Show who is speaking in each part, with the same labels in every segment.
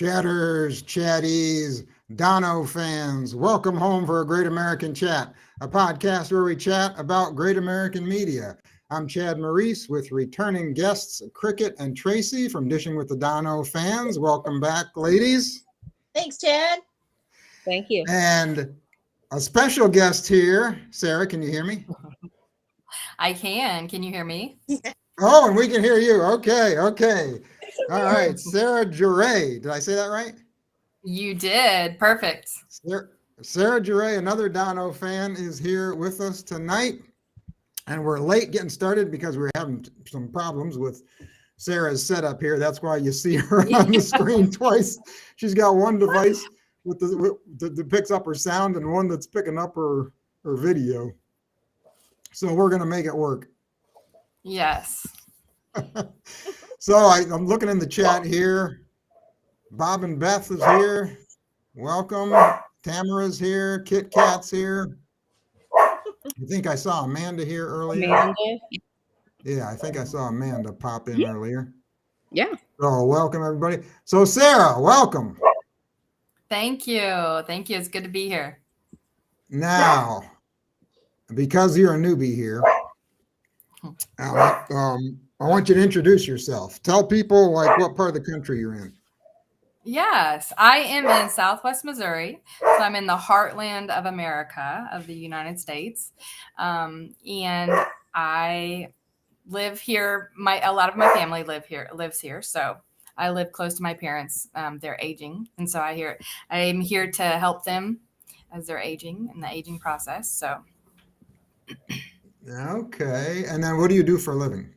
Speaker 1: Chatters, chatties, DonoFans, welcome home for a Great American Chat, a podcast where we chat about Great American media. I'm Chad Maurice with returning guests Cricket and Tracie from Dishing with the DonoFans. Welcome back, ladies.
Speaker 2: Thanks, Chad.
Speaker 3: Thank you.
Speaker 1: And a special guest here. Sara, can you hear me?
Speaker 4: I can. Can you hear me?
Speaker 1: Oh, and we can hear you. Okay. All right. Sara Juray. Did I say that right?
Speaker 4: You did. Perfect.
Speaker 1: Sara Juray, another Dono fan, is here with us tonight. And we're late getting started because we're having some problems with Sarah's setup here. That's why you see her on the screen twice. She's got one device that picks up her sound and one that's picking up her video. So we're going to make it work.
Speaker 4: Yes.
Speaker 1: So I'm looking in the chat here. Bob and Beth is here. Welcome. Tamara's here. Kit Kat's here. I think I saw Amanda here earlier.
Speaker 3: Amanda?
Speaker 1: Yeah, I think I saw Amanda pop in earlier.
Speaker 3: Yeah.
Speaker 1: So welcome, everybody. So Sara, welcome.
Speaker 4: Thank you. Thank you. It's good to be here.
Speaker 1: Now, because you're a newbie here, I want you to introduce yourself. Tell people like what part of the country you're in.
Speaker 4: Yes, I am in Southwest Missouri. So I'm in the heartland of America, of the United States. And I live here. A lot of my family lives here. So I live close to my parents. They're aging. And so I'm here to help them as they're aging in the aging process. So.
Speaker 1: Okay. And then what do you do for a living?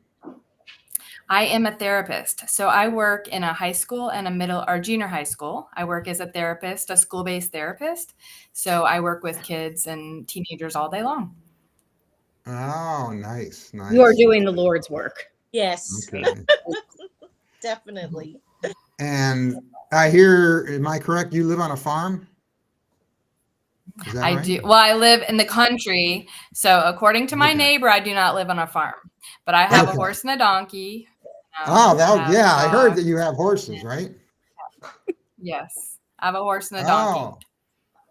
Speaker 4: I am a therapist. So I work in a high school and a middle or junior high school. I work as a therapist, a school-based therapist. So I work with kids and teenagers all day long.
Speaker 1: Oh, nice.
Speaker 3: You are doing the Lord's work.
Speaker 2: Yes.
Speaker 1: Okay.
Speaker 2: Definitely.
Speaker 1: And I hear, am I correct? You live on a farm? Is that
Speaker 4: I
Speaker 1: right?
Speaker 4: do. Well, I live in the country. So according to my neighbor, I do not live on a farm, but I have a horse and a donkey.
Speaker 1: I heard that you have horses, right?
Speaker 4: Yes. I have a horse and a donkey.
Speaker 1: Oh,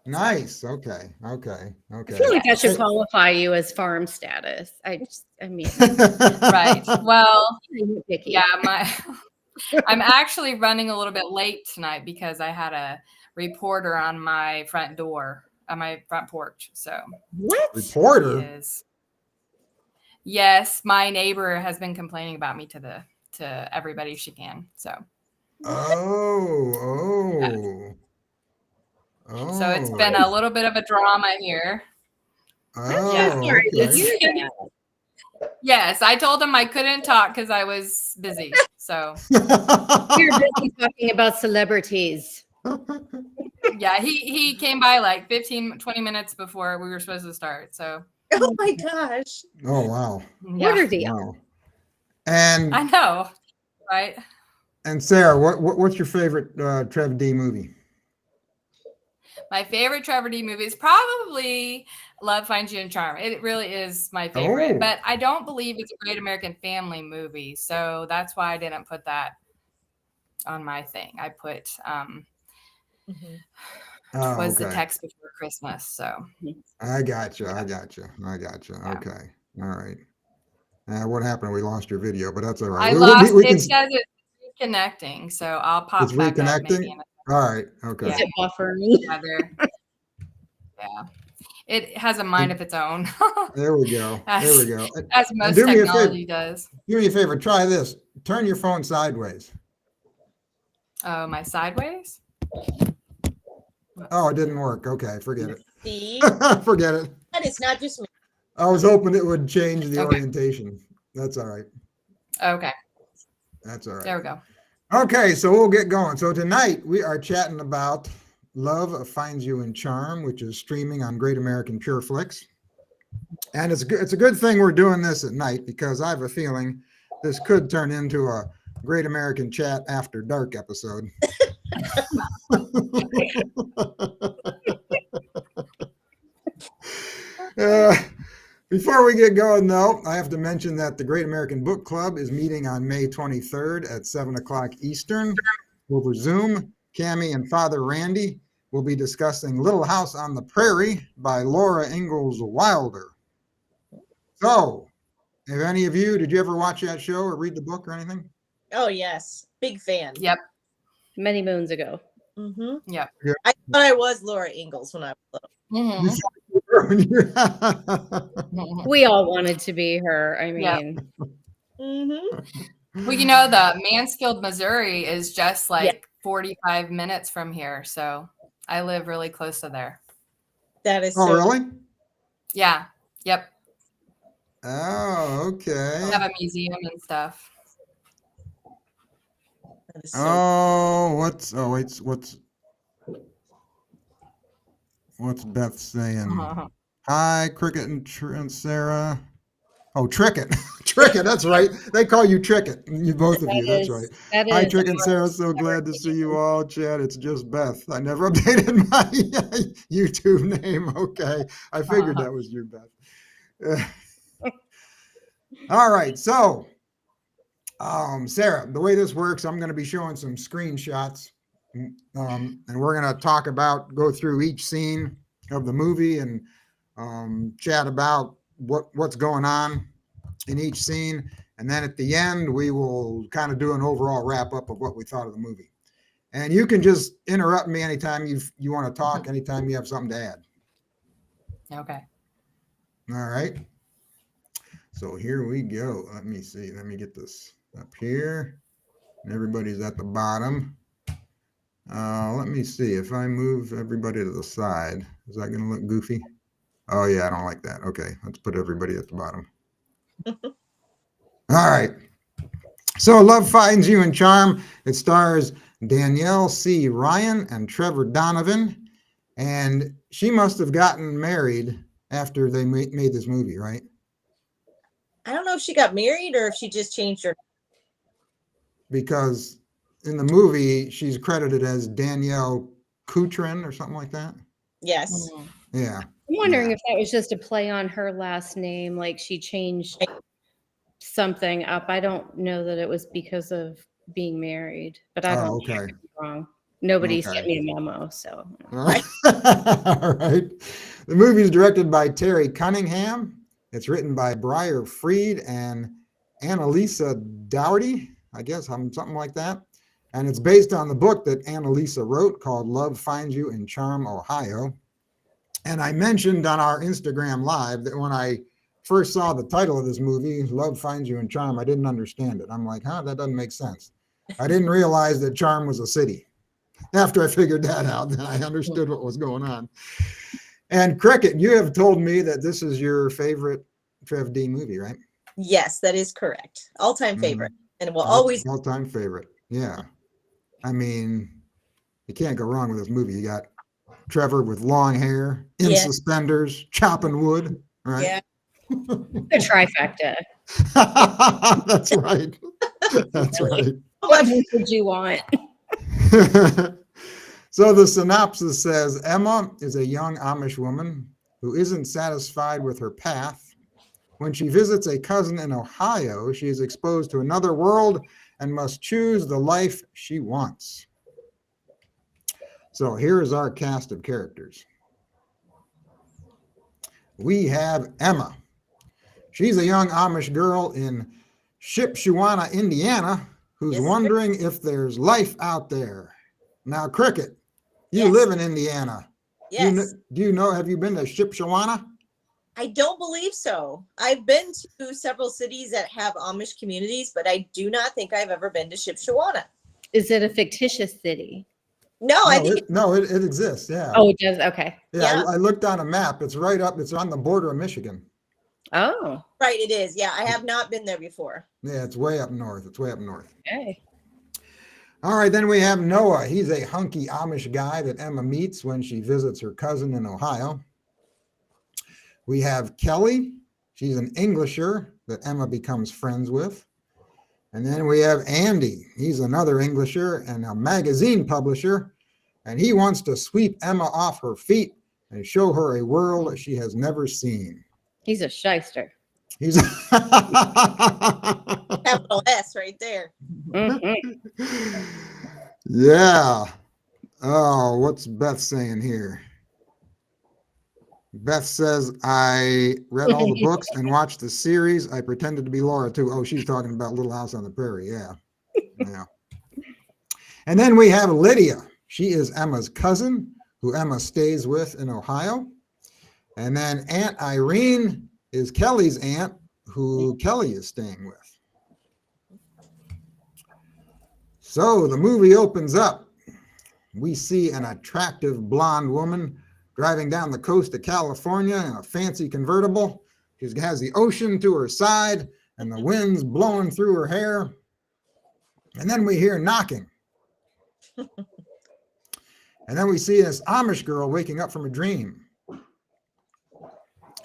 Speaker 1: nice. Okay.
Speaker 3: I feel like I should qualify you as farm status.
Speaker 4: Right. Well,
Speaker 3: picky.
Speaker 4: yeah, I'm actually running a little bit late tonight because I had a reporter on my front door, on my front porch. So
Speaker 3: What?
Speaker 1: Reporter?
Speaker 4: Yes, my neighbor has been complaining about me to everybody she can. So.
Speaker 1: Oh.
Speaker 4: So it's been a little bit of a drama here.
Speaker 1: Oh,
Speaker 3: Okay.
Speaker 4: Yes, I told him I couldn't talk because I was busy. So
Speaker 3: You're busy talking about celebrities.
Speaker 4: yeah, he came by like 15, 20 minutes before we were supposed to start. So
Speaker 2: Oh my gosh.
Speaker 1: Oh, wow.
Speaker 3: What are the
Speaker 1: Wow. And
Speaker 4: I know, right?
Speaker 1: And Sara, what's your favorite Trevor D movie?
Speaker 4: My favorite Trevor D movie is probably Love Finds You in Charm. It really is my favorite, but I don't believe it's a Great American Family movie. So that's why I didn't put that on my thing. I put was the text before Christmas. So
Speaker 1: I got you. Okay. All right. What happened? We lost your video, but that's all right.
Speaker 4: I lost it because it's reconnecting. So I'll pop
Speaker 1: it's
Speaker 4: back
Speaker 1: reconnecting?
Speaker 4: up maybe
Speaker 1: All right. Okay.
Speaker 3: Is it buffering?
Speaker 4: Yeah. It has a mind of its own.
Speaker 1: There we go.
Speaker 4: As most technology does.
Speaker 1: Do me a favor. Try this. Turn your phone sideways.
Speaker 4: Oh, my sideways?
Speaker 1: Oh, it didn't work. Okay. Forget it.
Speaker 2: See?
Speaker 1: Forget it.
Speaker 2: That is not just me.
Speaker 1: I was hoping it would change the orientation. That's all right.
Speaker 4: Okay.
Speaker 1: That's all right.
Speaker 4: There we go.
Speaker 1: Okay, so we'll get going. So tonight we are chatting about Love Finds You in Charm, which is streaming on Great American Pure Flix. And it's a good thing we're doing this at night because I have a feeling this could turn into a Great American Chat After Dark episode. Before we get going, though, I have to mention that the Great American Book Club is meeting on May 23rd at 7 o'clock Eastern over Zoom. Cammie, and Father Randy will be discussing Little House on the Prairie by Laura Ingalls Wilder. So, if any of you, did you ever watch that show or read the book or anything?
Speaker 2: Oh, yes. Big fan.
Speaker 4: Yep.
Speaker 3: Many moons ago.
Speaker 2: Mm-hmm.
Speaker 4: Yep.
Speaker 2: I thought I was Laura Ingalls when I was little.
Speaker 4: Mhm.
Speaker 3: We all wanted to be her. I
Speaker 4: Yeah.
Speaker 3: mean,
Speaker 2: Mm-hmm.
Speaker 4: Well, the Mansfield, Missouri is just like
Speaker 2: Yeah.
Speaker 4: 45 minutes from here. So I live really close to there.
Speaker 2: That is
Speaker 1: Oh,
Speaker 2: so
Speaker 1: really?
Speaker 4: Yeah. Yep.
Speaker 1: Oh, okay.
Speaker 4: We have a museum and stuff.
Speaker 2: that is so
Speaker 1: Oh, what's Beth saying? Hi, Cricket and Sarah. Oh, Tricket. Tricket, that's right. They call you Tricket. You both of you, that's right.
Speaker 3: That
Speaker 1: Hi,
Speaker 3: is
Speaker 1: Trick and Sarah. So glad to see you all. Chat, it's just Beth. I never updated my YouTube name. Okay. I figured that was you, Beth. All right. So, Sarah, the way this works, I'm going to be showing some screenshots. And we're going to go through each scene of the movie and chat about what's going on in each scene. And then at the end, we will kind of do an overall wrap up of what we thought of the movie. And you can just interrupt me anytime you want to talk, anytime you have something to add.
Speaker 4: Okay.
Speaker 1: All right. So here we go. Let me see. Let me get this up here. And everybody's at the bottom. Let me see. If I move everybody to the side, is that going to look goofy? Oh, yeah, I don't like that. Okay, let's put everybody at the bottom. All right. So Love Finds You in Charm. It stars Danielle C. Ryan and Trevor Donovan. And she must have gotten married after they made this movie, right?
Speaker 2: I don't know if she got married or if she just changed her.
Speaker 1: Because in the movie, she's credited as Danielle Coutrin or something like that.
Speaker 2: Yes.
Speaker 1: Yeah.
Speaker 3: I'm wondering if that was just a play on her last name, like she changed something up. I don't know that it was because of being married, but I don't know.
Speaker 1: Okay.
Speaker 3: I could be wrong. Nobody
Speaker 1: Okay.
Speaker 3: sent me a memo, so.
Speaker 1: All right. All right. The movie is directed by Terry Cunningham. It's written by Briar Freed and Annalisa Dougherty, I guess, something like that. And it's based on the book that Annalisa wrote called Love Finds You in Charm, Ohio. And I mentioned on our Instagram Live that when I first saw the title of this movie, Love Finds You in Charm, I didn't understand it. I'm like, that doesn't make sense. I didn't realize that Charm was a city. After I figured that out, then I understood what was going on. And Cricket, you have told me that this is your favorite Trev D movie, right?
Speaker 2: Yes, that is correct. All-time favorite. And it will always
Speaker 1: all-time favorite. Yeah. I mean, you can't go wrong with this movie. You got Trevor with long hair, in suspenders, chopping wood, right?
Speaker 2: Yeah.
Speaker 3: The trifecta.
Speaker 1: That's right. That's right.
Speaker 3: What more would you want?
Speaker 1: So the synopsis says Emma is a young Amish woman who isn't satisfied with her path. When she visits a cousin in Ohio, she is exposed to another world and must choose the life she wants. So here is our cast of characters. We have Emma. She's a young Amish girl in Shipshewana, Indiana, who's wondering if there's life out there. Now, Cricket, you live in Indiana.
Speaker 2: Yes.
Speaker 1: Have you been to Shipshewana?
Speaker 2: I don't believe so. I've been to several cities that have Amish communities, but I do not think I've ever been to Shipshewana.
Speaker 3: Is it a fictitious city?
Speaker 2: No, I think
Speaker 1: it exists. Yeah.
Speaker 3: Oh, it does. Okay.
Speaker 1: Yeah. I looked on a map. It's right up. It's on the border of Michigan.
Speaker 3: Oh.
Speaker 2: Right. It is. Yeah. I have not been there before.
Speaker 1: Yeah. It's way up north.
Speaker 3: Okay.
Speaker 1: All right. Then we have Noah. He's a hunky Amish guy that Emma meets when she visits her cousin in Ohio. We have Kelly. She's an Englisher that Emma becomes friends with. And then we have Andy. He's another Englisher and a magazine publisher. And he wants to sweep Emma off her feet and show her a world she has never seen.
Speaker 3: He's a shyster.
Speaker 1: He's
Speaker 2: Capital S right there.
Speaker 3: Mm-hmm.
Speaker 1: Yeah. Oh, what's Beth saying here? Beth says, I read all the books and watched the series. I pretended to be Laura too. Oh, she's talking about Little House on the Prairie. Yeah. Yeah. And then we have Lydia. She is Emma's cousin, who Emma stays with in Ohio. And then Aunt Irene is Kelly's aunt, who Kelly is staying with. So the movie opens up. We see an attractive blonde woman driving down the coast of California in a fancy convertible. She has the ocean to her side and the wind's blowing through her hair. And then we hear knocking. And then we see this Amish girl waking up from a dream.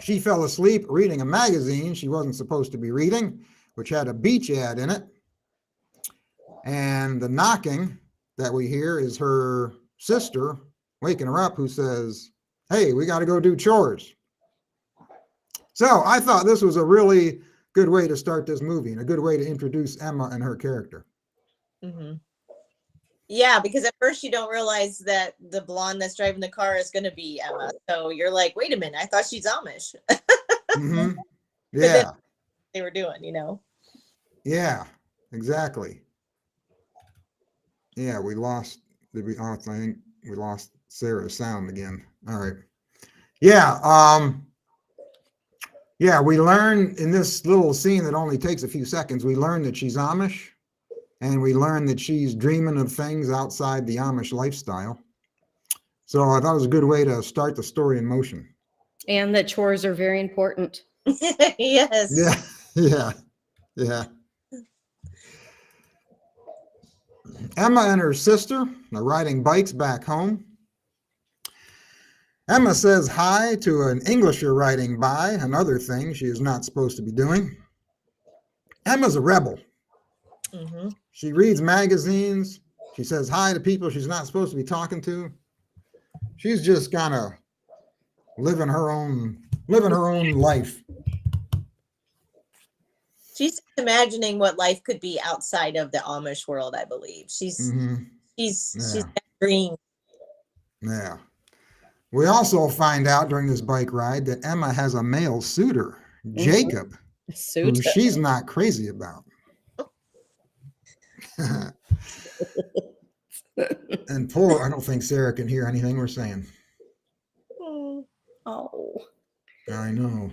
Speaker 1: She fell asleep reading a magazine she wasn't supposed to be reading, which had a beach ad in it. And the knocking that we hear is her sister waking her up, who says, hey, we got to go do chores. So I thought this was a really good way to start this movie and a good way to introduce Emma and her character.
Speaker 2: Mm-hmm. Yeah, because at first you don't realize that the blonde that's driving the car is going to be Emma. So you're like, wait a minute, I thought she's Amish.
Speaker 1: Mm-hmm. Yeah.
Speaker 2: They were doing, you know?
Speaker 1: Yeah, exactly. Yeah, we lost, I think we lost Sarah's sound again. All right. Yeah. Yeah, we learn in this little scene that only takes a few seconds, we learn that she's Amish, and we learn that she's dreaming of things outside the Amish lifestyle. So I thought it was a good way to start the story in motion.
Speaker 3: And that chores are very important.
Speaker 2: Yes.
Speaker 1: Yeah, yeah, yeah. Emma and her sister are riding bikes back home. Emma says hi to an Englisher riding by, another thing she is not supposed to be doing. Emma's a rebel.
Speaker 2: Mm-hmm.
Speaker 1: She reads magazines. She says hi to people she's not supposed to be talking to. She's just kind of living her own life.
Speaker 2: She's imagining what life could be outside of the Amish world, I believe. She's got dreams.
Speaker 1: Yeah. We also find out during this bike ride that Emma has a male suitor, Jacob, who she's not crazy about. And poor, I don't think Sarah can hear anything we're saying.
Speaker 3: Oh.
Speaker 1: I know.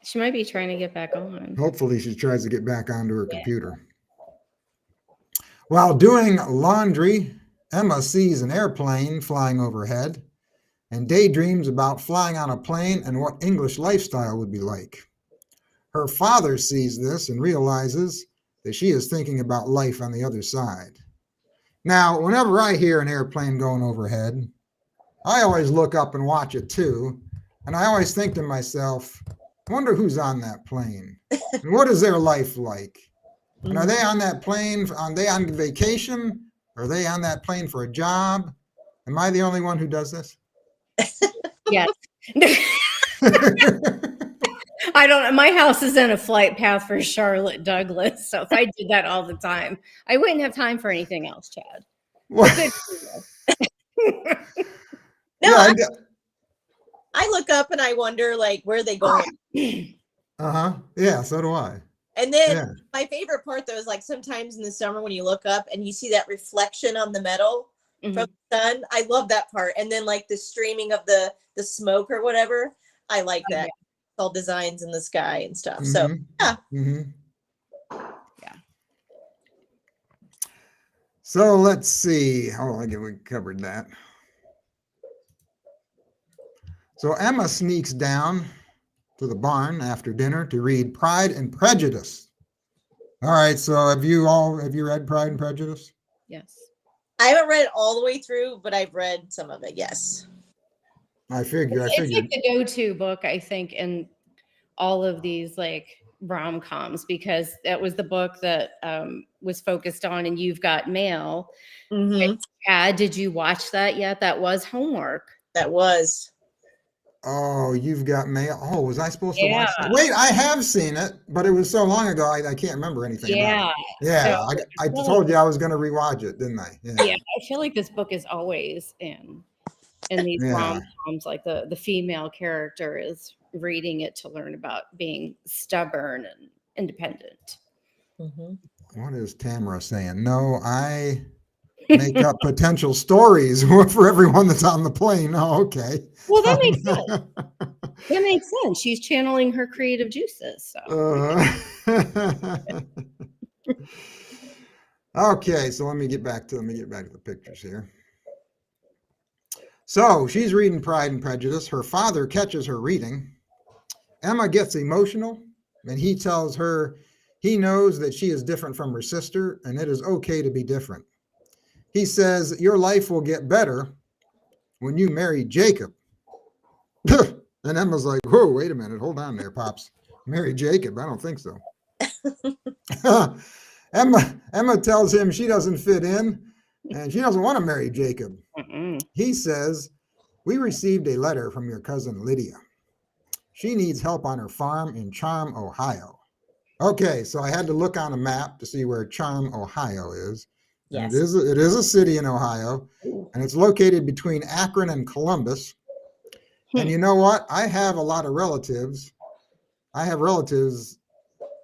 Speaker 3: She might be trying to get back on.
Speaker 1: Hopefully she tries to get back onto her computer. While doing laundry, Emma sees an airplane flying overhead and daydreams about flying on a plane and what English lifestyle would be like. Her father sees this and realizes that she is thinking about life on the other side. Now, whenever I hear an airplane going overhead, I always look up and watch it too. And I always think to myself, I wonder who's on that plane and what is their life like? And are they on that plane? Are they on vacation? Are they on that plane for a job? Am I the only one who does this?
Speaker 3: Yes. I don't, my house is in a flight path for Charlotte Douglas. So if I did that all the time, I wouldn't have time for anything else, Chad.
Speaker 1: Well,
Speaker 2: No, I look up and I wonder, like, where are they going?
Speaker 1: Yeah, so do I.
Speaker 2: And then my favorite part, though, is like sometimes in the summer when you look up and you see that reflection on the metal from the sun. I love that part. And then like the streaming of the smoke or whatever. I like that. It's all designs in the sky and stuff. So yeah.
Speaker 3: Yeah.
Speaker 1: So let's see. Oh, I think we covered that. So Emma sneaks down to the barn after dinner to read Pride and Prejudice. All right, so have you read Pride and Prejudice?
Speaker 3: Yes.
Speaker 2: I haven't read it all the way through, but I've read some of it. Yes.
Speaker 1: I figured.
Speaker 3: It's like the go-to book, I think, in all of these like rom-coms, because that was the book that was focused on And You've Got Mail.
Speaker 2: Mm-hmm.
Speaker 3: Did you watch that yet? That was homework.
Speaker 2: That was.
Speaker 1: Oh, you've got mail. Oh, was I supposed to watch
Speaker 3: Yeah.
Speaker 1: that? Wait, I have seen it, but it was so long ago, I can't remember anything about it. Yeah,
Speaker 3: So,
Speaker 1: I told you I was going to rewatch it, didn't I?
Speaker 3: yeah, I feel like this book is always in these
Speaker 1: Yeah.
Speaker 3: rom-coms, like the female character is reading it to learn about being stubborn and independent.
Speaker 2: Mhm.
Speaker 1: What is Tamara saying? No, I make up potential stories for everyone that's on the plane. Oh, okay.
Speaker 3: Well, that makes sense. That makes sense. She's channeling her creative juices. So
Speaker 1: Okay, so let me get back to the pictures here. So she's reading Pride and Prejudice. Her father catches her reading. Emma gets emotional, and he tells her he knows that she is different from her sister, and it is okay to be different. He says, your life will get better when you marry Jacob. And Emma's like, whoa, wait a minute. Hold on there, Pops. Marry Jacob? I don't think so. Emma tells him she doesn't fit in, and she doesn't want to marry Jacob. He says, we received a letter from your cousin Lydia. She needs help on her farm in Charm, Ohio. Okay, so I had to look on a map to see where Charm, Ohio is. And
Speaker 2: Yes.
Speaker 1: it is a city in Ohio, and it's located between Akron and Columbus. And you know what? I have a lot of relatives. I have relatives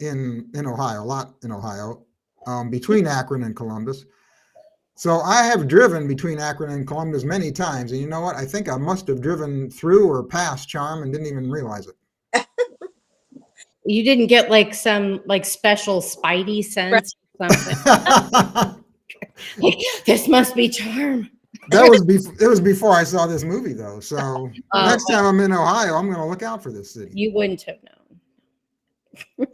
Speaker 1: in Ohio, a lot in Ohio, between Akron and Columbus. So I have driven between Akron and Columbus many times. And you know what? I think I must have driven through or past Charm and didn't even realize it.
Speaker 3: You didn't get like some like special spidey sense or something. Like, this must be Charm.
Speaker 1: It was before I saw this movie though. So next time I'm in Ohio, I'm going to look out for this city.
Speaker 3: You wouldn't have known.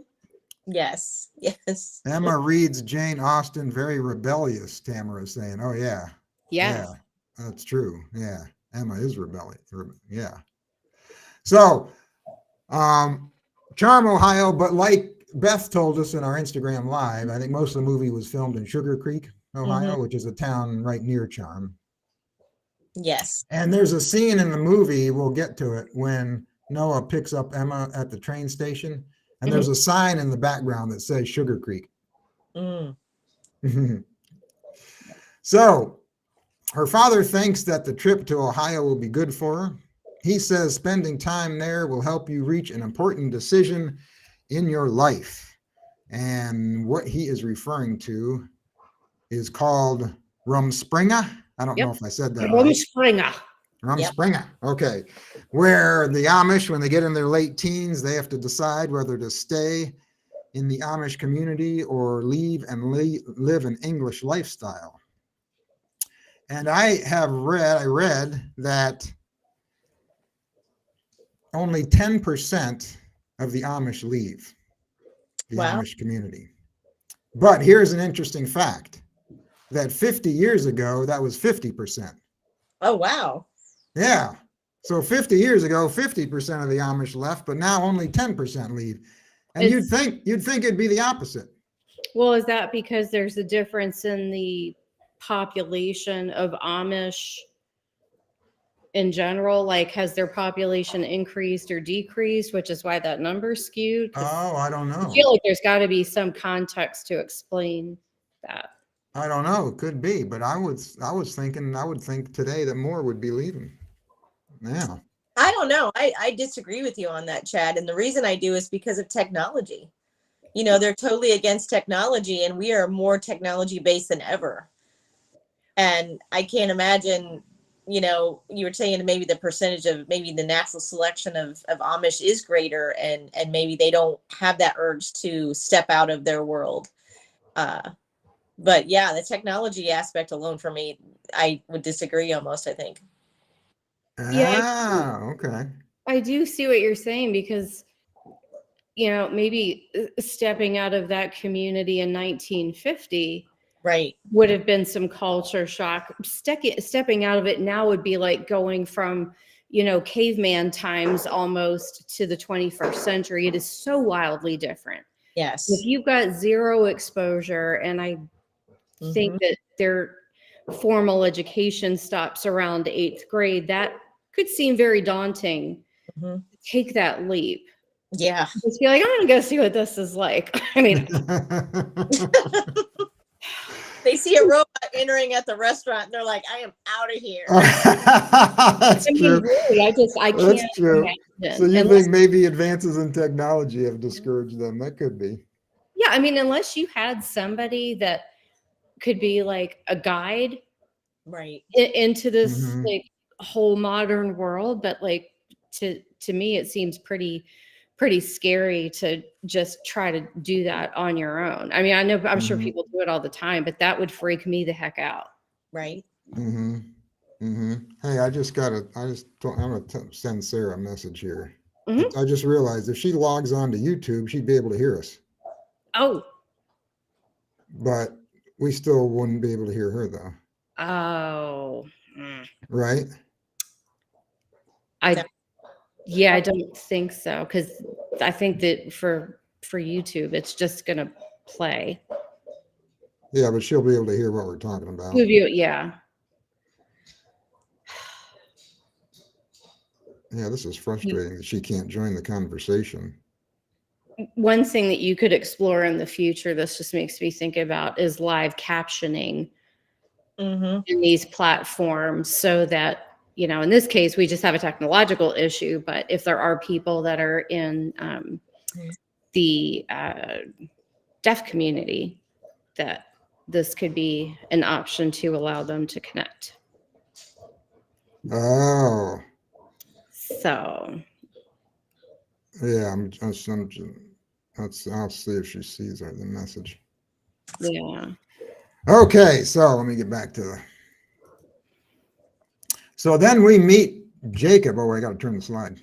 Speaker 2: Yes. Yes.
Speaker 1: Emma reads Jane Austen very rebellious, Tamara is saying. Oh yeah.
Speaker 3: Yes.
Speaker 1: Yeah, that's true. Yeah. Emma is rebellious. Yeah. So Charm, Ohio, but like Beth told us in our Instagram live, I think most of the movie was filmed in Sugar Creek, Ohio, which is a town right near Charm.
Speaker 2: Yes.
Speaker 1: And there's a scene in the movie, we'll get to it, when Noah picks up Emma at the train station, and there's a sign in the background that says Sugar Creek. So her father thinks that the trip to Ohio will be good for her. He says spending time there will help you reach an important decision in your life. And what he is referring to is called Rumspringa. I don't know if I said that right. Rumspringa. Okay. Where the Amish, when they get in their late teens, they have to decide whether to stay in the Amish community or leave and live an English lifestyle. And I read that only 10% of the Amish leave the Amish community. But here's an interesting fact, that 50 years ago, that was 50%.
Speaker 2: Oh, wow.
Speaker 1: Yeah. So 50 years ago, 50% of the Amish left, but now only 10% leave. And you'd think it'd be the opposite.
Speaker 3: Well, is that because there's a difference in the population of Amish in general? Like, has their population increased or decreased, which is why that number's skewed?
Speaker 1: Oh, I don't know.
Speaker 3: I feel like there's got to be some context to explain that.
Speaker 1: I don't know. It could be, but I would think today that more would be leaving. Yeah.
Speaker 2: I don't know. I disagree with you on that, Chad. And the reason I do is because of technology. You know, they're totally against technology, and we are more technology based than ever. And I can't imagine, you know, you were saying maybe the percentage of maybe the natural selection of Amish is greater, and maybe they don't have that urge to step out of their world. But yeah, the technology aspect alone for me, I would disagree almost, I think.
Speaker 3: Yeah.
Speaker 1: Okay.
Speaker 3: I do see what you're saying, because, you know, maybe stepping out of that community in 1950 would have been some culture shock. Stepping out of it now would be like going from, you know, caveman times almost to the 21st century. It is so wildly different.
Speaker 2: Yes.
Speaker 3: If you've got zero exposure, and I think that their formal education stops around 8th grade, that could seem very daunting take that leap.
Speaker 2: Yeah.
Speaker 3: Just be like, I'm gonna go see what this is like. I mean,
Speaker 2: they see a robot entering at the restaurant and they're like, I am out of here.
Speaker 1: That's true.
Speaker 3: Really, I can't.
Speaker 1: That's true.
Speaker 3: imagine.
Speaker 1: So you
Speaker 3: Unless,
Speaker 1: think maybe advances in technology have discouraged them? That could be.
Speaker 3: yeah, I mean, unless you had somebody that could be like a guide
Speaker 2: Right.
Speaker 3: into this like whole modern world, but like to me, it seems pretty scary to just try to do that on your own. I mean, I'm sure people do it all the time, but that would freak me the heck out.
Speaker 2: Right.
Speaker 1: Hey, I'm gonna send Sarah a message here. I just realized if she logs on to YouTube, she'd be able to hear us.
Speaker 3: Oh.
Speaker 1: But we still wouldn't be able to hear her though.
Speaker 3: Oh.
Speaker 1: Right?
Speaker 3: I don't think so, because I think that for YouTube, it's just gonna play.
Speaker 1: Yeah, but she'll be able to hear what we're talking about.
Speaker 3: Yeah.
Speaker 1: Yeah, this is frustrating that she can't join the conversation.
Speaker 3: One thing that you could explore in the future, this just makes me think about, is live captioning in these platforms, so that, you know, in this case, we just have a technological issue, but if there are people that are in the deaf community, that this could be an option to allow them to connect.
Speaker 1: Oh.
Speaker 3: So.
Speaker 1: Yeah, I'll see if she sees the message.
Speaker 3: Yeah.
Speaker 1: Okay, so let me get back to so then we meet Jacob. Oh, I got to turn the slide.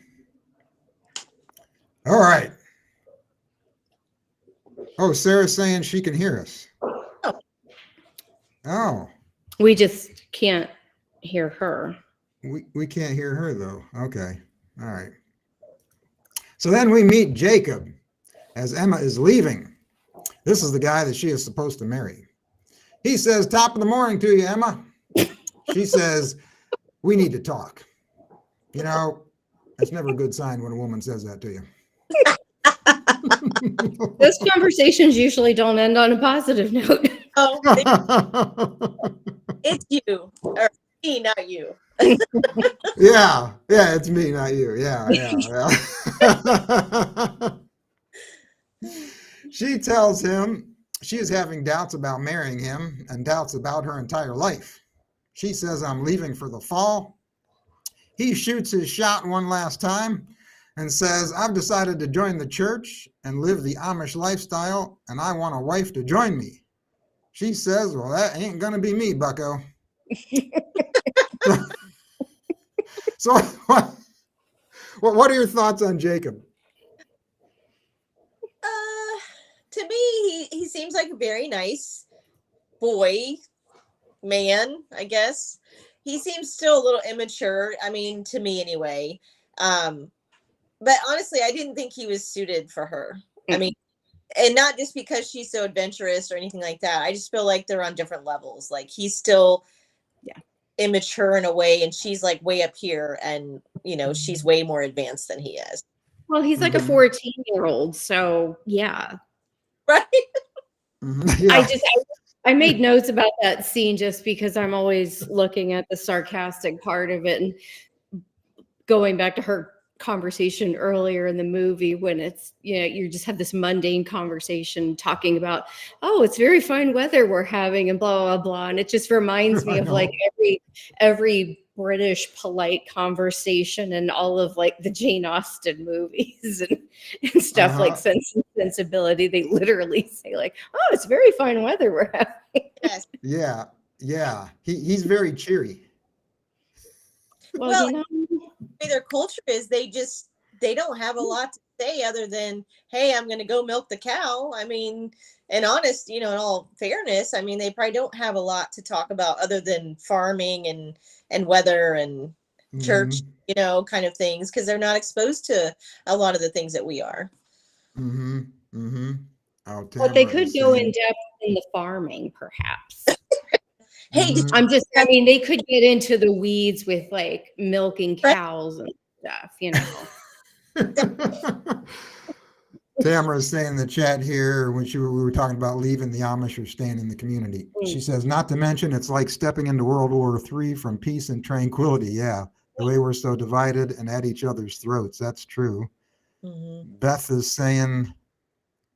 Speaker 1: All right. Oh, Sarah's saying she can hear us. Oh.
Speaker 3: We just can't hear her.
Speaker 1: We can't hear her though. Okay. All right. So then we meet Jacob as Emma is leaving. This is the guy that she is supposed to marry. He says, top of the morning to you, Emma. She says, we need to talk. You know, it's never a good sign when a woman says that to you.
Speaker 3: Those conversations usually don't end on a positive note.
Speaker 2: Oh, it's you, or me, not you.
Speaker 1: Yeah, it's me, not you. Yeah. She tells him she is having doubts about marrying him and doubts about her entire life. She says, I'm leaving for the fall. He shoots his shot one last time and says, I've decided to join the church and live the Amish lifestyle, and I want a wife to join me. She says, well, that ain't going to be me, bucko. So what are your thoughts on Jacob?
Speaker 2: To me, he seems like a very nice man, I guess. He seems still a little immature. I mean, to me anyway. But honestly, I didn't think he was suited for her. I mean, and not just because she's so adventurous or anything like that. I just feel like they're on different levels. Like he's still immature in a way, and she's like way up here, and you know, she's way more advanced than he is.
Speaker 3: Well, he's like a 14-year-old, so yeah.
Speaker 2: Right.
Speaker 1: Yeah.
Speaker 3: I made notes about that scene just because I'm always looking at the sarcastic part of it, and going back to her conversation earlier in the movie when it's, you know, you just have this mundane conversation talking about, oh, it's very fine weather we're having and blah, blah, blah. And it just reminds me of like every British polite conversation and all of like the Jane Austen movies and stuff like Sense and Sensibility. They literally say like, oh, it's very fine weather we're having.
Speaker 1: Yes. Yeah. He's very cheery.
Speaker 2: Well, you know, their culture is they don't have a lot to say other than, hey, I'm going to go milk the cow. I mean, and honest, you know, in all fairness, I mean, they probably don't have a lot to talk about other than farming and weather and church, you know, kind of things, because they're not exposed to a lot of the things that we are.
Speaker 3: But they could go in depth in the farming, perhaps.
Speaker 2: Hey,
Speaker 3: I mean, they could get into the weeds with like milking cows and stuff, you know.
Speaker 1: Tamara's saying in the chat here when we were talking about leaving the Amish or staying in the community. She says, not to mention, it's like stepping into World War III from peace and tranquility. Yeah, the way we're so divided and at each other's throats. That's true. Beth is saying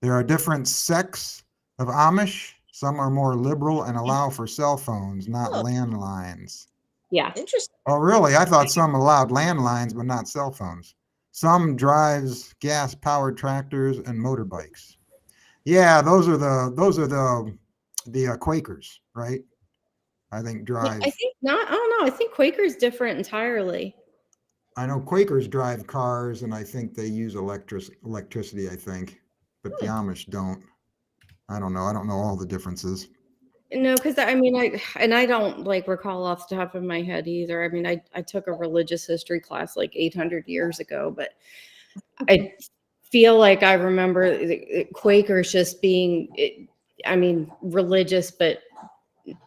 Speaker 1: there are different sects of Amish. Some are more liberal and allow for cell phones, not landlines.
Speaker 3: Yeah.
Speaker 2: Interesting.
Speaker 1: Oh, really? I thought some allowed landlines, but not cell phones. Some drives gas-powered tractors and motorbikes. Yeah, those are the Quakers, right? I think drive.
Speaker 3: I think not. I don't know. I think Quaker's different entirely.
Speaker 1: I know Quakers drive cars, and I think they use electricity. I think, but the Amish don't. I don't know. I don't know all the differences.
Speaker 3: No, because I mean, I don't like recall off the top of my head either. I mean, I took a religious history class like 800 years ago, but I feel like I remember Quakers just being, I mean, religious, but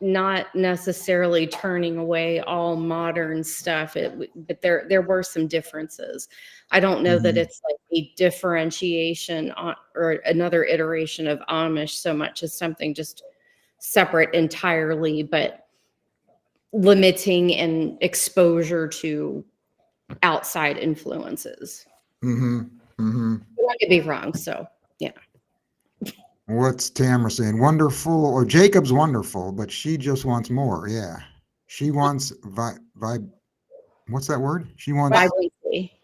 Speaker 3: not necessarily turning away all modern stuff. But there were some differences. I don't know that it's like a differentiation or another iteration of Amish so much as something just separate entirely, but limiting and exposure to outside influences. I could be wrong, so yeah.
Speaker 1: What's Tamara saying? Wonderful, or Jacob's wonderful, but she just wants more. Yeah, she wants what's that word? She wants
Speaker 3: Vibrancy.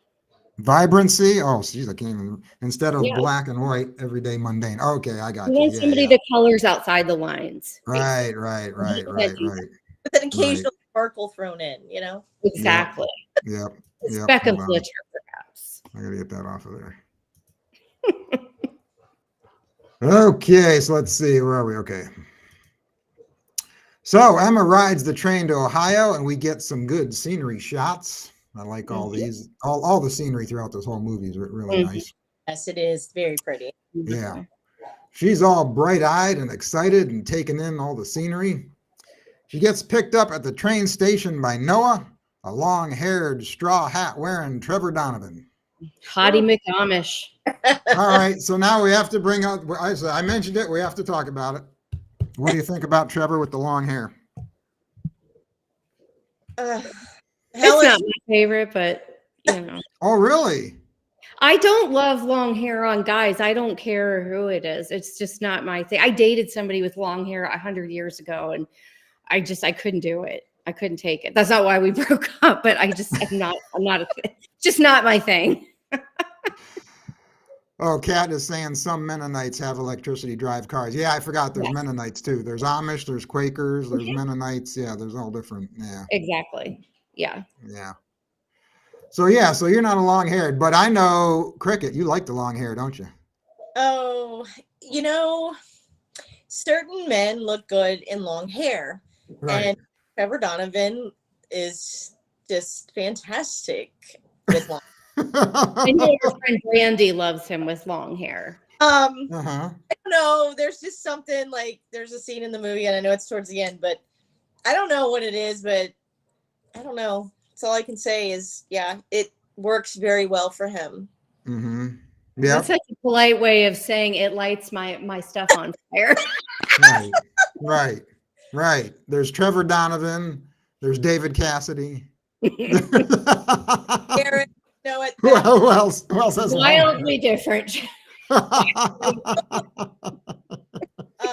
Speaker 1: Vibrancy. Oh, geez, I can't even. Instead of black and white, everyday mundane. Okay, I got you.
Speaker 3: Want somebody that colors outside the lines.
Speaker 1: Right.
Speaker 2: With an occasional sparkle thrown in, you know?
Speaker 3: Exactly.
Speaker 1: Yep.
Speaker 3: A speck of glitter, perhaps.
Speaker 1: I gotta get that off of there. Okay, so let's see. Where are we? Okay. So Emma rides the train to Ohio, and we get some good scenery shots. I like all these, all the scenery throughout this whole movie is really nice.
Speaker 2: Yes, it is very pretty.
Speaker 1: Yeah. She's all bright-eyed and excited and taking in all the scenery. She gets picked up at the train station by Noah, a long-haired, straw hat wearing Trevor Donovan.
Speaker 3: Hottie McAmish.
Speaker 1: All right, so now we have to bring up, I mentioned it, we have to talk about it. What do you think about Trevor with the long hair?
Speaker 3: It's not my favorite, but you know.
Speaker 1: Oh, really?
Speaker 3: I don't love long hair on guys. I don't care who it is. It's just not my thing. I dated somebody with long hair 100 years ago, and I couldn't do it. I couldn't take it. That's not why we broke up, but I'm not just not my thing.
Speaker 1: Oh, Kat is saying some Mennonites have electricity drive cars. Yeah, I forgot there's Mennonites too. There's Amish, there's Quakers, there's Mennonites. Yeah, there's all different. Yeah.
Speaker 3: Exactly. Yeah.
Speaker 1: Yeah. So you're not a long haired, but I know Cricket, you like the long hair, don't you?
Speaker 2: Oh, you know, certain men look good in long hair. Right. And Trevor Donovan is just fantastic with long hair.
Speaker 3: I know your friend Brandy loves him with long hair.
Speaker 2: I don't know. There's just something like there's a scene in the movie, and I know it's towards the end, but I don't know what it is, but I don't know. That's all I can say is, yeah, it works very well for him.
Speaker 1: Yeah,
Speaker 3: that's such a polite way of saying it lights my stuff on fire.
Speaker 1: Right. There's Trevor Donovan. There's David Cassidy.
Speaker 2: Garrett. No,
Speaker 1: who else has
Speaker 3: wildly different?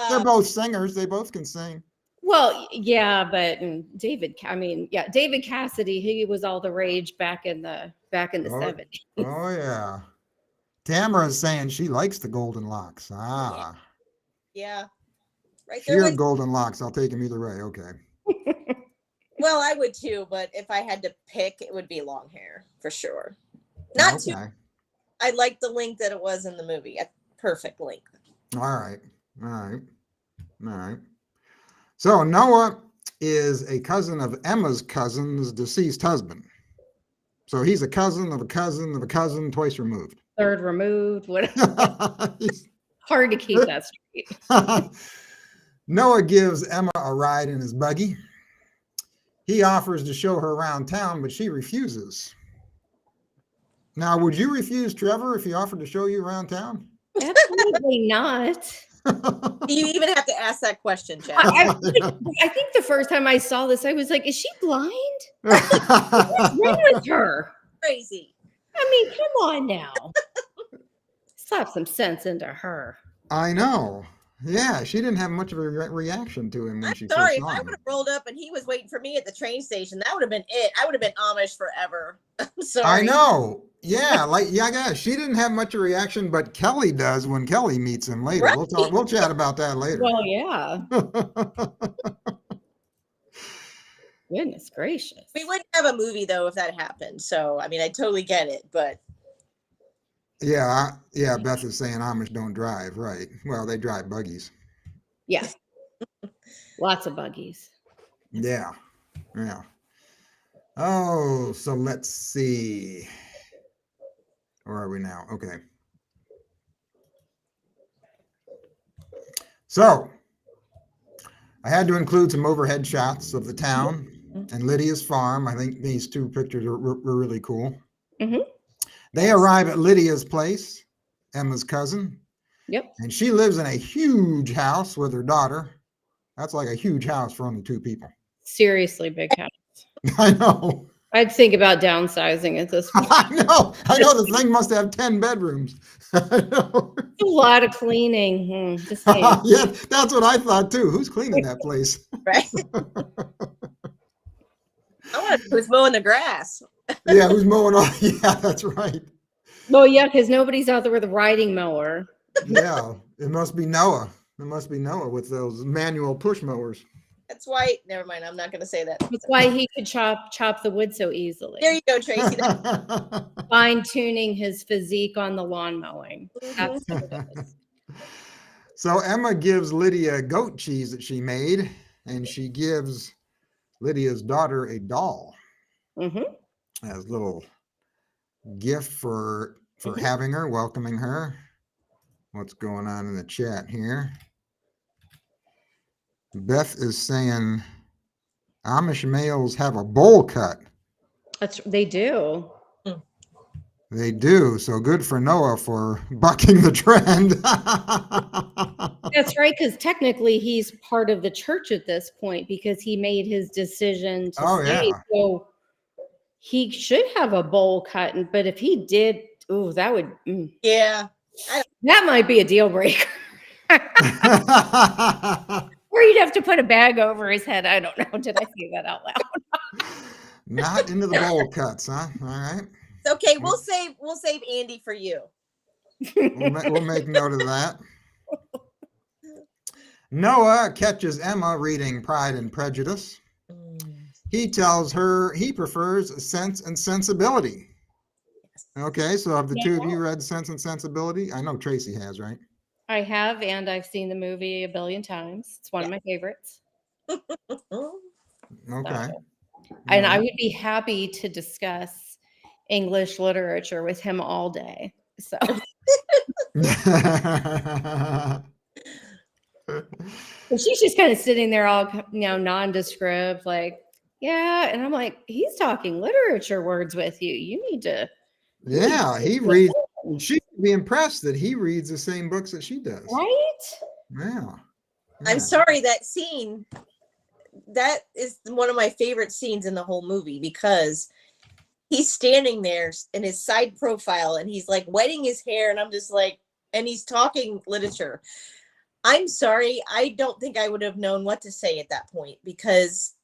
Speaker 1: They're both singers. They both can sing.
Speaker 3: Well, yeah, but David Cassidy, he was all the rage back in the 70s.
Speaker 1: Oh yeah. Tamara's saying she likes the golden locks.
Speaker 2: Yeah. Right
Speaker 1: there. Sheer golden locks. I'll take them either way. Okay.
Speaker 2: Well, I would too, but if I had to pick, it would be long hair for sure. Not too. I like the length that it was in the movie. A perfect length.
Speaker 1: All right. So Noah is a cousin of Emma's cousin's deceased husband. So he's a cousin of a cousin of a cousin, twice removed.
Speaker 3: Third removed. Whatever. Hard to keep that straight.
Speaker 1: Noah gives Emma a ride in his buggy. He offers to show her around town, but she refuses. Now, would you refuse Trevor if he offered to show you around town?
Speaker 3: Absolutely not.
Speaker 2: You even have to ask that question, Chad.
Speaker 3: I think the first time I saw this, I was like, is she blind? What's wrong with her?
Speaker 2: Crazy.
Speaker 3: I mean, come on now. Slap some sense into her.
Speaker 1: I know. Yeah, she didn't have much of a reaction to him when
Speaker 2: I'm
Speaker 1: she
Speaker 2: sorry,
Speaker 1: first
Speaker 2: if
Speaker 1: saw
Speaker 2: I
Speaker 1: him.
Speaker 2: would have rolled up and he was waiting for me at the train station, that would have been it. I would have been Amish forever. I'm sorry.
Speaker 1: I know. Yeah, she didn't have much of a reaction, but Kelly does when Kelly meets him later.
Speaker 2: Right.
Speaker 1: We'll chat about that later.
Speaker 3: Well, yeah. Goodness gracious.
Speaker 2: We wouldn't have a movie though if that happened. So I mean, I totally get it, but
Speaker 1: Yeah, Beth is saying Amish don't drive, right? Well, they drive buggies.
Speaker 3: Yeah. Lots of buggies.
Speaker 1: Yeah. Oh, so let's see. Where are we now? Okay. So I had to include some overhead shots of the town and Lydia's farm. I think these two pictures were really cool.
Speaker 3: Mm-hmm.
Speaker 1: They arrive at Lydia's place, Emma's cousin.
Speaker 3: Yep.
Speaker 1: And she lives in a huge house with her daughter. That's like a huge house for only two people.
Speaker 3: Seriously, big house.
Speaker 1: I know.
Speaker 3: I'd think about downsizing at this point.
Speaker 1: I know. The thing must have 10 bedrooms. I know.
Speaker 3: A lot of cleaning. Just saying.
Speaker 1: Yeah, that's what I thought too. Who's cleaning that place?
Speaker 2: right. I want to who's mowing the grass.
Speaker 1: Yeah, who's mowing off? Yeah, that's right.
Speaker 3: Well, yeah, because nobody's out there with a riding mower.
Speaker 1: Yeah, it must be Noah. It must be Noah with those manual push mowers.
Speaker 2: That's why. Never mind. I'm not going to say that.
Speaker 3: That's why he could chop the wood so easily.
Speaker 2: There you go, Tracy.
Speaker 3: Fine tuning his physique on the lawn mowing. That's what it is.
Speaker 1: So Emma gives Lydia goat cheese that she made, and she gives Lydia's daughter a doll as a little gift for having her, welcoming her. What's going on in the chat here? Beth is saying Amish males have a bowl cut.
Speaker 3: They do.
Speaker 1: They do. So good for Noah for bucking the trend.
Speaker 3: That's right, because technically he's part of the church at this point because he made his decision to stay.
Speaker 1: Yeah.
Speaker 3: So he should have a bowl cut, but if he did, that would
Speaker 2: Yeah.
Speaker 3: that might be a deal breaker. Or you'd have to put a bag over his head. I don't know. Did I say that out loud?
Speaker 1: Not into the bowl cuts, huh? All right.
Speaker 2: It's okay. We'll save Andy for you.
Speaker 1: We'll make note of that. Noah catches Emma reading Pride and Prejudice. He tells her he prefers Sense and Sensibility. Okay, so have the two of you read Sense and Sensibility? I know Tracie has, right?
Speaker 3: I have, and I've seen the movie a billion times. It's one of my favorites.
Speaker 1: Okay.
Speaker 3: And I would be happy to discuss English literature with him all day. So and she's just kind of sitting there all, nondescript, like, yeah. And I'm like, he's talking literature words with you. You need to.
Speaker 1: Yeah, he reads. She would be impressed that he reads the same books that she does.
Speaker 3: Right?
Speaker 1: Yeah.
Speaker 2: I'm sorry, that scene, that is one of my favorite scenes in the whole movie because he's standing there in his side profile and he's like wetting his hair and I'm just like, and he's talking literature. I'm sorry, I don't think I would have known what to say at that point because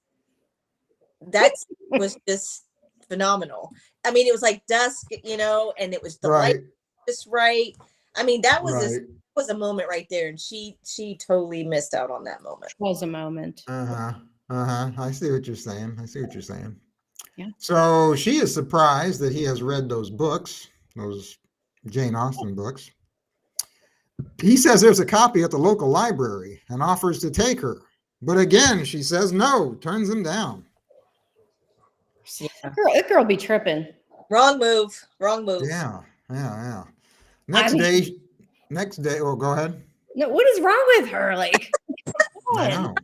Speaker 2: that was just phenomenal. I mean, it was like dusk, and it was the light just right. I mean, that was a moment right there, and she totally missed out on that moment.
Speaker 3: It was a moment.
Speaker 1: I see what you're saying.
Speaker 3: Yeah.
Speaker 1: So she is surprised that he has read those books, those Jane Austen books. He says there's a copy at the local library and offers to take her, but again, she says no, turns him down.
Speaker 2: Yeah.
Speaker 3: That girl be tripping.
Speaker 2: Wrong move.
Speaker 1: Yeah. Next day, well, go ahead.
Speaker 3: No, what is wrong with her? Like,
Speaker 1: I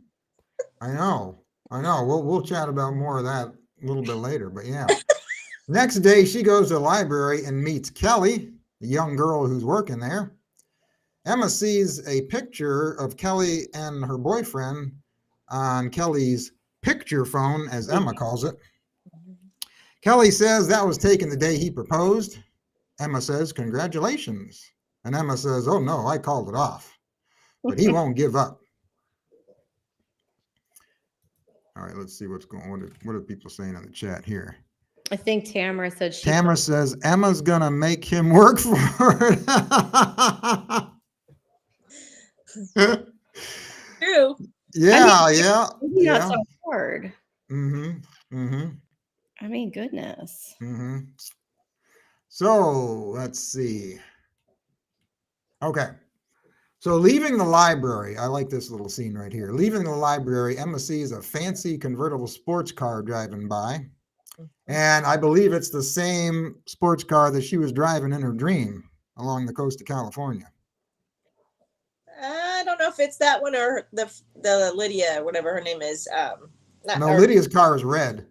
Speaker 1: know. We'll chat about more of that a little bit later, but yeah. Next day, she goes to the library and meets Kelly, the young girl who's working there. Emma sees a picture of Kelly and her boyfriend on Kelly's picture phone, as Emma calls it. Kelly says that was taken the day he proposed. Emma says, congratulations. And Emma says, oh no, I called it off. But he won't give up. All right, let's see what's going on. What are people saying in the chat here?
Speaker 3: I think Tamara said she.
Speaker 1: Tamara says Emma's gonna make him work for it.
Speaker 2: True.
Speaker 1: Yeah,
Speaker 3: Maybe not so hard. I mean, goodness.
Speaker 1: So let's see. Okay. So leaving the library, I like this little scene right here. Leaving the library, Emma sees a fancy convertible sports car driving by. And I believe it's the same sports car that she was driving in her dream along the coast of California.
Speaker 2: I don't know if it's that one or the Lydia, whatever her name is.
Speaker 1: Lydia's car is red.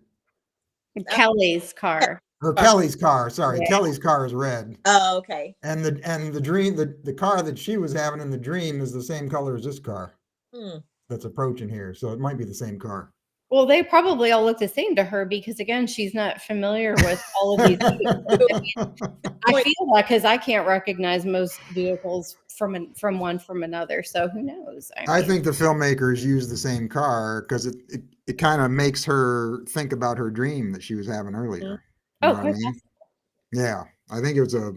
Speaker 3: Kelly's car.
Speaker 1: Or Kelly's car, sorry.
Speaker 3: Yeah.
Speaker 1: Kelly's car is red.
Speaker 2: Oh, okay.
Speaker 1: And the dream, the car that she was having in the dream is the same color as this car that's approaching here. So it might be the same car.
Speaker 3: Well, they probably all look the same to her because, again, she's not familiar with all of these vehicles. I feel like because I can't recognize most vehicles from one from another. So who knows?
Speaker 1: I think the filmmakers used the same car because it kind of makes her think about her dream that she was having earlier. You know what I mean? Yeah, I think it's a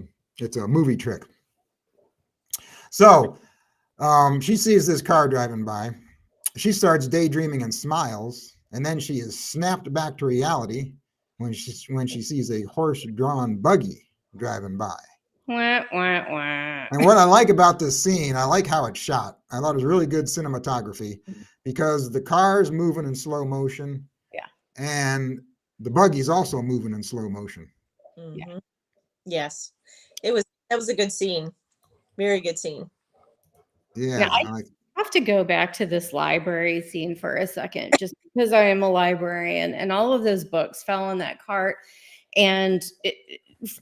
Speaker 1: movie trick. So she sees this car driving by. She starts daydreaming and smiles, and then she is snapped back to reality when she sees a horse-drawn buggy driving by.
Speaker 3: Wah, wah, wah.
Speaker 1: And what I like about this scene, I like how it's shot. I thought it was really good cinematography because the car's moving in slow motion.
Speaker 3: Yeah.
Speaker 1: And the buggy's also moving in slow motion.
Speaker 2: Yeah. Yes. That was a good scene. Very good scene.
Speaker 1: Yeah.
Speaker 3: I have to go back to this library scene for a second, just because I am a librarian and all of those books fell in that cart. And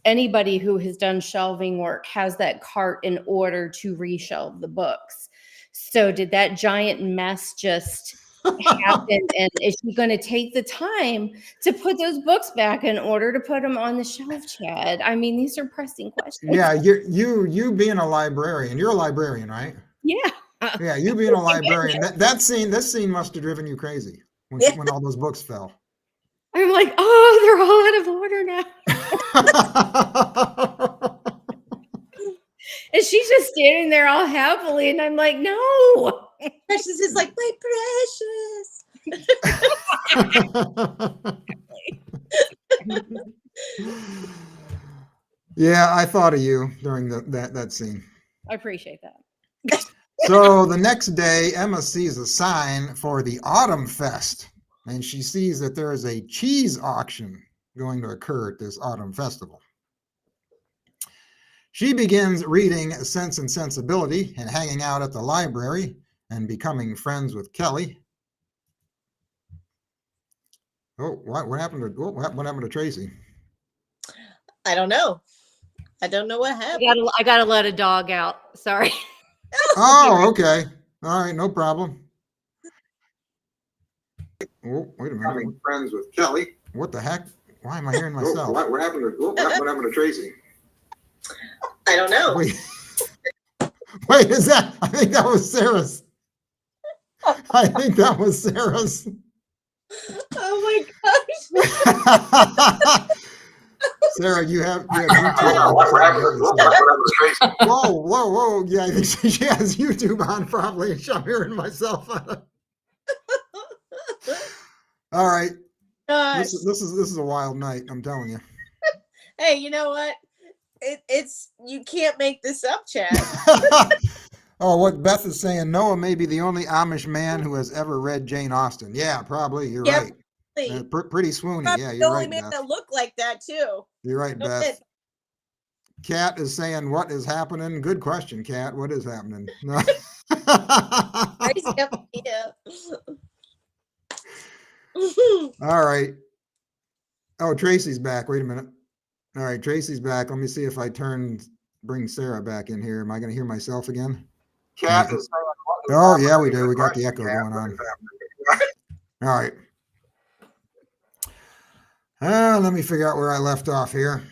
Speaker 3: anybody who has done shelving work has that cart in order to reshelve the books. So did that giant mess just happen? And is she going to take the time to put those books back in order to put them on the shelf, Chad? I mean, these are pressing questions.
Speaker 1: Yeah, you being a librarian, you're a librarian, right?
Speaker 3: Yeah.
Speaker 1: Yeah, you being a librarian, this scene must have driven you crazy when all those books fell.
Speaker 3: I'm like, oh, they're all out of order now. And she's just standing there all happily, and I'm like, no.
Speaker 2: Precious is like, my precious.
Speaker 1: Yeah, I thought of you during that scene.
Speaker 3: I appreciate that.
Speaker 1: So the next day, Emma sees a sign for the Autumn Fest, and she sees that there is a cheese auction going to occur at this autumn festival. She begins reading Sense and Sensibility and hanging out at the library and becoming friends with Kelly. Oh, what happened to Tracie?
Speaker 2: I don't know. I don't know what happened.
Speaker 3: I gotta let a dog out. Sorry.
Speaker 1: Oh, okay. All right, no problem. Oh, wait a minute. Becoming friends with Kelly. What the heck? Why am I hearing myself? What happened to Tracie?
Speaker 2: I don't know.
Speaker 1: Wait, is that? I think that was Sarah's. I think that was Sarah's.
Speaker 2: Oh my gosh.
Speaker 1: Sarah, you have YouTube. What happened to Tracie? Whoa. Yeah, I think she has YouTube on probably. I'm hearing myself. All right. This is a wild night, I'm telling you.
Speaker 2: Hey, you know what? It's you can't make this up, Chad.
Speaker 1: Oh, what Beth is saying, Noah may be the only Amish man who has ever read Jane Austen. Yeah, probably. You're right. Pretty swoony.
Speaker 2: Probably
Speaker 1: yeah, you're
Speaker 2: the only
Speaker 1: right,
Speaker 2: man
Speaker 1: Beth.
Speaker 2: that look like that too.
Speaker 1: You're right, Beth. Kat is saying, what is happening? Good question, Kat. What is happening? No.
Speaker 2: Yeah.
Speaker 1: All right. Oh, Tracie's back. Wait a minute. All right, Tracie's back. Let me see if I bring Sara back in here. Am I going to hear myself again?
Speaker 5: Cat
Speaker 1: Yeah.
Speaker 5: is
Speaker 1: Oh, yeah, we do. We got the echo going on. All right. Let me figure out where I left off here.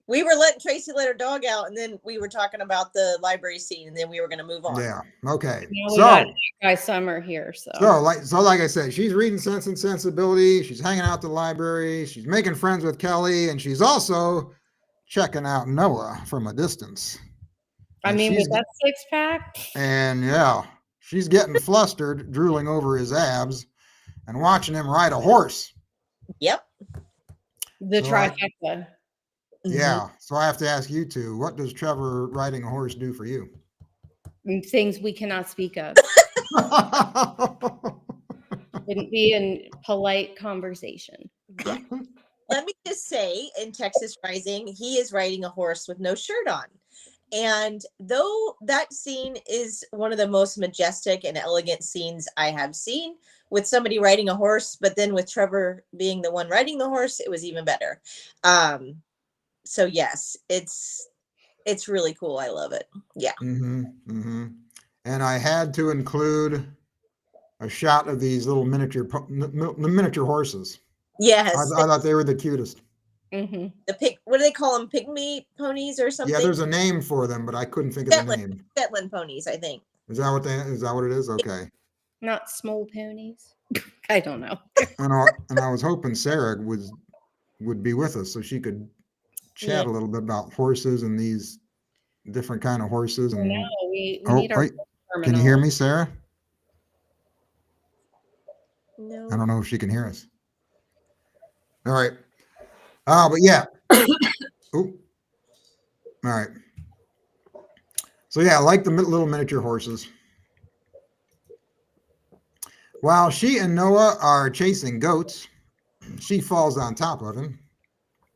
Speaker 2: We were letting Tracie let her dog out, and then we were talking about the library scene, and then we were going to move on.
Speaker 1: Yeah. Okay.
Speaker 3: Now we got Guy Summer here.
Speaker 1: So like I said, she's reading Sense and Sensibility. She's hanging out at the library. She's making friends with Kelly, and she's also checking out Noah from a distance.
Speaker 3: I mean, with that 6-pack.
Speaker 1: And yeah, she's getting flustered, drooling over his abs, and watching him ride a horse.
Speaker 2: Yep.
Speaker 3: The trifecta.
Speaker 1: Yeah. So I have to ask you two, what does Trevor riding a horse do for you?
Speaker 3: Things we cannot speak of. Wouldn't be in polite conversation.
Speaker 2: Let me just say, in Texas Rising, he is riding a horse with no shirt on. And though that scene is one of the most majestic and elegant scenes I have seen with somebody riding a horse, but then with Trevor being the one riding the horse, it was even better. So yes, it's really cool. I love it. Yeah.
Speaker 1: And I had to include a shot of these little miniature horses.
Speaker 2: Yes.
Speaker 1: I thought they were the cutest.
Speaker 2: The what do they call them? Pygmy ponies or something?
Speaker 1: Yeah, there's a name for them, but I couldn't think of the name.
Speaker 2: Shetland ponies, I think.
Speaker 1: Is that what it is? Okay.
Speaker 3: Not small ponies. I don't know.
Speaker 1: And I was hoping Sara would be with us so she could chat a little bit about horses and these different kind of horses. And
Speaker 3: no, we need our
Speaker 1: can you hear me, Sara?
Speaker 2: No.
Speaker 1: I don't know if she can hear us. All right. But yeah. All right. So yeah, I like the little miniature horses. While she and Noah are chasing goats, she falls on top of him,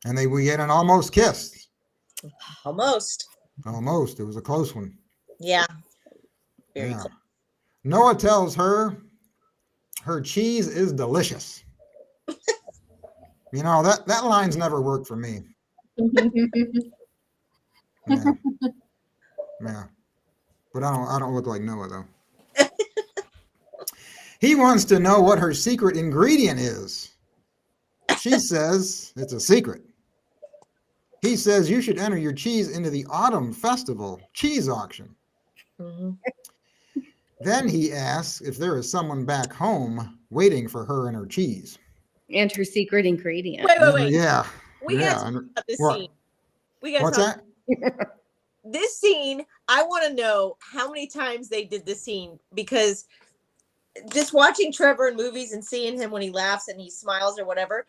Speaker 1: and we get an almost kiss.
Speaker 2: Almost.
Speaker 1: It was a close one.
Speaker 2: Yeah. Very close.
Speaker 1: Noah tells her cheese is delicious. You know, that line's never worked for me. Yeah. But I don't look like Noah though. He wants to know what her secret ingredient is. She says it's a secret. He says you should enter your cheese into the Autumn Festival cheese auction. Then he asks if there is someone back home waiting for her and her cheese.
Speaker 3: And her secret ingredient.
Speaker 2: Wait.
Speaker 1: Yeah.
Speaker 2: We got to talk about this scene.
Speaker 1: What's that?
Speaker 2: This scene, I want to know how many times they did this scene, because just watching Trevor in movies and seeing him when he laughs and he smiles or whatever,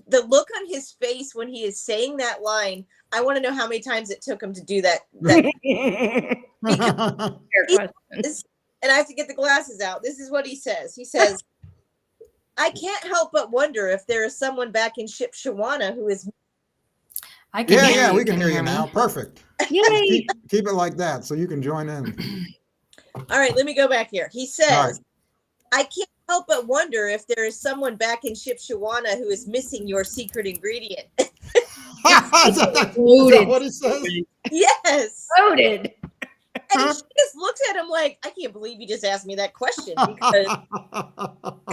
Speaker 2: the look on his face when he is saying that line, I want to know how many times it took him to do that. And I have to get the glasses out. This is what he says. He says, I can't help but wonder if there is someone back in Shipshawana who is.
Speaker 4: I can hear you.
Speaker 1: We can hear you now. Perfect.
Speaker 3: Yay.
Speaker 1: Keep it like that so you can join in.
Speaker 2: All right, let me go back here. He says, I can't help but wonder if there is someone back in Shipshawana who is missing your secret ingredient.
Speaker 1: Is that what he says?
Speaker 2: Yes.
Speaker 3: Loaded.
Speaker 2: And she just looks at him like, I can't believe you just asked me that question. Because,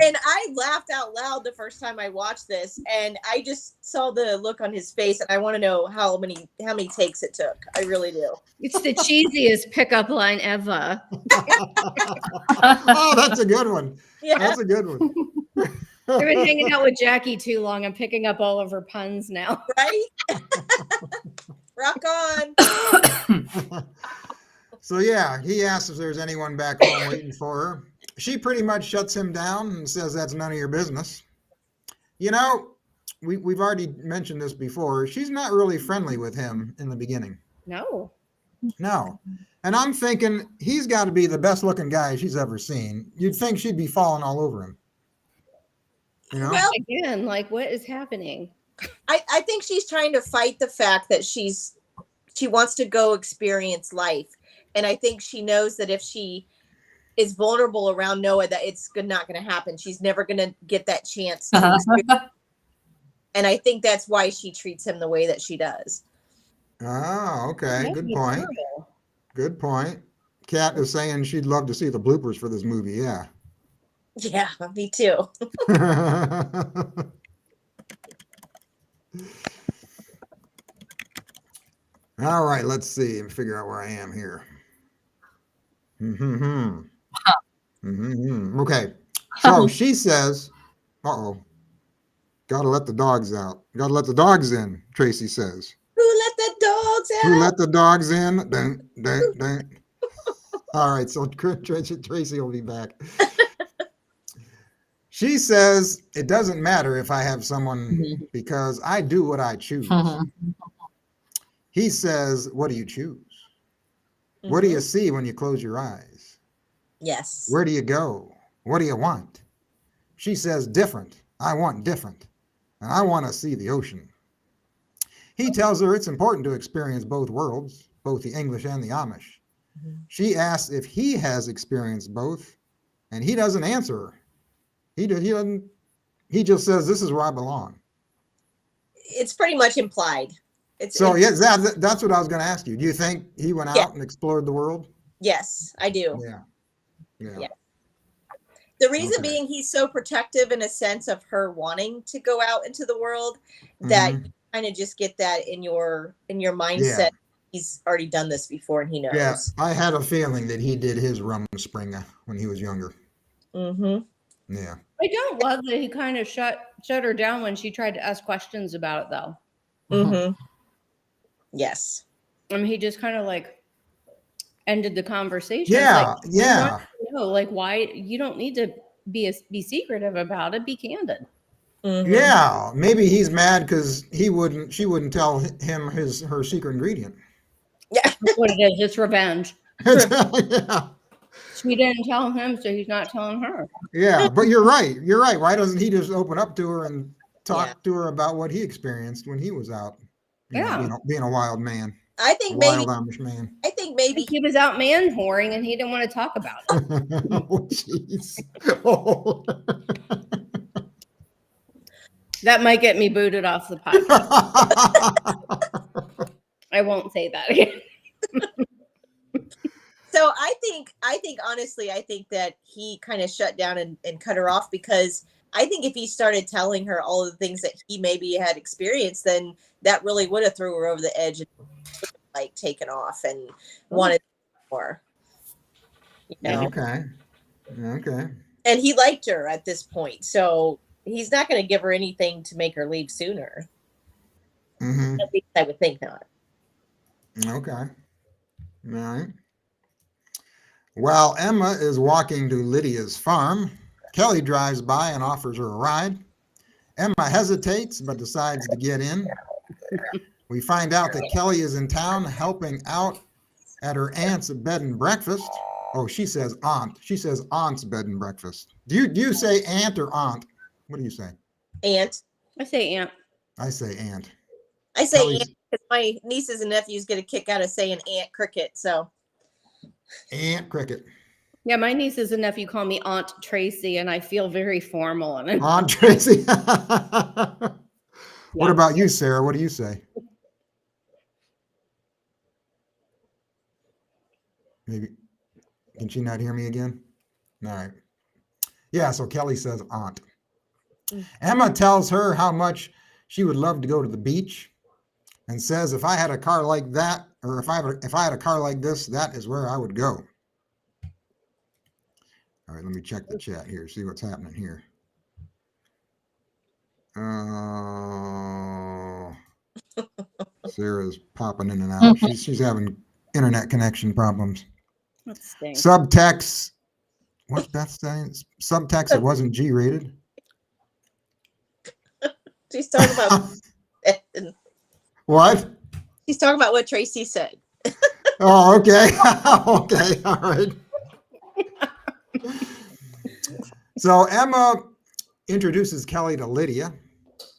Speaker 2: and I laughed out loud the first time I watched this, and I just saw the look on his face, and I want to know how many takes it took. I really do.
Speaker 3: It's the cheesiest pickup line ever.
Speaker 1: Oh, that's a good one.
Speaker 2: Yeah.
Speaker 1: That's a good one.
Speaker 3: I've been hanging out with Jackie too long. I'm picking up all of her puns now.
Speaker 2: Right? Rock on.
Speaker 1: So yeah, he asks if there's anyone back home waiting for her. She pretty much shuts him down and says that's none of your business. You know, we've already mentioned this before. She's not really friendly with him in the beginning.
Speaker 3: No.
Speaker 1: And I'm thinking he's got to be the best looking guy she's ever seen. You'd think she'd be falling all over him. You know?
Speaker 2: Well,
Speaker 3: again, like what is happening?
Speaker 2: I think she's trying to fight the fact that she wants to go experience life. And I think she knows that if she is vulnerable around Noah, that it's not going to happen. She's never going to get that chance. And I think that's why she treats him the way that she does.
Speaker 1: Oh, okay.
Speaker 3: That's
Speaker 1: Good point.
Speaker 3: adorable.
Speaker 1: Good point. Kat is saying she'd love to see the bloopers for this movie. Yeah.
Speaker 2: Yeah, me too.
Speaker 1: All right, let's see and figure out where I am here. Okay. So she says, uh-oh, gotta let the dogs out. Gotta let the dogs in, Tracie says.
Speaker 2: Who let the dogs out?
Speaker 1: Who let the dogs in? Dun, dun, dun. All right, so Tracie will be back. She says, it doesn't matter if I have someone because I do what I choose. He says, what do you choose? What do you see when you close your eyes?
Speaker 2: Yes.
Speaker 1: Where do you go? What do you want? She says, different. I want different. And I want to see the ocean. He tells her it's important to experience both worlds, both the English and the Amish. She asks if he has experienced both, and he doesn't answer her. He doesn't. He just says, this is where I belong.
Speaker 2: It's pretty much implied.
Speaker 1: That's what I was going to ask you. Do you think he went out and explored the world?
Speaker 2: Yes, I do.
Speaker 1: Yeah.
Speaker 2: The reason being he's so protective in a sense of her wanting to go out into the world that you kind of just get that in your mindset.
Speaker 1: Yeah.
Speaker 2: He's already done this before and he knows.
Speaker 1: Yeah, I had a feeling that he did his Rumspringa when he was younger. Yeah.
Speaker 3: I don't love that he kind of shut her down when she tried to ask questions about it, though.
Speaker 2: Yes.
Speaker 3: I mean, he just kind of like ended the conversation.
Speaker 1: Yeah,
Speaker 3: like why you don't need to be secretive about it. Be candid.
Speaker 1: Yeah, maybe he's mad because she wouldn't tell him her secret ingredient.
Speaker 2: Yeah,
Speaker 3: that's what it is. It's revenge.
Speaker 1: Yeah.
Speaker 3: She didn't tell him, so he's not telling her.
Speaker 1: Yeah, but you're right. Why doesn't he just open up to her and talk to her about what he experienced when he was out? Being a wild man.
Speaker 2: I think
Speaker 1: wild Amish man.
Speaker 2: I think maybe
Speaker 3: he was out man whoring and he didn't want to talk about it.
Speaker 1: Oh, jeez. Oh.
Speaker 3: That might get me booted off the podcast. I won't say that again.
Speaker 2: So I think honestly, I think that he kind of shut down and cut her off because I think if he started telling her all of the things that he maybe had experienced, then that really would have threw her over the edge and like taken off and wanted more.
Speaker 1: Okay.
Speaker 2: And he liked her at this point, so he's not going to give her anything to make her leave sooner. At least I would think not.
Speaker 1: Okay. All right. While Emma is walking to Lydia's farm, Kelly drives by and offers her a ride. Emma hesitates but decides to get in. We find out that Kelly is in town helping out at her aunt's bed and breakfast. Oh, she says aunt. She says aunt's bed and breakfast. Do you say aunt or aunt? What do you say?
Speaker 2: Aunt.
Speaker 3: I say aunt.
Speaker 1: I say aunt.
Speaker 2: I say aunt because my nieces and nephews get a kick out of saying Aunt Cricket. So
Speaker 1: Aunt Cricket.
Speaker 3: Yeah, my nieces and nephew call me Aunt Tracie, and I feel very formal. And
Speaker 1: Aunt Tracie. What about you, Sarah? What do you say? Maybe. Can she not hear me again? All right. Yeah, so Kelly says aunt. Emma tells her how much she would love to go to the beach and says if I had a car like that, or if I had a car like this, that is where I would go. All right, let me check the chat here, see what's happening here. Sarah's popping in and out. She's having internet connection problems. Subtext. What's that saying? Subtext. It wasn't G-rated.
Speaker 2: She's talking about
Speaker 1: what?
Speaker 2: She's talking about what Tracie said.
Speaker 1: Oh, okay. Okay, all right. So Emma introduces Kelly to Lydia,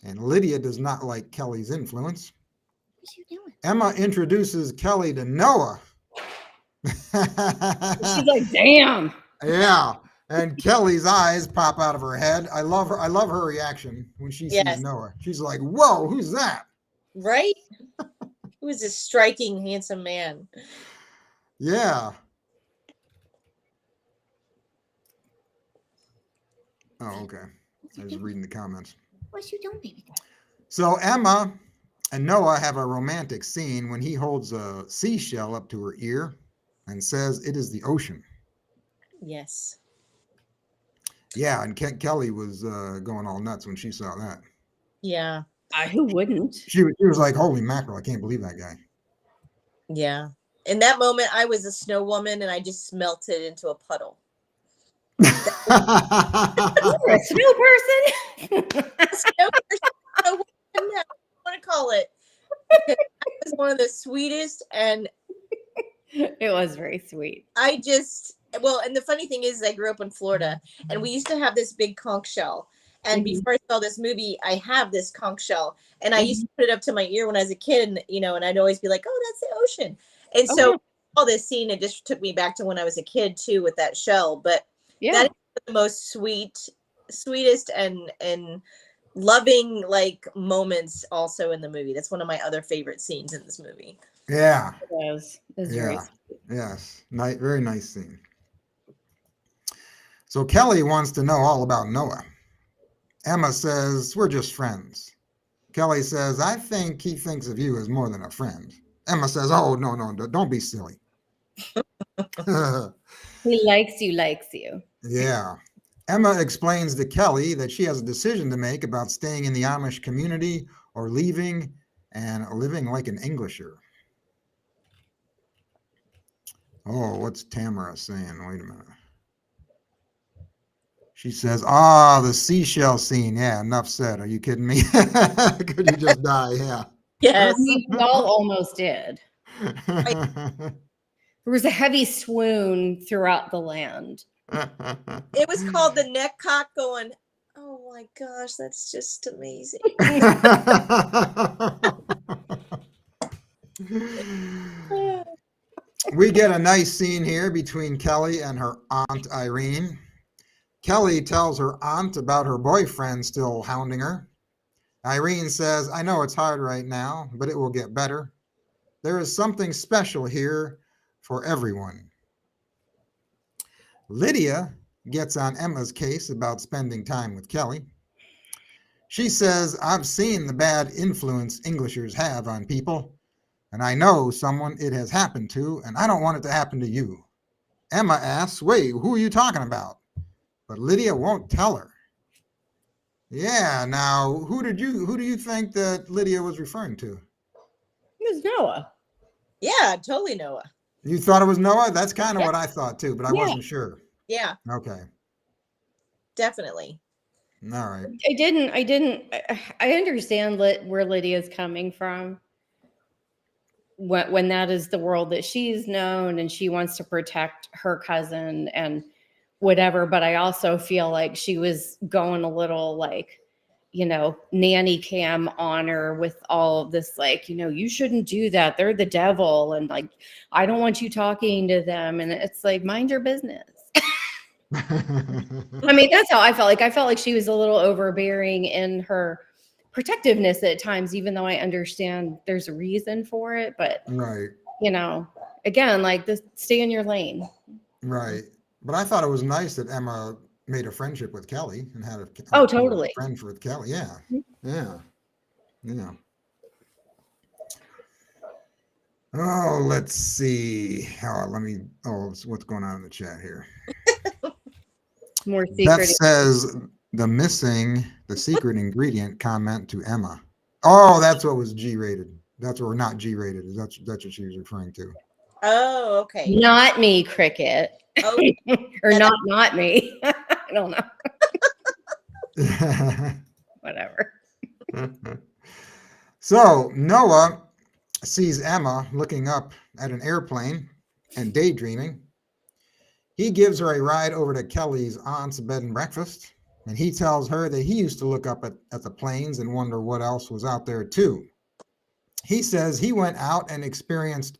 Speaker 1: and Lydia does not like Kelly's influence.
Speaker 3: What are you doing?
Speaker 1: Emma introduces Kelly to Noah.
Speaker 3: She's like, damn.
Speaker 1: Yeah. And Kelly's eyes pop out of her head. I love her reaction when she sees Noah. She's like, "Whoa, who's that?"
Speaker 2: Right? Who is this striking, handsome man?
Speaker 1: Yeah. Oh, okay. I was reading the comments.
Speaker 3: What you doing, baby girl?
Speaker 1: So Emma and Noah have a romantic scene when he holds a seashell up to her ear and says it is the ocean.
Speaker 2: Yes.
Speaker 1: Yeah, and Kelly was going all nuts when she saw that.
Speaker 2: Yeah.
Speaker 3: Who wouldn't?
Speaker 1: She was like, "Holy mackerel, I can't believe that guy."
Speaker 2: Yeah. In that moment, I was a snow woman and I just melted into a puddle.
Speaker 3: You're a snow person?
Speaker 2: Snow person, snow woman, I want to call it. That was one of the sweetest, and
Speaker 3: it was very sweet.
Speaker 2: and the funny thing is I grew up in Florida and we used to have this big conch shell. And before I saw this movie, I have this conch shell and I used to put it up to my ear when I was a kid, and and I'd always be like, "Oh, that's the ocean." And so all this scene, it just took me back to when I was a kid too with that shell. But that is the most sweetest and loving like moments also in the movie. That's one of my other favorite scenes in this movie.
Speaker 1: Yeah.
Speaker 3: It was. It's very sweet.
Speaker 1: Yes. Very nice scene. So Kelly wants to know all about Noah. Emma says, "We're just friends." Kelly says, "I think he thinks of you as more than a friend." Emma says, "Oh, no, don't be silly."
Speaker 3: He likes you.
Speaker 1: Yeah. Emma explains to Kelly that she has a decision to make about staying in the Amish community or leaving and living like an Englisher. Oh, what's Tamara saying? Wait a minute. She says, the seashell scene. Yeah, enough said. Are you kidding me? Could you just die? Yeah.
Speaker 2: Yes.
Speaker 3: We all almost did. There was a heavy swoon throughout the land.
Speaker 2: It was called the neck cock going, "Oh my gosh, that's just amazing."
Speaker 1: We get a nice scene here between Kelly and her aunt Irene. Kelly tells her aunt about her boyfriend still hounding her. Irene says, "I know it's hard right now, but it will get better. There is something special here for everyone." Lydia gets on Emma's case about spending time with Kelly. She says, "I've seen the bad influence Englishers have on people, and I know someone it has happened to, and I don't want it to happen to you." Emma asks, "Wait, who are you talking about?" But Lydia won't tell her. Yeah, now who do you think that Lydia was referring to?
Speaker 3: It was Noah.
Speaker 2: Yeah, totally Noah.
Speaker 1: You thought it was Noah? That's kind of what I thought too, but I wasn't sure.
Speaker 2: Yeah.
Speaker 1: Okay.
Speaker 2: Definitely.
Speaker 1: All right.
Speaker 3: I understand where Lydia's coming from. When that is the world that she's known and she wants to protect her cousin and whatever, but I also feel like she was going a little like, nanny cam on her with all of this, like, you shouldn't do that. They're the devil. And like, I don't want you talking to them. And it's like, mind your business. I mean, that's how I felt like. I felt like she was a little overbearing in her protectiveness at times, even though I understand there's a reason for it. But,
Speaker 1: right.
Speaker 3: Again, like stay in your lane.
Speaker 1: Right. But I thought it was nice that Emma made a friendship with Kelly and had a
Speaker 3: totally
Speaker 1: friend with Kelly. Yeah. Yeah. Yeah. Oh, let's see. What's going on in the chat here?
Speaker 3: More secret.
Speaker 1: Beth says the secret ingredient comment to Emma. Oh, that's what was G-rated. That's what, not G-rated. That's what she was referring to.
Speaker 2: Oh, okay.
Speaker 3: Not me, Cricket.
Speaker 2: Oh.
Speaker 3: Or not me. I don't know. Whatever.
Speaker 1: So Noah sees Emma looking up at an airplane and daydreaming. He gives her a ride over to Kelly's aunt's bed and breakfast, and he tells her that he used to look up at the planes and wonder what else was out there too. He says he went out and experienced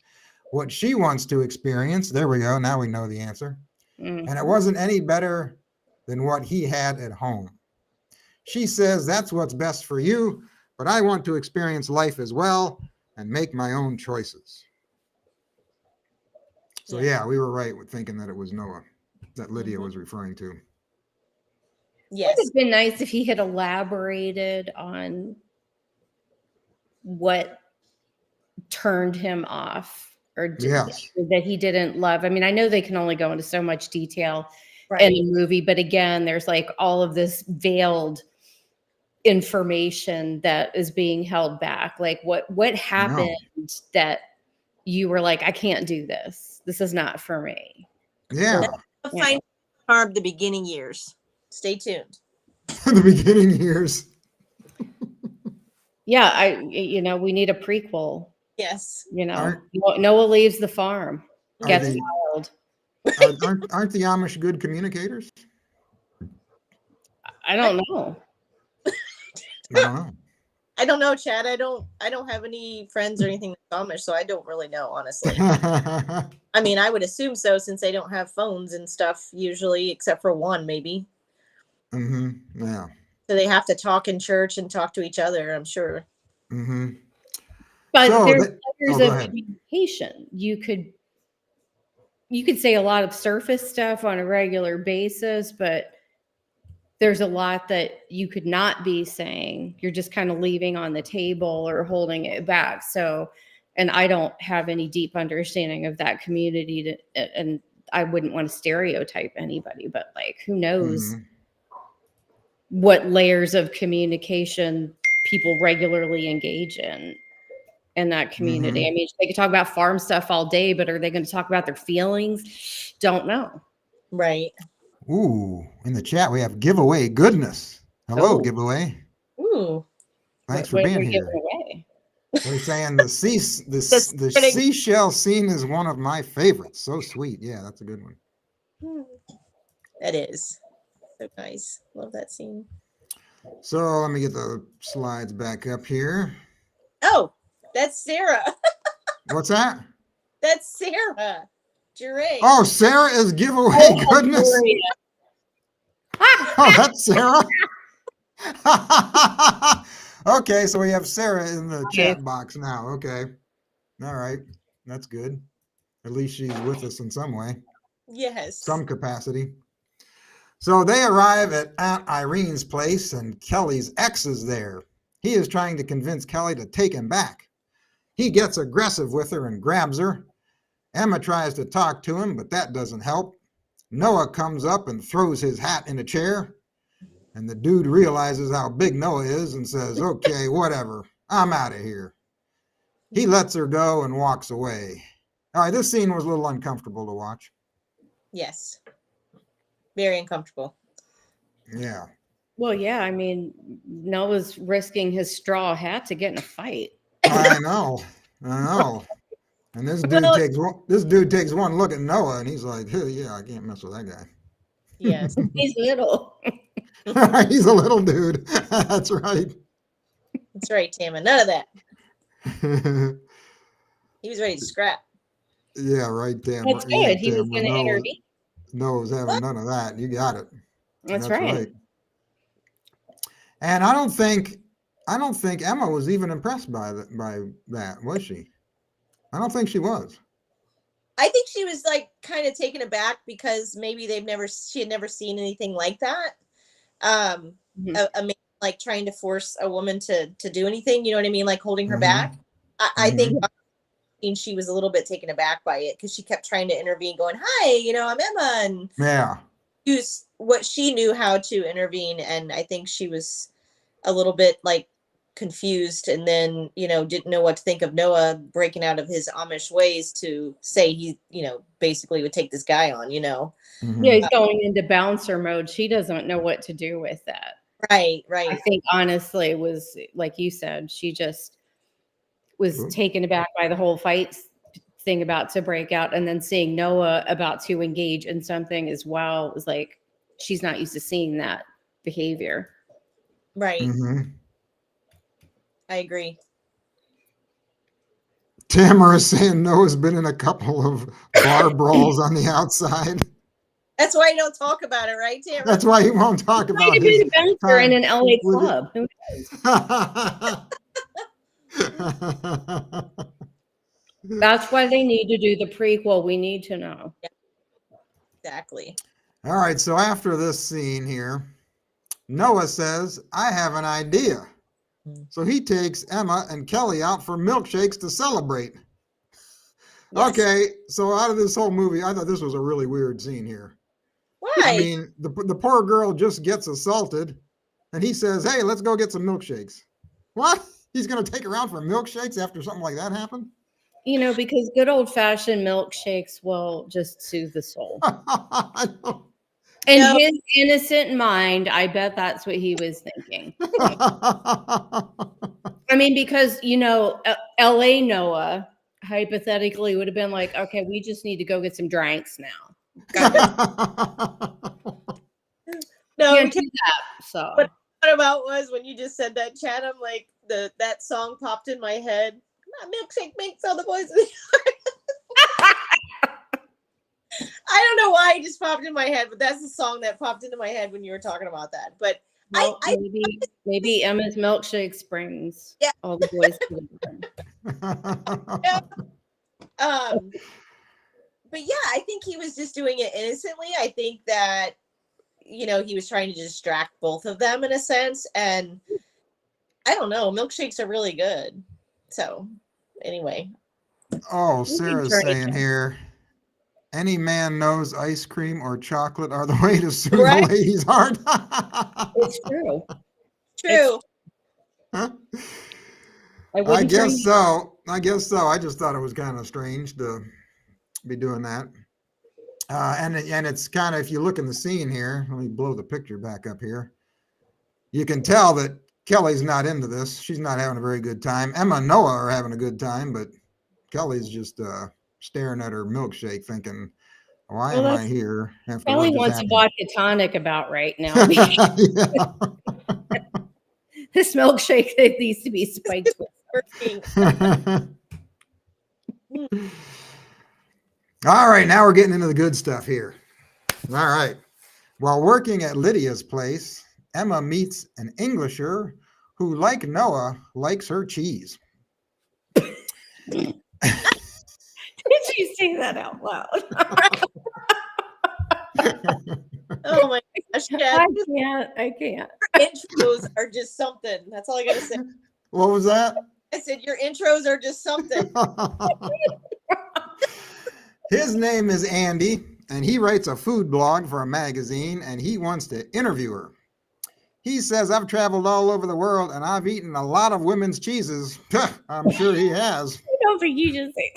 Speaker 1: what she wants to experience. There we go. Now we know the answer.
Speaker 3: Mm.
Speaker 1: and it wasn't any better than what he had at home. She says that's what's best for you, but I want to experience life as well and make my own choices. So yeah, we were right with thinking that it was Noah that Lydia was referring to.
Speaker 3: It would have been nice if he had elaborated on what turned him off or that he didn't love. I mean, I know they can only go into so much detail in the movie, but again, there's like all of this veiled information that is being held back. Like what happened that you were like, I can't do this. This is not for me.
Speaker 1: Yeah.
Speaker 2: Find Harb the beginning years. Stay tuned.
Speaker 1: The beginning years.
Speaker 3: Yeah, we need a prequel.
Speaker 2: Yes.
Speaker 3: Noah leaves the farm. Gets wild.
Speaker 1: Aren't the Amish good communicators?
Speaker 3: I don't know.
Speaker 2: I don't know, Chad. I don't have any friends or anything that's Amish, so I don't really know, honestly. I mean, I would assume so since they don't have phones and stuff usually, except for one maybe.
Speaker 1: Yeah.
Speaker 2: So they have to talk in church and talk to each other, I'm sure.
Speaker 3: But there's layers of communication. You could say a lot of surface stuff on a regular basis, but there's a lot that you could not be saying. You're just kind of leaving on the table or holding it back. So, and I don't have any deep understanding of that community and I wouldn't want to stereotype anybody, but like, who knows what layers of communication people regularly engage in that community. I mean, they could talk about farm stuff all day, but are they going to talk about their feelings? Don't know.
Speaker 2: Right.
Speaker 1: Ooh, in the chat we have giveaway goodness. Hello, giveaway.
Speaker 2: Ooh.
Speaker 1: Thanks for being here. They're saying the seashell scene is one of my favorites. So sweet. Yeah, that's a good one.
Speaker 2: That is. So nice. Love that scene.
Speaker 1: So let me get the slides back up here.
Speaker 2: Oh, that's Sara.
Speaker 1: What's that?
Speaker 2: That's Sara. Jure.
Speaker 1: Oh, Sara is giveaway goodness. Oh, that's Sara. Okay, so we have Sara in the chat box now. Okay. All right. That's good. At least she's with us in some way.
Speaker 2: Yes.
Speaker 1: Some capacity. So they arrive at Aunt Irene's place and Kelly's ex is there. He is trying to convince Kelly to take him back. He gets aggressive with her and grabs her. Emma tries to talk to him, but that doesn't help. Noah comes up and throws his hat in a chair. And the dude realizes how big Noah is and says, okay, whatever. I'm out of here. He lets her go and walks away. All right, this scene was a little uncomfortable to watch.
Speaker 2: Yes. Very uncomfortable.
Speaker 1: Yeah.
Speaker 3: Well, yeah, I mean, Noah's risking his straw hat to get in a fight.
Speaker 1: I know. And this dude takes one look at Noah and he's like, hey, yeah, I can't mess with that guy.
Speaker 2: Yes.
Speaker 3: He's little.
Speaker 1: He's a little dude. That's right.
Speaker 2: That's right, Tama. None of that. He was ready to scrap.
Speaker 1: Yeah, right, Tama.
Speaker 3: That's good.
Speaker 1: Yeah,
Speaker 3: he was going to intervene.
Speaker 1: Noah's having none of that. You got it.
Speaker 3: That's right.
Speaker 1: And I don't think Emma was even impressed by that, was she? I don't think she was.
Speaker 2: I think she was like kind of taken aback because maybe she had never seen anything like that. A man like trying to force a woman to do anything, you know what I mean? Like holding her back. I think she was a little bit taken aback by it because she kept trying to intervene, going, hi, I'm Emma. And use what she knew how to intervene. And I think she was a little bit like confused and then, didn't know what to think of Noah breaking out of his Amish ways to say he, basically would take this guy on,
Speaker 3: Yeah, he's going into bouncer mode. She doesn't know what to do with that.
Speaker 2: Right.
Speaker 3: I think honestly it was like you said, she just was taken aback by the whole fight thing about to break out and then seeing Noah about to engage in something as well. It was like she's not used to seeing that behavior.
Speaker 2: Right. I agree.
Speaker 1: Tamara is saying Noah's been in a couple of bar brawls on the outside.
Speaker 2: That's why you don't talk about it, right, Tamara?
Speaker 1: That's why he won't talk about
Speaker 3: Might have
Speaker 1: his
Speaker 3: been a bouncer in an LA
Speaker 1: with it.
Speaker 3: club. Who knows? That's why they need to do the prequel. We need to know.
Speaker 2: Yeah, exactly.
Speaker 1: All right, so after this scene here, Noah says, I have an idea. So he takes Emma and Kelly out for milkshakes to celebrate.
Speaker 2: Yes.
Speaker 1: Okay, so out of this whole movie, I thought this was a really weird scene here.
Speaker 2: Why?
Speaker 1: I mean, the poor girl just gets assaulted, and he says, hey, let's go get some milkshakes. What? He's going to take her out for milkshakes after something like that happened?
Speaker 3: You know, because good old fashioned milkshakes will just soothe the soul.
Speaker 1: I don't-
Speaker 3: In
Speaker 2: No.
Speaker 3: his innocent mind, I bet that's what he was thinking. I mean, because, you know, LA Noah hypothetically would have been like, okay, we just need to go get some drinks now.
Speaker 2: No,
Speaker 3: Can't
Speaker 2: because
Speaker 3: do that. So
Speaker 2: what about was when you just said that, Chad, I'm like, that song popped in my head. My milkshake makes all the boys in the yard. I don't know why it just popped in my head, but that's the song that popped into my head when you were talking about that. But
Speaker 3: well, maybe Emma's milkshake brings all the boys together.
Speaker 2: But yeah, I think he was just doing it innocently. I think that, you know, he was trying to distract both of them in a sense. And I don't know, milkshakes are really good. So anyway.
Speaker 1: Oh, Sarah's saying here, any man knows ice cream or chocolate are the way to soothe a lady's heart.
Speaker 3: It's true.
Speaker 2: True.
Speaker 1: Huh?
Speaker 3: I
Speaker 1: guess so. I guess so. I just thought it was kind of strange to be doing that. And it's kind of, if you look in the scene here, let me blow the picture back up here. You can tell that Kelly's not into this. She's not having a very good time. Emma and Noah are having a good time, but Kelly's just staring at her milkshake thinking, why am I here?
Speaker 3: Kelly wants a vodka tonic about right now. This milkshake needs to be spiked with.
Speaker 1: All right, now we're getting into the good stuff here. All right. While working at Lydia's place, Emma meets an Englisher who, like Noah, likes her cheese.
Speaker 3: Did you say that out loud?
Speaker 2: Oh my gosh, Chad.
Speaker 3: I can't.
Speaker 2: Your intros are just something. That's all I gotta say.
Speaker 1: What was that?
Speaker 2: I said your intros are just something.
Speaker 1: His name is Andy, and he writes a food blog for a magazine, and he wants to interview her. He says, I've traveled all over the world, and I've eaten a lot of women's cheeses. I'm sure he has.
Speaker 3: I don't think you just say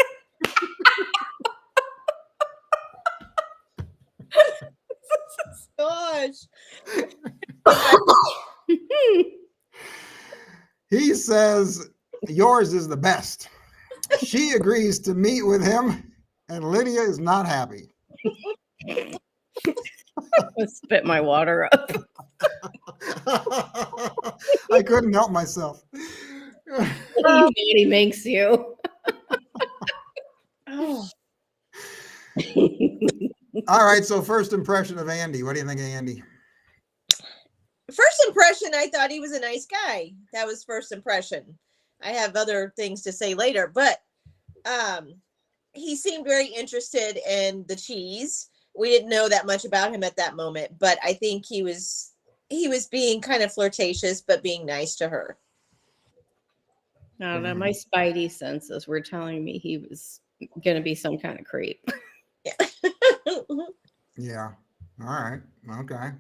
Speaker 2: Gosh.
Speaker 1: He says, yours is the best. She agrees to meet with him, and Lydia is not happy.
Speaker 3: I spit my water up.
Speaker 1: I couldn't help myself.
Speaker 3: He makes you.
Speaker 2: Oh.
Speaker 1: All right, so first impression of Andy. What do you think of Andy?
Speaker 2: First impression, I thought he was a nice guy. That was first impression. I have other things to say later, but he seemed very interested in the cheese. We didn't know that much about him at that moment, but I think he was being kind of flirtatious, but being nice to her.
Speaker 3: No, my spidey senses were telling me he was going to be some kind of creep.
Speaker 2: Yeah.
Speaker 1: Yeah. All right. Okay.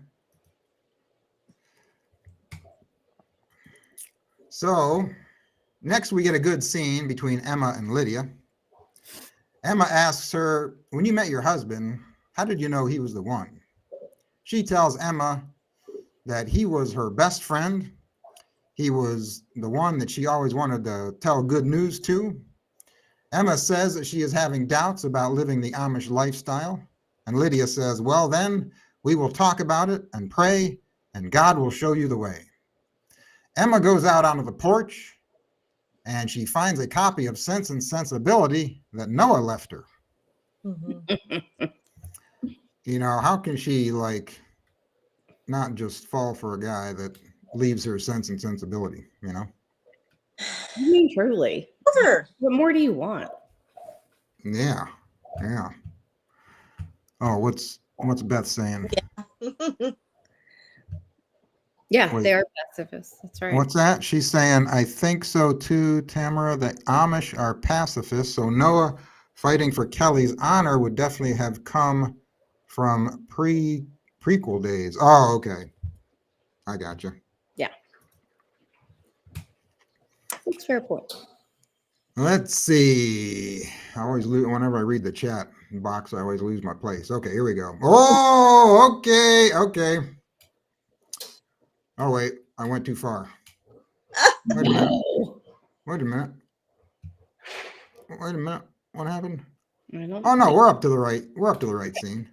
Speaker 1: So next we get a good scene between Emma and Lydia. Emma asks her, when you met your husband, how did you know he was the one? She tells Emma that he was her best friend. He was the one that she always wanted to tell good news to. Emma says that she is having doubts about living the Amish lifestyle. And Lydia says, well, then we will talk about it and pray, and God will show you the way. Emma goes out onto the porch, and she finds a copy of Sense and Sensibility that Noah left her.
Speaker 2: Mm-hmm.
Speaker 1: how can she like not just fall for a guy that leaves her sense and sensibility,
Speaker 3: I mean, truly.
Speaker 2: Sure.
Speaker 3: What more do you want?
Speaker 1: Yeah. Oh, what's Beth saying?
Speaker 3: Yeah,
Speaker 1: Wait.
Speaker 3: they are pacifists. That's right.
Speaker 1: What's that? She's saying, I think so too, Tamara. The Amish are pacifists, so Noah fighting for Kelly's honor would definitely have come from prequel days. Oh, okay. I got you.
Speaker 3: Yeah. That's a fair point.
Speaker 1: Let's see. I always lose whenever I read the chat box. I always lose my place. Okay, here we go. Oh, okay. Oh, wait. I went too far. Wait a minute. Wait a minute. What happened? Oh no, we're up to the right. We're up to the right scene.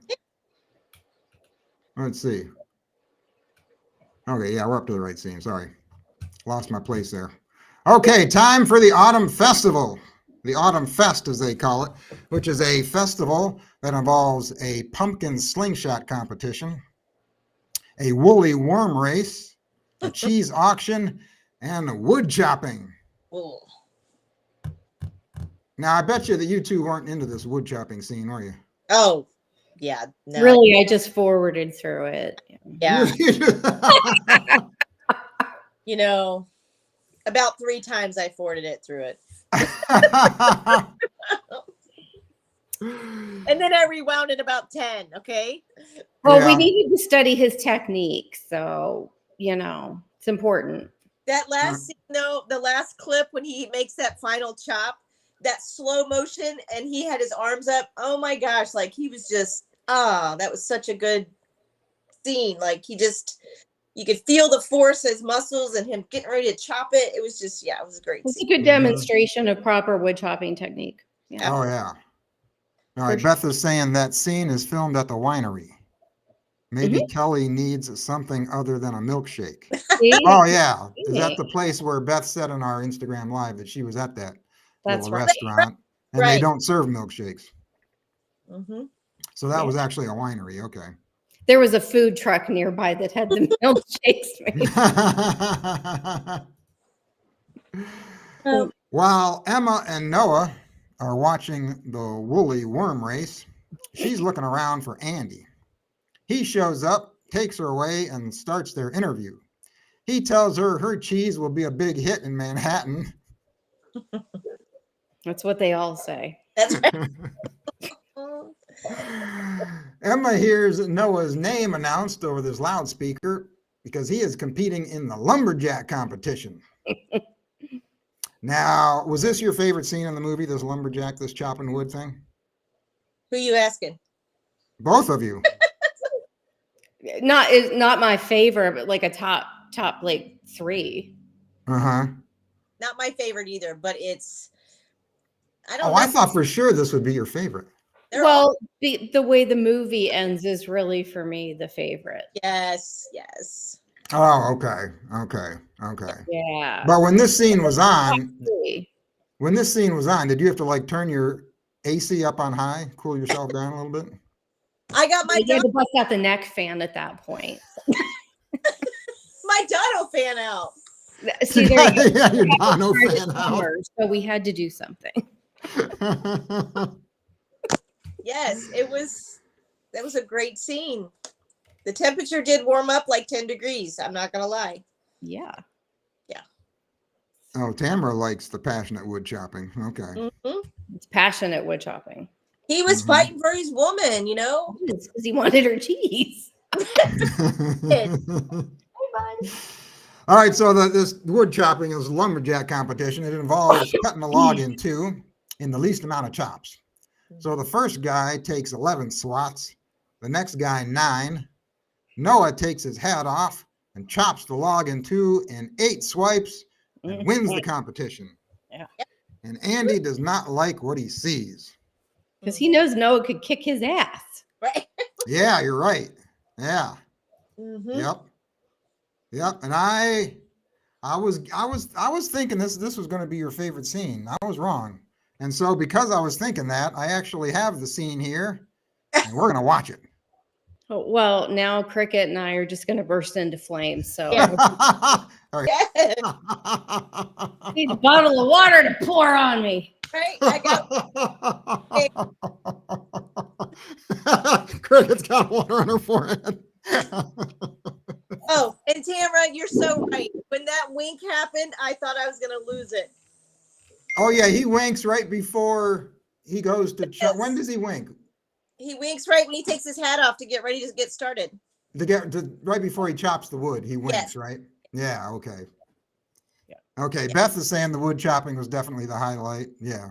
Speaker 1: Let's see. Okay, yeah, we're up to the right scene. Sorry. Lost my place there. Okay, time for the Autumn Festival. The Autumn Fest, as they call it, which is a festival that involves a pumpkin slingshot competition, a woolly worm race, a cheese auction, and wood chopping.
Speaker 2: Oh.
Speaker 1: Now, I bet you that you two weren't into this wood chopping scene, are you?
Speaker 2: Oh, yeah. No.
Speaker 3: Really, I just forwarded through it.
Speaker 2: Yeah. About 3 times I forwarded it through it. And then I rewound it about 10, okay?
Speaker 3: Well,
Speaker 1: Yeah.
Speaker 3: we needed to study his technique, so, it's important.
Speaker 2: That last scene, though, the last clip when he makes that final chop, that slow motion, and he had his arms up. Oh my gosh, like he was just, that was such a good scene. Like you could feel the force, his muscles, and him getting ready to chop it. It was just, it was a great
Speaker 3: It's a
Speaker 2: scene.
Speaker 3: good demonstration of proper wood chopping technique. Yeah.
Speaker 1: Oh, yeah. All right, Beth is saying that scene is filmed at the winery. Maybe Kelly needs something other than a milkshake. Oh, yeah. Is that the place where Beth said on our Instagram Live that she was at that little restaurant and they don't serve milkshakes?
Speaker 2: Mm-hmm.
Speaker 1: So that was actually a winery. Okay.
Speaker 3: There was a food truck nearby that had the milkshakes made.
Speaker 1: While Emma and Noah are watching the woolly worm race, she's looking around for Andy. He shows up, takes her away, and starts their interview. He tells her her cheese will be a big hit in Manhattan.
Speaker 3: That's what they all say.
Speaker 2: That's right.
Speaker 1: Emma hears Noah's name announced over this loudspeaker because he is competing in the lumberjack competition. Now, was this your favorite scene in the movie, this lumberjack, this chopping wood thing?
Speaker 2: Who you asking?
Speaker 1: Both of you.
Speaker 3: Not my favorite, but like a top like 3.
Speaker 1: Uh-huh.
Speaker 2: Not my favorite either, but it's, I don't know.
Speaker 1: I thought for sure this would be your favorite.
Speaker 3: Well, the way the movie ends is really for me the favorite.
Speaker 2: Yes.
Speaker 1: Oh, okay.
Speaker 3: Yeah.
Speaker 1: But when this scene was on, did you have to like turn your AC up on high, cool yourself down a little bit?
Speaker 2: I got my
Speaker 3: You had to bust out the neck fan at that point.
Speaker 2: my Dono fan out.
Speaker 3: See, there you
Speaker 1: yeah, your Dono fan out.
Speaker 3: So we had to do something.
Speaker 2: Yes, that was a great scene. The temperature did warm up like 10 degrees. I'm not going to lie.
Speaker 3: Yeah.
Speaker 1: Oh, Tamara likes the passionate wood chopping. Okay.
Speaker 2: Mm-hmm.
Speaker 3: It's passionate wood chopping.
Speaker 2: He was fighting for his woman,
Speaker 3: Because he wanted her cheese.
Speaker 1: All right, so this wood chopping is a lumberjack competition. It involves cutting a log in two in the least amount of chops. So the first guy takes 11 swats, the next guy 9. Noah takes his hat off and chops the log in two in 8 swipes and wins the competition.
Speaker 3: Yeah.
Speaker 1: And Andy does not like what he sees.
Speaker 3: Because he knows Noah could kick his ass.
Speaker 2: Right.
Speaker 1: Yeah, you're right. Yeah.
Speaker 2: Mm-hmm.
Speaker 1: Yep. And I was thinking this was going to be your favorite scene. I was wrong. And so because I was thinking that, I actually have the scene here and we're going to watch it.
Speaker 3: Oh, well, now Cricket and I are just going to burst into flames. So
Speaker 2: Yeah.
Speaker 1: All right.
Speaker 2: Yes,
Speaker 3: need a bottle of water to pour on me.
Speaker 2: right. I got.
Speaker 1: Cricket's got water on her forehead.
Speaker 2: Oh, and Tamara, you're so right. When that wink happened, I thought I was gonna lose it.
Speaker 1: Oh yeah, he winks right before he goes to.
Speaker 2: Yes.
Speaker 1: When does he wink?
Speaker 2: He winks right when he takes his hat off to get ready to get started.
Speaker 1: Right before he chops the wood, he winks,
Speaker 2: Yes.
Speaker 1: right? Yeah. Okay.
Speaker 3: Yeah.
Speaker 1: Okay. Beth is saying the wood chopping was definitely the highlight. Yeah.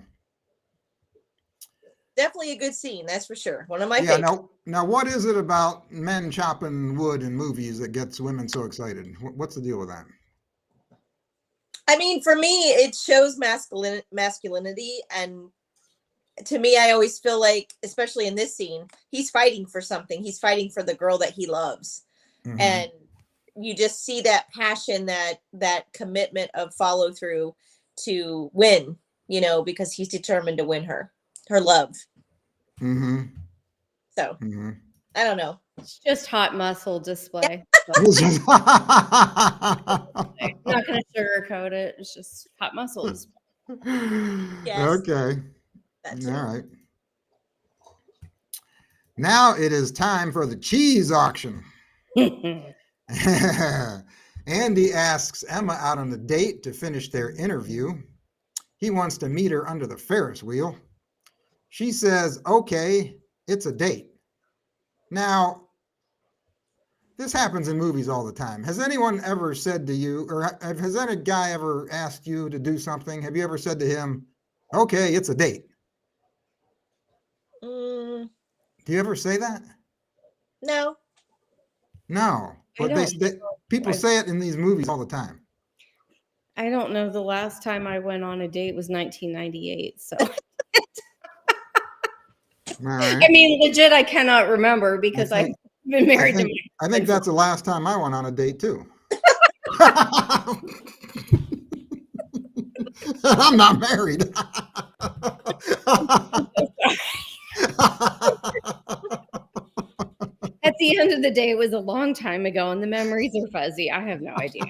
Speaker 2: Definitely a good scene, that's for sure. One of my
Speaker 1: Yeah.
Speaker 2: favorites.
Speaker 1: Now, what is it about men chopping wood in movies that gets women so excited? What's the deal with that?
Speaker 2: I mean, for me, it shows masculinity, and to me, I always feel like, especially in this scene, he's fighting for something. He's fighting for the girl that he loves,
Speaker 1: Mhm.
Speaker 2: and you just see that passion, that commitment of follow through to win. You know, because he's determined to win her love.
Speaker 1: Mm-hmm.
Speaker 2: So
Speaker 1: Mm-hmm.
Speaker 2: I don't know.
Speaker 3: It's just hot muscle display.
Speaker 1: Mm-hmm.
Speaker 3: I'm not going to sugarcoat it. It's just hot muscle display.
Speaker 2: Yes.
Speaker 1: Okay.
Speaker 2: That too.
Speaker 1: All right. Now it is time for the cheese auction. Andy asks Emma out on a date to finish their interview. He wants to meet her under the Ferris wheel. She says, okay, it's a date. Now, this happens in movies all the time. Has anyone ever said to you, or has any guy ever asked you to do something? Have you ever said to him, okay, it's a date?
Speaker 2: Mm,
Speaker 1: Do you ever say that?
Speaker 2: no.
Speaker 1: No. But people say it in these movies all the time.
Speaker 3: I don't know. The last time I went on a date was 1998. So,
Speaker 1: All right.
Speaker 3: I mean, legit, I cannot remember because I've been married to
Speaker 1: I think that's the last time I went on a date too. I'm not married.
Speaker 3: At the end of the day, it was a long time ago, and the memories are fuzzy. I have no idea.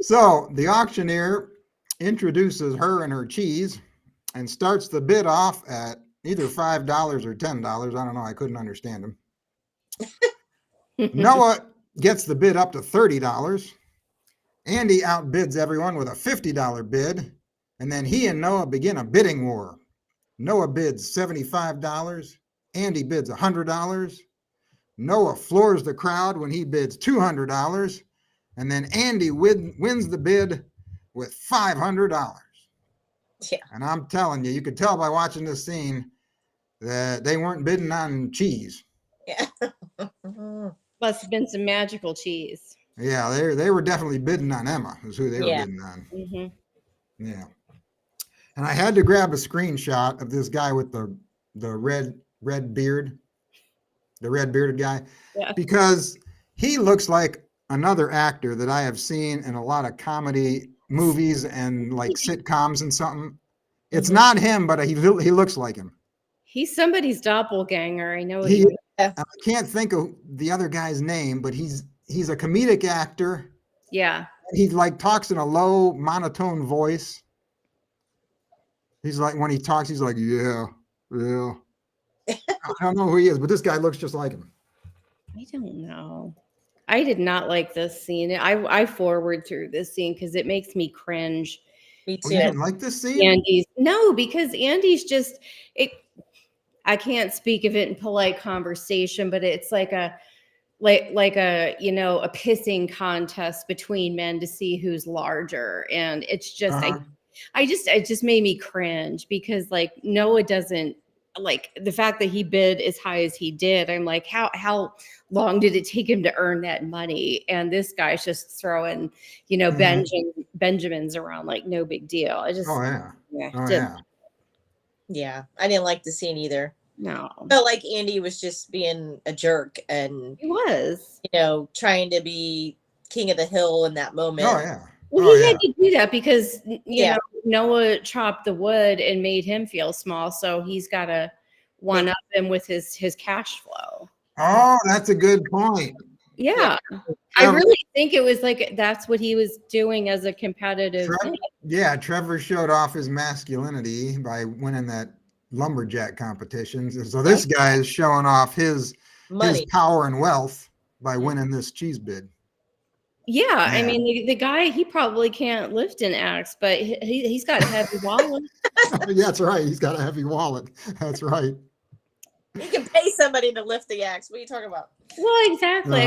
Speaker 1: So the auctioneer introduces her and her cheese and starts the bid off at either $5 or $10. I don't know. I couldn't understand him. Noah gets the bid up to $30. Andy outbids everyone with a $50 bid. And then he and Noah begin a bidding war. Noah bids $75. Andy bids $100. Noah floors the crowd when he bids $200. And then Andy wins the bid with $500.
Speaker 2: Yeah.
Speaker 1: And I'm telling you, you could tell by watching this scene that they weren't bidding on cheese.
Speaker 2: Yeah.
Speaker 3: Must have been some magical cheese.
Speaker 1: Yeah, they were definitely bidding on Emma, is who they were bidding on.
Speaker 3: Mm-hmm.
Speaker 1: Yeah. And I had to grab a screenshot of this guy with the red beard, the red bearded guy, because he looks like another actor that I have seen in a lot of comedy movies and like sitcoms and something. It's not him, but he looks like him.
Speaker 3: He's somebody's doppelganger. I know.
Speaker 1: I can't think of the other guy's name, but he's a comedic actor.
Speaker 3: Yeah.
Speaker 1: He like talks in a low monotone voice. He's like, when he talks, he's like, yeah. I don't know who he is, but this guy looks just like him.
Speaker 3: I don't know. I did not like this scene. I forward through this scene because it makes me cringe.
Speaker 2: Me too.
Speaker 1: Oh, you didn't like this scene?
Speaker 3: Because Andy's just I can't speak of it in polite conversation, but it's like a a pissing contest between men to see who's larger, and it's just it just made me cringe because like Noah doesn't like the fact that he bid as high as he did. I'm like, how long did it take him to earn that money? And this guy's just throwing, Benjamins around like no big deal. I just
Speaker 2: Yeah, I didn't like the scene either.
Speaker 3: No.
Speaker 2: I felt like Andy was just being a jerk and
Speaker 3: he was,
Speaker 2: trying to be king of the hill in that moment.
Speaker 1: Oh yeah.
Speaker 3: Well, he had to do that because Noah chopped the wood and made him feel small, so he's got to one up him with his cash flow.
Speaker 1: Oh, that's a good point.
Speaker 3: Yeah. I really think it was like that's what he was doing as a competitive thing.
Speaker 1: Yeah, Trevor showed off his masculinity by winning that lumberjack competitions. So this guy is showing off his power and wealth by winning this cheese bid.
Speaker 3: Yeah, I mean the guy, he probably can't lift an axe, but he's got a heavy wallet.
Speaker 1: Yeah, that's right. He's got a heavy wallet. That's right.
Speaker 2: You can pay somebody to lift the axe. What are you talking about?
Speaker 3: Well, exactly.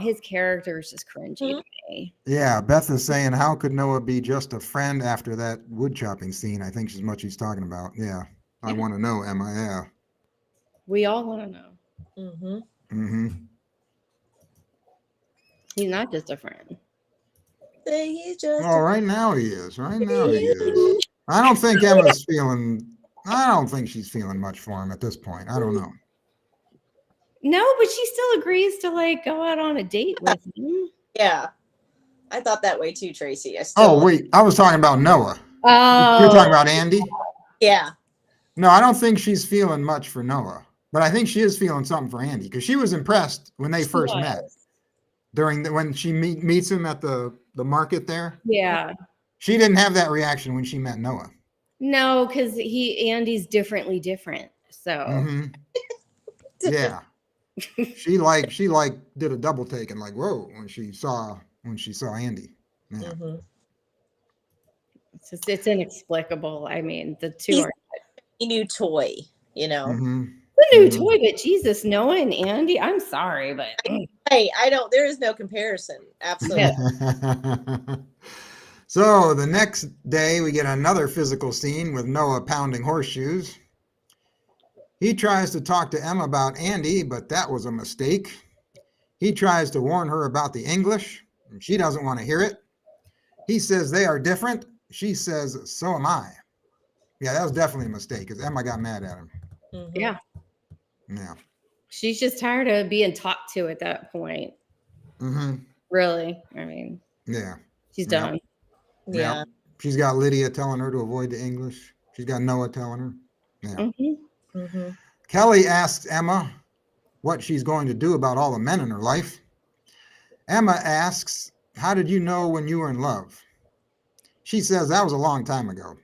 Speaker 3: His character is just cringy to me.
Speaker 1: Yeah, Beth is saying, how could Noah be just a friend after that wood chopping scene? I think is what she's talking about. Yeah, I want to know, Emma. Yeah,
Speaker 3: we all want to know.
Speaker 2: Mm-hmm.
Speaker 1: Mm-hmm.
Speaker 3: He's not just a friend.
Speaker 2: He's just
Speaker 1: right now he is. Right now he is. I don't think Emma's feeling. I don't think she's feeling much for him at this point. I don't know.
Speaker 3: No, but she still agrees to like go out on a date with him.
Speaker 2: Yeah, I thought that way too, Tracie.
Speaker 1: Wait, I was talking about Noah.
Speaker 3: Oh,
Speaker 1: you're talking about Andy?
Speaker 2: Yeah.
Speaker 1: No, I don't think she's feeling much for Noah, but I think she is feeling something for Andy because she was impressed when they first met. When she meets him at the market there.
Speaker 3: Yeah.
Speaker 1: She didn't have that reaction when she met Noah.
Speaker 3: No, because Andy's different. So
Speaker 1: yeah. she did a double take and like, whoa, when she saw Andy. Yeah.
Speaker 2: Mm-hmm.
Speaker 3: It's inexplicable. I mean, the two are
Speaker 2: a new toy, you know.
Speaker 1: Mm-hmm.
Speaker 3: A new toy, but Jesus, Noah and Andy, I'm sorry, but
Speaker 2: hey, there is no comparison. Absolutely.
Speaker 1: So the next day we get another physical scene with Noah pounding horseshoes. He tries to talk to Emma about Andy, but that was a mistake. He tries to warn her about the English, and she doesn't want to hear it. He says they are different. She says, so am I. Yeah, that was definitely a mistake because Emma got mad at him.
Speaker 2: Mm-hmm.
Speaker 3: Yeah.
Speaker 1: Yeah.
Speaker 3: She's just tired of being talked to at that point.
Speaker 1: Mm-hmm.
Speaker 3: Really. I mean,
Speaker 1: yeah.
Speaker 3: She's done.
Speaker 2: Yeah.
Speaker 1: Yep. She's got Lydia telling her to avoid the English. She's got Noah telling her. Yeah.
Speaker 3: Mm-hmm.
Speaker 2: Mm-hmm.
Speaker 1: Kelly asks Emma what she's going to do about all the men in her life. Emma asks, how did you know when you were in love? She says that was a long time ago.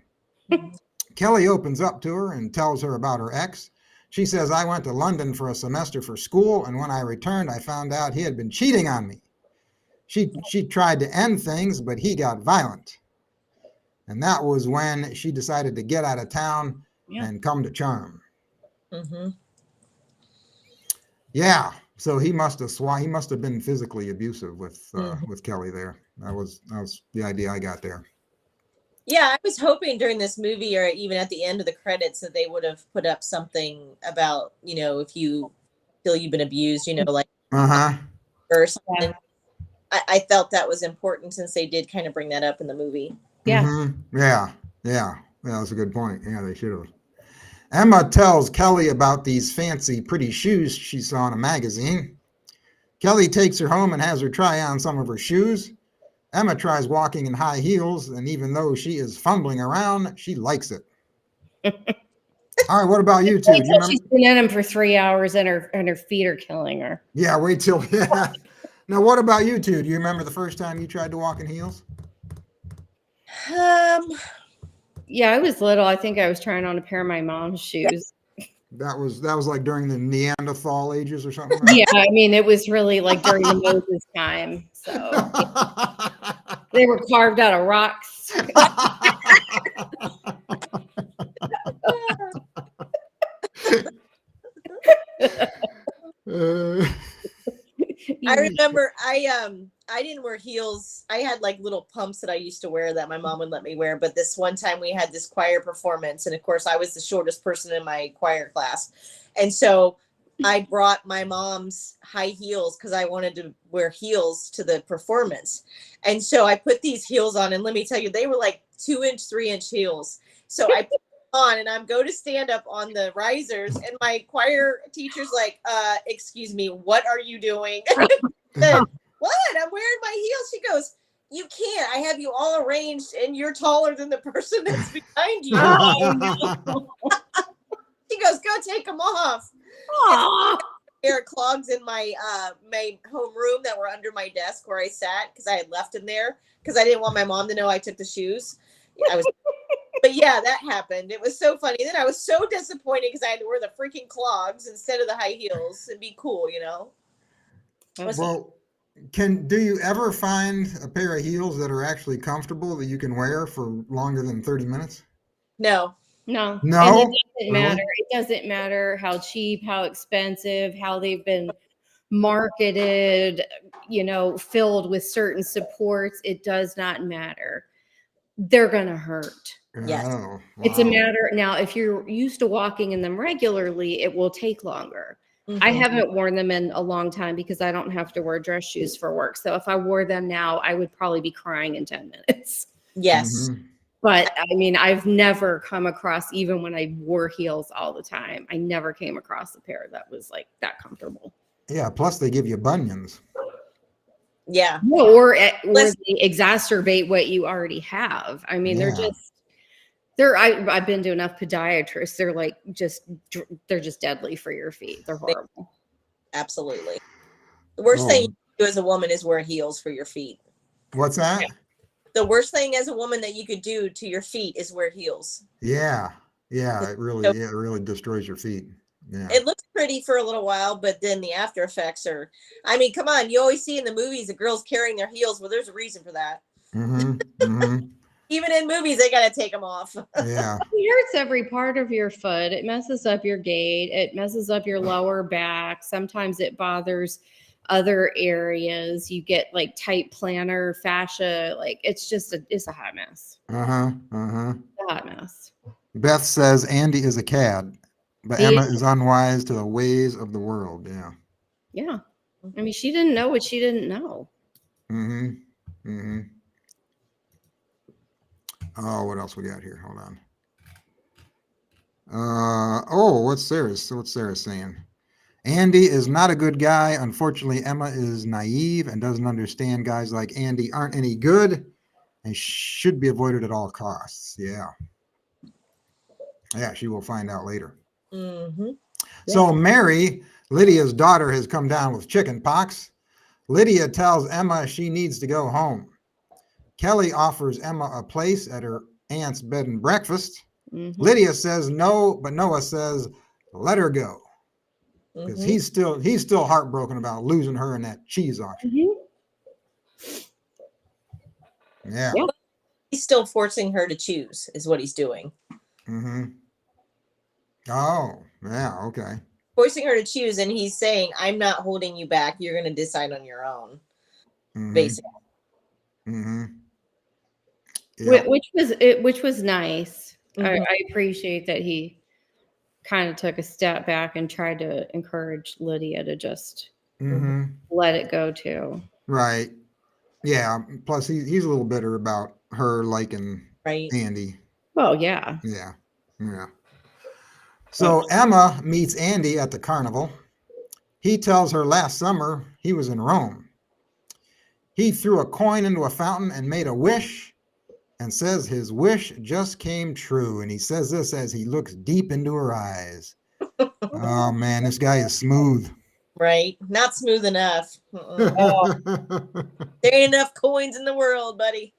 Speaker 1: Kelly opens up to her and tells her about her ex. She says, I went to London for a semester for school, and when I returned, I found out he had been cheating on me. She tried to end things, but he got violent. And that was when she decided to get out of town and come to Charm.
Speaker 2: Mm-hmm.
Speaker 1: Yeah. So he must have been physically abusive with Kelly there. That was the idea I got there.
Speaker 2: Yeah, I was hoping during this movie or even at the end of the credits that they would have put up something about, if you feel you've been abused, like or something. Yeah. I felt that was important since they did kind of bring that up in the movie.
Speaker 3: Yeah.
Speaker 1: Mm-hmm. Yeah. That's a good point. Yeah, they should have. Emma tells Kelly about these fancy, pretty shoes she saw in a magazine. Kelly takes her home and has her try on some of her shoes. Emma tries walking in high heels, and even though she is fumbling around, she likes it. All right, what about you two?
Speaker 3: She's been in them for 3 hours, and her feet are killing her.
Speaker 1: Yeah, wait till. Yeah. Now, what about you two? Do you remember the first time you tried to walk in heels?
Speaker 3: Yeah, I was little. I think I was trying on a pair of my mom's shoes.
Speaker 1: That was like during the Neanderthal ages or something.
Speaker 3: Yeah, I mean, it was really like during the Moses time. So they were carved out of rocks.
Speaker 2: I remember I didn't wear heels. I had like little pumps that I used to wear that my mom would let me wear. But this one time we had this choir performance. And of course I was the shortest person in my choir class. And so I brought my mom's high heels because I wanted to wear heels to the performance. And so I put these heels on, and let me tell you, they were like 2-inch, 3-inch heels. So I put them on and I'm go to stand up on the risers, and my choir teacher's like, excuse me, what are you doing? Said, what? I'm wearing my heels. She goes, you can't. I have you all arranged and you're taller than the person that's behind you. She goes, go take them off. There are clogs in my my home room that were under my desk where I sat because I had left them there because I didn't want my mom to know I took the shoes. But yeah, that happened. It was so funny. Then I was so disappointed because I had to wear the freaking clogs instead of the high heels and be cool, you know.
Speaker 1: Well, do you ever find a pair of heels that are actually comfortable that you can wear for longer than 30 minutes?
Speaker 2: No.
Speaker 3: No.
Speaker 1: No.
Speaker 3: And it doesn't
Speaker 1: Really?
Speaker 3: matter. It doesn't matter how cheap, how expensive, how they've been marketed, you know, filled with certain supports. It does not matter. They're going to hurt.
Speaker 2: Yes.
Speaker 1: Oh,
Speaker 3: It's a
Speaker 1: wow.
Speaker 3: matter now, if you're used to walking in them regularly, it will take longer. I haven't worn them in a long time because I don't have to wear dress shoes for work. So if I wore them now, I would probably be crying in 10 minutes.
Speaker 2: Yes.
Speaker 1: Mhm.
Speaker 3: But I mean, I've never come across, even when I wore heels all the time, I never came across a pair that was like that comfortable.
Speaker 1: Yeah, plus they give you bunions.
Speaker 2: Yeah.
Speaker 3: Or they exacerbate what you already have. I mean,
Speaker 1: Yeah.
Speaker 3: I've been to enough podiatrists. They're just deadly for your feet. They're horrible.
Speaker 2: Absolutely. The worst thing you can do as a woman is wear heels for your feet.
Speaker 1: What's that?
Speaker 2: The worst thing as a woman that you could do to your feet is wear heels.
Speaker 1: Yeah. Yeah, it really destroys your feet. Yeah.
Speaker 2: It looks pretty for a little while, but then the after effects are, I mean, come on, you always see in the movies the girls carrying their heels. Well, there's a reason for that. Even in movies, they got to take them off.
Speaker 1: Yeah.
Speaker 3: It hurts every part of your foot. It messes up your gait. It messes up your lower back. Sometimes it bothers other areas. You get like tight plantar fascia. Like it's a hot mess. A hot mess.
Speaker 1: Beth says Andy is a cad, but Emma is unwise to the ways of the world. Yeah.
Speaker 3: Yeah. I mean, she didn't know what she didn't know.
Speaker 1: Oh, what else we got here? Hold on. What's Sarah saying? Andy is not a good guy. Unfortunately, Emma is naive and doesn't understand guys like Andy aren't any good and should be avoided at all costs. Yeah. Yeah, she will find out later. So Mary, Lydia's daughter, has come down with chicken pox. Lydia tells Emma she needs to go home. Kelly offers Emma a place at her aunt's bed and breakfast. Lydia says no, but Noah says let her go because he's still heartbroken about losing her in that cheese auction. Yeah.
Speaker 2: He's still forcing her to choose, is what he's doing.
Speaker 1: Oh, yeah, okay.
Speaker 2: Forcing her to choose, and he's saying, I'm not holding you back. You're going to decide on your own, basically.
Speaker 3: Yeah. Which was nice. I appreciate that he kind of took a step back and tried to encourage Lydia to just let it go too.
Speaker 1: Right. Yeah. Plus, he's a little bitter about her liking Andy.
Speaker 3: Oh, yeah.
Speaker 1: Yeah. Yeah. So Emma meets Andy at the carnival. He tells her last summer he was in Rome. He threw a coin into a fountain and made a wish and says his wish just came true. And he says this as he looks deep into her eyes. Oh, man, this guy is smooth.
Speaker 2: Right. Not smooth enough. There ain't enough coins in the world, buddy.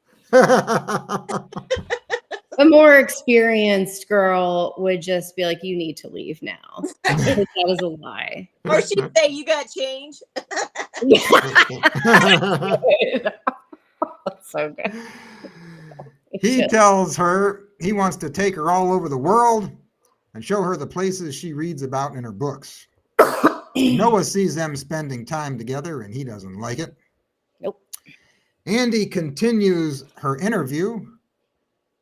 Speaker 3: A more experienced girl would just be like, you need to leave now. That is a lie.
Speaker 2: Or she'd say, you got change.
Speaker 3: So good.
Speaker 1: He tells her he wants to take her all over the world and show her the places she reads about in her books. Noah sees them spending time together and he doesn't like it.
Speaker 3: Nope.
Speaker 1: Andy continues her interview.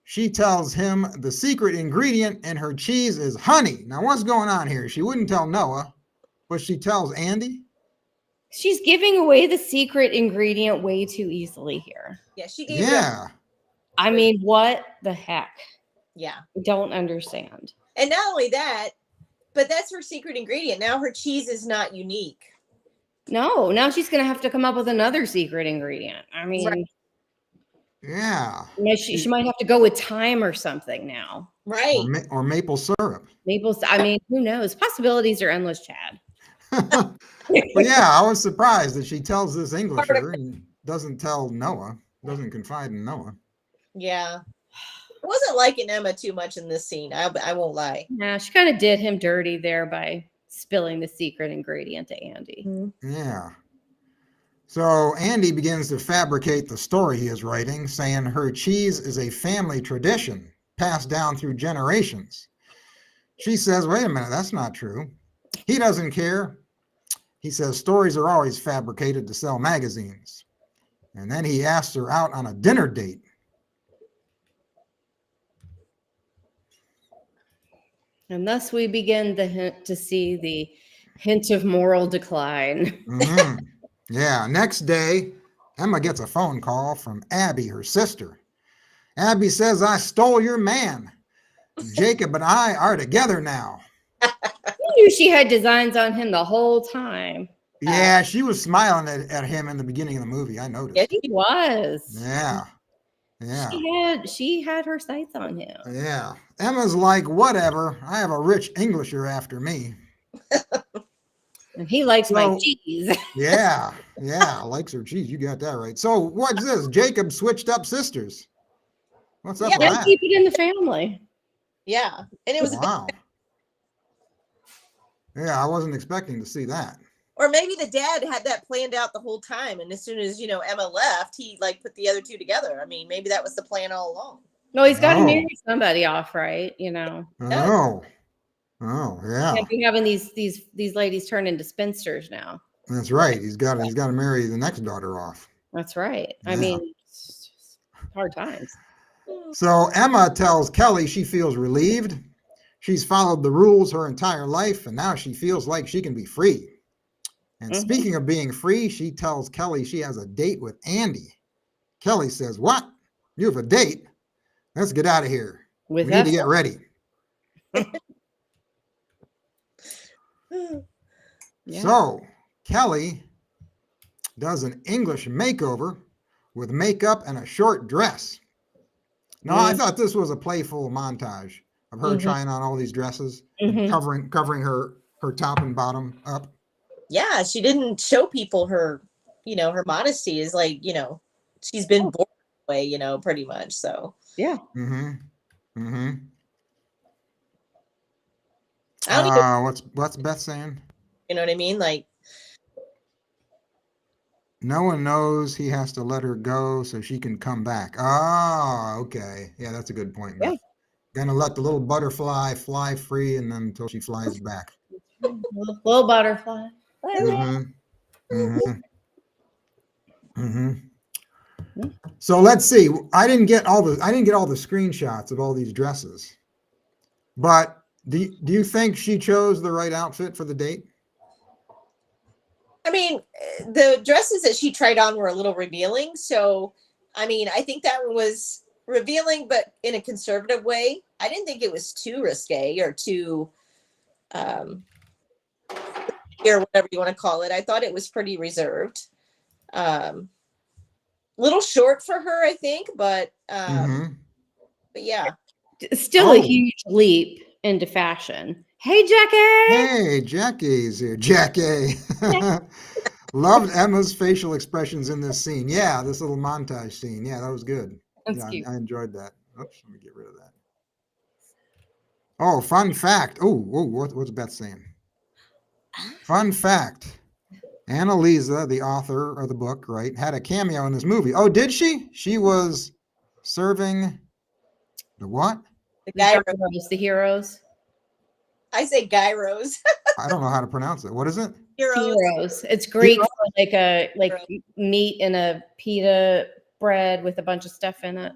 Speaker 1: She tells him the secret ingredient in her cheese is honey. Now, what's going on here? She wouldn't tell Noah, but she tells Andy.
Speaker 3: She's giving away the secret ingredient way too easily here.
Speaker 2: Yeah, she gave
Speaker 3: I mean, what the heck?
Speaker 2: Yeah.
Speaker 3: I don't understand.
Speaker 2: And not only that, but that's her secret ingredient. Now her cheese is not unique.
Speaker 3: No, now she's going to have to come up with another secret ingredient. I mean,
Speaker 1: Yeah.
Speaker 3: She might have to go with thyme or something now.
Speaker 2: Right.
Speaker 1: Or maple syrup.
Speaker 3: I mean, who knows? Possibilities are endless, Chad.
Speaker 1: But yeah, I was surprised that she tells this Englisher and doesn't tell Noah, doesn't confide in Noah.
Speaker 2: Yeah. I wasn't liking Emma too much in this scene. I won't lie.
Speaker 3: Yeah, she kind of did him dirty there by spilling the secret ingredient to Andy.
Speaker 1: Yeah. So Andy begins to fabricate the story he is writing, saying her cheese is a family tradition passed down through generations. She says, wait a minute, that's not true. He doesn't care. He says stories are always fabricated to sell magazines. And then he asks her out on a dinner date.
Speaker 3: And thus we begin to see the hint of moral decline.
Speaker 1: Mm-hmm. Yeah, next day, Emma gets a phone call from Abby, her sister. Abby says, I stole your man. Jacob and I are together now.
Speaker 3: You knew she had designs on him the whole time.
Speaker 1: Yeah, she was smiling at him in the beginning of the movie. I noticed.
Speaker 3: Yeah, he was.
Speaker 1: Yeah. Yeah.
Speaker 3: She had her sights on him.
Speaker 1: Yeah. Emma's like, whatever. I have a rich Englisher after me.
Speaker 3: And he likes my cheese.
Speaker 1: Yeah. Yeah. Likes her cheese. You got that right. So what's this? Jacob switched up sisters. What's up with that?
Speaker 3: Keep it in the family.
Speaker 2: Yeah. And it was
Speaker 1: wow. Yeah, I wasn't expecting to see that.
Speaker 2: Or maybe the dad had that planned out the whole time, and as soon as Emma left, he like put the other two together. I mean, maybe that was the plan all along.
Speaker 3: No, he's got to marry somebody off, right?
Speaker 1: Oh, yeah.
Speaker 3: Can't be having these ladies turn into spinsters now.
Speaker 1: That's right. He's got to marry the next daughter off.
Speaker 3: That's right. Yeah. I mean, it's just hard times.
Speaker 1: So Emma tells Kelly she feels relieved. She's followed the rules her entire life, and now she feels like she can be free. And speaking of being free, she tells Kelly she has a date with Andy. Kelly says, what? You have a date? Let's get out of here. We need to get ready. Yeah. So Kelly does an English makeover with makeup and a short dress. Now, I thought this was a playful montage of her trying on all these dresses, and covering her top and bottom up.
Speaker 2: Yeah, she didn't show people her, her modesty is like, she's been born that way, pretty much. So
Speaker 3: yeah.
Speaker 1: What's Beth saying?
Speaker 2: You know what I mean? Like,
Speaker 1: no one knows he has to let her go so she can come back. Oh, okay. Yeah, that's a good point. Yeah. Gonna let the little butterfly fly free and then until she flies back.
Speaker 3: Little butterfly.
Speaker 1: So let's see. I didn't get all the screenshots of all these dresses, but do you think she chose the right outfit for the date?
Speaker 2: I mean, the dresses that she tried on were a little revealing. So, I mean, I think that was revealing, but in a conservative way. I didn't think it was too risque or too, or whatever you want to call it. I thought it was pretty reserved. Little short for her, I think, but yeah.
Speaker 3: Still a huge leap into fashion. Hey, Jackie.
Speaker 1: Hey, Jackie's here. Jackie. Loved Emma's facial expressions in this scene. Yeah, this little montage scene. Yeah, that was good.
Speaker 3: That's cute.
Speaker 1: I enjoyed that. Oops, let me get rid of that. Oh, fun fact. What's Beth saying? Fun fact. Annalisa, the author of the book, right, had a cameo in this movie. Oh, did she? She was serving the what?
Speaker 3: The heroes.
Speaker 2: I say gyros.
Speaker 1: I don't know how to pronounce it. What is it?
Speaker 3: Heroes. It's Greek for like meat in a pita bread with a bunch of stuff in it.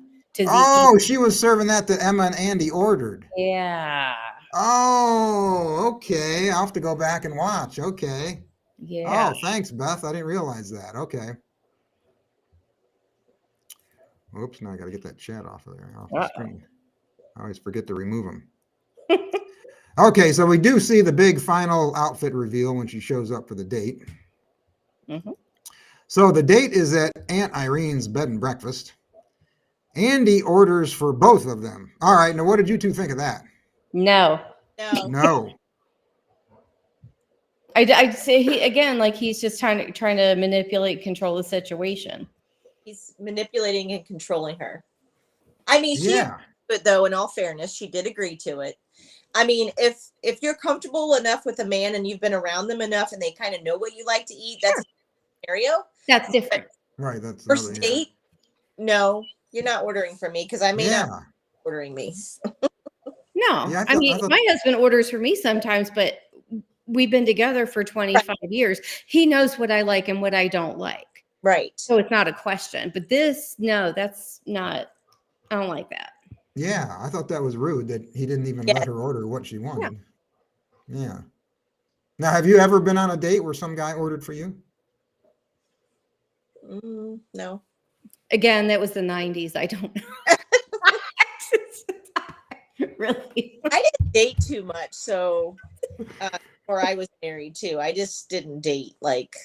Speaker 1: She was serving that that Emma and Andy ordered.
Speaker 3: Yeah.
Speaker 1: Oh, okay. I'll have to go back and watch. Okay.
Speaker 3: Yeah.
Speaker 1: Oh, thanks, Beth. I didn't realize that. Okay. Oops, now I got to get that chat off of there. Off the screen. I always forget to remove them. Okay, so we do see the big final outfit reveal when she shows up for the date. So the date is at Aunt Irene's bed and breakfast. Andy orders for both of them. All right. Now, what did you two think of that?
Speaker 3: No.
Speaker 1: No.
Speaker 3: I'd say he's just trying to manipulate, control the situation.
Speaker 2: He's manipulating and controlling her. I mean,
Speaker 1: Yeah.
Speaker 2: but though, in all fairness, she did agree to it. I mean, if you're comfortable enough with a man and you've been around them enough and they kind of know what you like to eat,
Speaker 3: Sure.
Speaker 2: that's a scenario.
Speaker 3: That's different.
Speaker 1: Right. That's
Speaker 2: First date, no, you're not ordering for me because I may not be ordering me.
Speaker 3: No,
Speaker 1: Yeah,
Speaker 3: I mean, my husband orders for me sometimes, but we've been together for 25 years. He knows what I like and what I don't like.
Speaker 2: Right.
Speaker 3: So it's not a question. But this, no, that's not, I don't like that.
Speaker 1: Yeah, I thought that was rude that he didn't even let her order what she wanted. Yeah. Now, have you ever been on a date where some guy ordered for you?
Speaker 2: No.
Speaker 1: Again, that was the 90s. I don't know.
Speaker 3: Really?
Speaker 2: I didn't date too much, so or I was married too. I just didn't date. Like,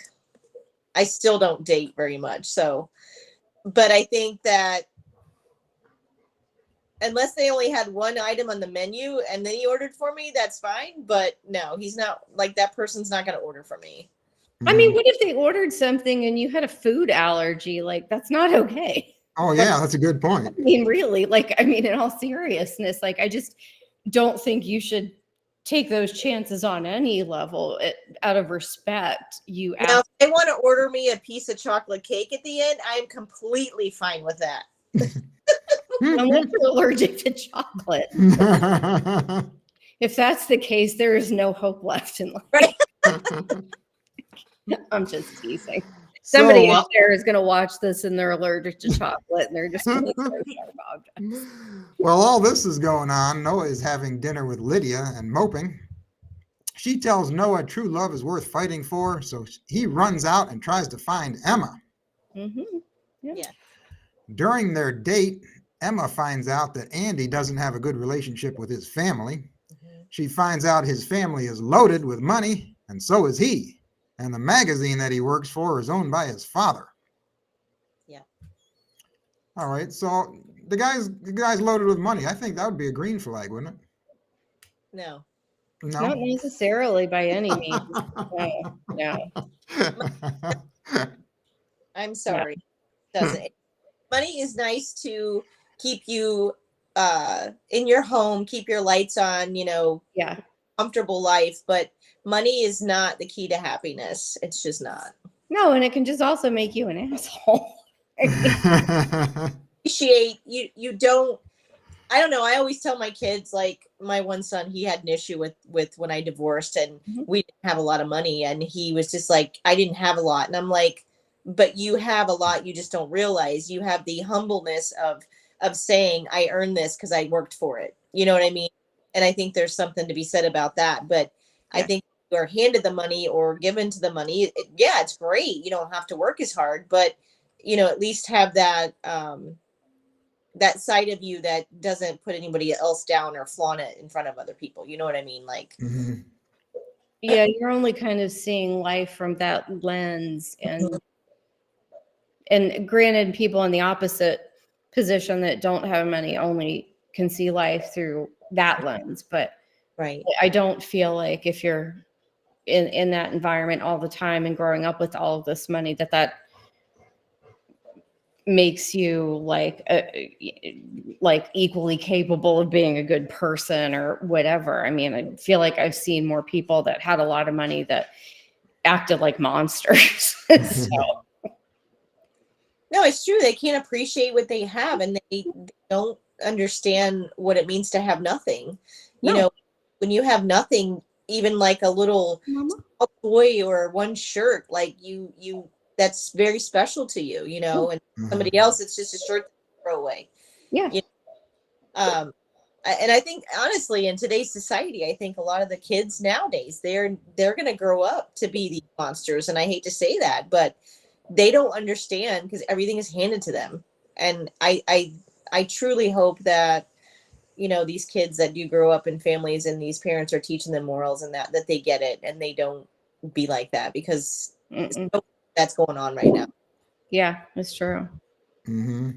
Speaker 2: I still don't date very much. So, but I think that unless they only had one item on the menu and then he ordered for me, that's fine. But no, he's not, like, that person's not going to order for me.
Speaker 3: I mean, what if they ordered something and you had a food allergy? Like, that's not okay.
Speaker 1: Oh, yeah, that's a good point.
Speaker 3: I mean, really, like, I mean, in all seriousness, like, I just don't think you should take those chances on any level. Out of respect, you
Speaker 2: Now, if they want to order me a piece of chocolate cake at the end, I'm completely fine with that.
Speaker 3: Unless you're allergic to chocolate. If that's the case, there is no hope left in life.
Speaker 2: Right.
Speaker 3: I'm just teasing. Somebody out there is going to watch this and they're allergic to chocolate and they're just going to throw sharp objects.
Speaker 1: Well, all this is going on. Noah is having dinner with Lydia and moping. She tells Noah true love is worth fighting for, so he runs out and tries to find Emma.
Speaker 3: Mm-hmm.
Speaker 2: Yeah.
Speaker 1: During their date, Emma finds out that Andy doesn't have a good relationship with his family. She finds out his family is loaded with money, and so is he. And the magazine that he works for is owned by his father.
Speaker 2: Yeah.
Speaker 1: All right. So the guy's loaded with money. I think that would be a green flag, wouldn't it?
Speaker 2: No.
Speaker 1: No.
Speaker 3: Not necessarily by any means. No.
Speaker 2: I'm sorry. Doesn't. Money is nice to keep you in your home, keep your lights on, comfortable life, but money is not the key to happiness. It's just not.
Speaker 3: No, and it can just also make you an asshole.
Speaker 2: Appreciate you don't. I don't know. I always tell my kids, like my one son, he had an issue with when I divorced and we didn't have a lot of money, and he was just like, I didn't have a lot, and I'm like, but you have a lot, you just don't realize. You have the humbleness of saying, I earned this because I worked for it. You know what I mean? And I think there's something to be said about that. But I think you are handed the money or given to the money. It's great. You don't have to work as hard, but at least have that that side of you that doesn't put anybody else down or flaunt it in front of other people. You know what I mean? Like,
Speaker 3: yeah, you're only kind of seeing life from that lens, and granted, people in the opposite position that don't have money only can see life through that lens. But I don't feel like if you're in that environment all the time and growing up with all of this money, that makes you like equally capable of being a good person or whatever. I mean, I feel like I've seen more people that had a lot of money that acted like monsters. So.
Speaker 2: No, it's true. They can't appreciate what they have, and they don't understand what it means to have nothing.
Speaker 3: No.
Speaker 2: When you have nothing, even like a little toy or one shirt, like you that's very special to you, and somebody else, it's just a shirt to throw away.
Speaker 3: Yeah.
Speaker 2: And I think honestly, in today's society, I think a lot of the kids nowadays, they're going to grow up to be these monsters. And I hate to say that, but they don't understand because everything is handed to them. And I truly hope that, these kids that do grow up in families and these parents are teaching them morals and that they get it and they don't be like that, because that's going on right now.
Speaker 3: Yeah, it's true.
Speaker 1: Mm-hmm.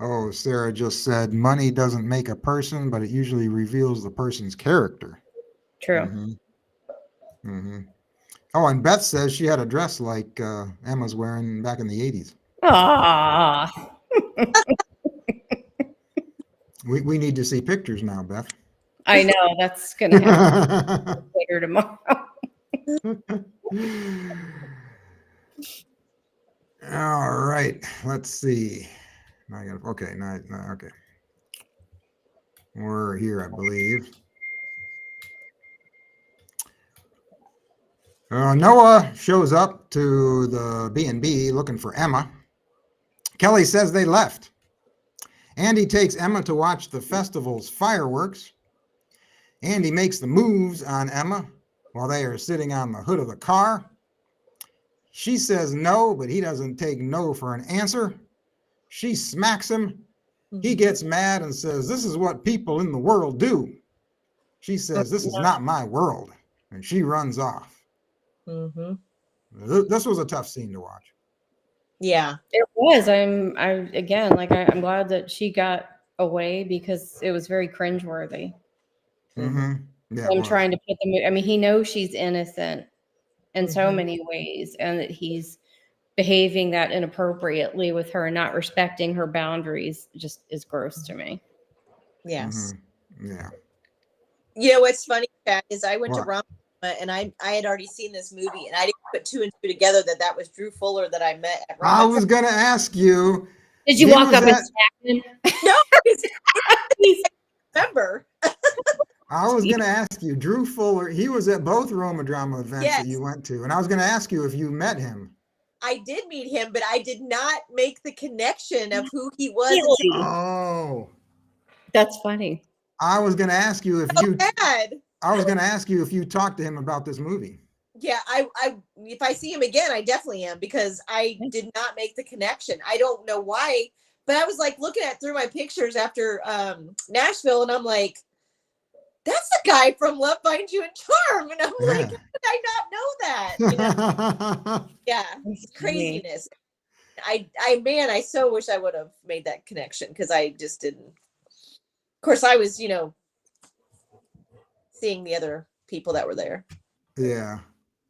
Speaker 1: Oh, Sarah just said money doesn't make a person, but it usually reveals the person's character.
Speaker 3: True.
Speaker 1: Mm-hmm. Mm-hmm. Oh, and Beth says she had a dress like Emma's wearing back in the 80s.
Speaker 3: Ah,
Speaker 1: We need to see pictures now, Beth.
Speaker 3: I know that's gonna happen later tomorrow.
Speaker 1: All right, let's see. Okay, okay. We're here, I believe. Noah shows up to the B&B looking for Emma. Kelly says they left. Andy takes Emma to watch the festival's fireworks. Andy makes the moves on Emma while they are sitting on the hood of the car. She says no, but he doesn't take no for an answer. She smacks him. He gets mad and says, "This is what people in the world do." She says, "This is not my world." And she runs off.
Speaker 2: Mm-hmm.
Speaker 1: This was a tough scene to watch.
Speaker 2: Yeah,
Speaker 3: It was. I'm glad that she got away because it was very cringeworthy.
Speaker 1: Mm-hmm. Yeah,
Speaker 3: I'm trying to put I mean, he knows she's innocent in so many ways, and that he's behaving that inappropriately with her and not respecting her boundaries just is gross to me.
Speaker 2: yes.
Speaker 1: Mm-hmm. Yeah.
Speaker 2: You know what's funny, Pat, is I went to
Speaker 1: What?
Speaker 2: Rama and I had already seen this movie, and I didn't put two and two together that was Drew Fuller that I met at Rama.
Speaker 1: I was going to ask you.
Speaker 3: Did you
Speaker 1: he
Speaker 3: walk
Speaker 1: was
Speaker 3: up and
Speaker 1: at-
Speaker 3: smack him?
Speaker 2: No, remember.
Speaker 1: I was going to ask you, Drew Fuller, he was at both Roma Drama events
Speaker 2: Yes.
Speaker 1: that you went to. And I was going to ask you if you met him.
Speaker 2: I did meet him, but I did not make the connection of who he was.
Speaker 3: Really?
Speaker 1: Oh,
Speaker 3: That's funny.
Speaker 1: I was going to ask you if you,
Speaker 2: Bad.
Speaker 1: I was going to ask you if you talked to him about this movie.
Speaker 2: Yeah, I if I see him again, I definitely am, because I did not make the connection. I don't know why, but I was like looking through my pictures after Nashville, and I'm like, that's the guy from Love Finds You in Charm, and I'm like, how did I not know that? You know? Yeah, it's craziness. I so wish I would have made that connection, because I just didn't. Of course, I was, seeing the other people that were there.
Speaker 1: Yeah.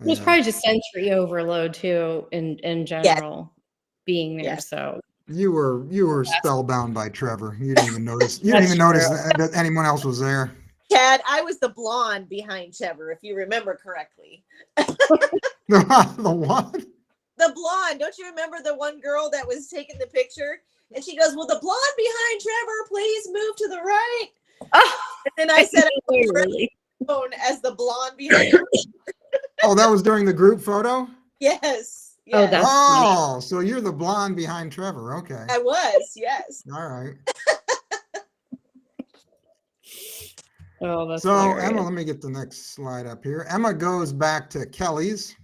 Speaker 3: It was probably just sensory overload too, in general, being there.
Speaker 2: Yes.
Speaker 3: So
Speaker 1: You were spellbound by Trevor. You didn't even notice. You didn't
Speaker 3: That's
Speaker 1: even notice
Speaker 3: true.
Speaker 1: that anyone else was there.
Speaker 2: Chad, I was the blonde behind Trevor, if you remember correctly.
Speaker 1: The what?
Speaker 2: The blonde. Don't you remember the one girl that was taking the picture? And she goes, "Well, the blonde behind Trevor, please move to the right." And then I said,
Speaker 3: really?
Speaker 2: as the blonde behind her.
Speaker 1: Oh, that was during the group photo?
Speaker 2: Yes.
Speaker 3: Oh,
Speaker 2: Yes.
Speaker 3: that's
Speaker 1: Oh, so you're the blonde behind Trevor. Okay.
Speaker 2: I was. Yes.
Speaker 1: All right.
Speaker 3: Oh, that's
Speaker 1: So
Speaker 3: hilarious.
Speaker 1: Emma, let me get the next slide up here. Emma goes back to Kelly's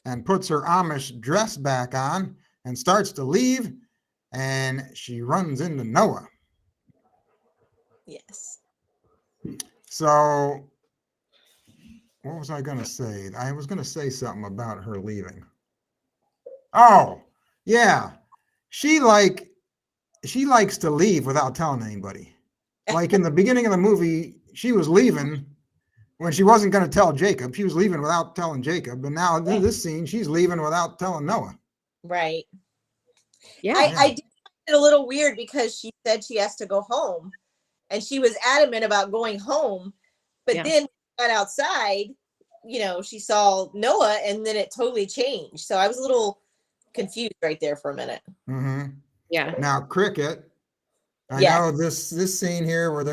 Speaker 1: and puts her Amish dress back on and starts to leave, and she runs into Noah.
Speaker 2: Yes.
Speaker 1: So what was I going to say? I was going to say something about her leaving. Oh, yeah. She likes to leave without telling anybody. Like in the beginning of the movie, she was leaving when she wasn't going to tell Jacob. She was leaving without telling Jacob. But now in this scene, she's leaving without telling Noah.
Speaker 2: Right.
Speaker 3: Yeah.
Speaker 2: I did find it a little weird, because she said she has to go home, and she was adamant about going home. But then got outside, she saw Noah, and then it totally changed. So I was a little confused right there for a minute.
Speaker 1: Mm-hmm.
Speaker 3: Yeah.
Speaker 1: Now cricket. I know this scene here where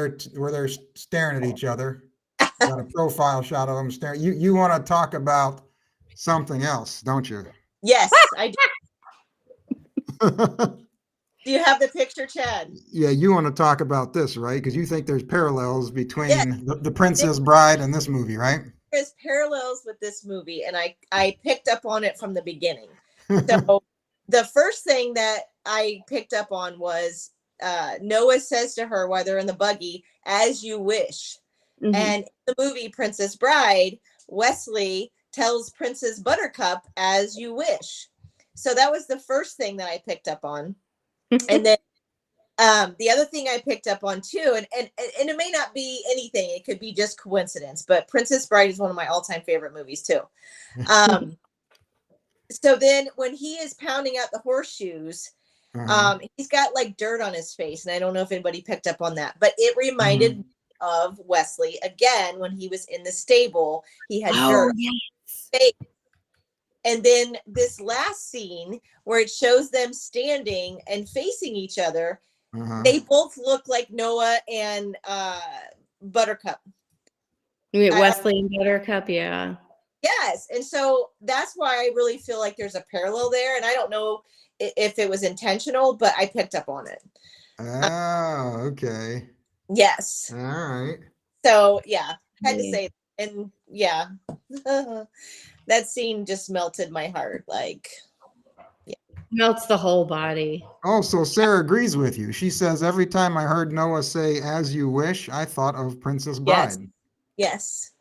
Speaker 1: they're staring at each other. Got a profile shot of them staring. You want to talk about something else, don't you?
Speaker 2: Yes, I do. Do you have the picture, Chad?
Speaker 1: Yeah, you want to talk about this, right? Because you think there's parallels between the Princess Bride and this movie, right?
Speaker 2: There's parallels with this movie, and I picked up on it from the beginning. So the first thing that I picked up on was Noah says to her while they're in the buggy, "As you wish."
Speaker 3: Mhm.
Speaker 2: And in the movie Princess Bride, Wesley tells Princess Buttercup, "As you wish." So that was the first thing that I picked up on. And then The other thing I picked up on too, and it may not be anything, it could be just coincidence, but Princess Bride is one of my all-time favorite movies too. So then when he is pounding out the horseshoes, he's got like dirt on his face, and I don't know if anybody picked up on that, but it reminded me of Wesley again when he was in the stable. He had dirt on his face. And then this last scene where it shows them standing and facing each other, they both look like Noah and Buttercup.
Speaker 3: Wesley and Buttercup, yeah.
Speaker 2: Yes. And so that's why I really feel like there's a parallel there. And I don't know if it was intentional, but I picked up on it.
Speaker 1: Oh, okay.
Speaker 2: Yes.
Speaker 1: All right.
Speaker 2: So, yeah, had to say, and yeah, that scene just melted my heart. Like,
Speaker 3: melts the whole body.
Speaker 1: Oh, so Sarah agrees with you. She says, every time I heard Noah say, as you wish, I thought of Princess Bride.
Speaker 2: Yes.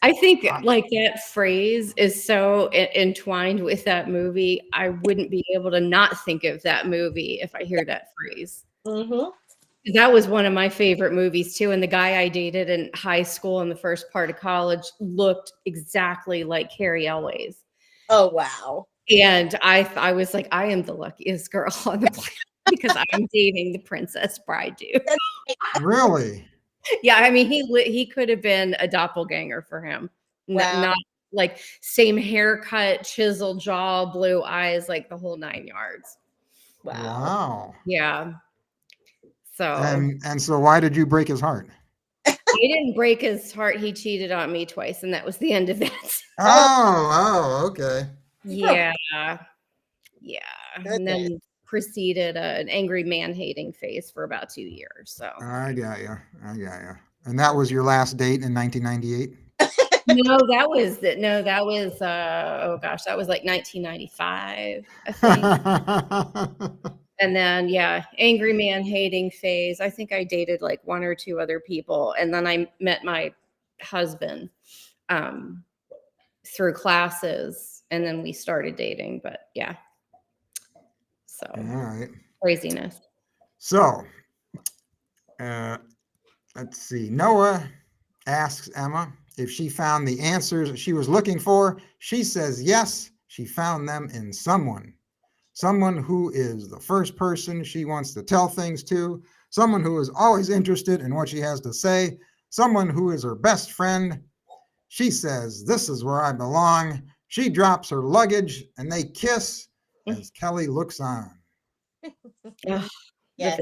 Speaker 3: I think like that phrase is so entwined with that movie. I wouldn't be able to not think of that movie if I hear that phrase. That was one of my favorite movies too. And the guy I dated in high school and the first part of college looked exactly like Carrie Elways.
Speaker 2: Oh, wow.
Speaker 3: And I was like, I am the luckiest girl on the planet because I'm dating the Princess Bride dude.
Speaker 1: Really?
Speaker 3: Yeah, I mean, he could have been a doppelganger for him.
Speaker 2: Wow.
Speaker 3: Not like same haircut, chiseled jaw, blue eyes, like the whole 9 yards.
Speaker 1: Wow.
Speaker 3: Yeah. So
Speaker 1: and so why did you break his heart?
Speaker 3: He didn't break his heart. He cheated on me twice, and that was the end of that.
Speaker 1: Oh, okay.
Speaker 3: Yeah. Yeah. And then proceeded an angry man-hating phase for about 2 years. So
Speaker 1: I got you. And that was your last date in 1998?
Speaker 3: No, that was oh gosh, that was like 1995, I think. And then angry man hating phase. I think I dated like one or two other people, and then I met my husband through classes, and then we started dating. But so
Speaker 1: all right,
Speaker 3: craziness.
Speaker 1: So let's see. Noah asks Emma if she found the answers she was looking for. She says yes, she found them in someone who is the first person she wants to tell things to, someone who is always interested in what she has to say, someone who is her best friend. She says, this is where I belong. She drops her luggage and they kiss as Kelly looks on.
Speaker 2: Yes.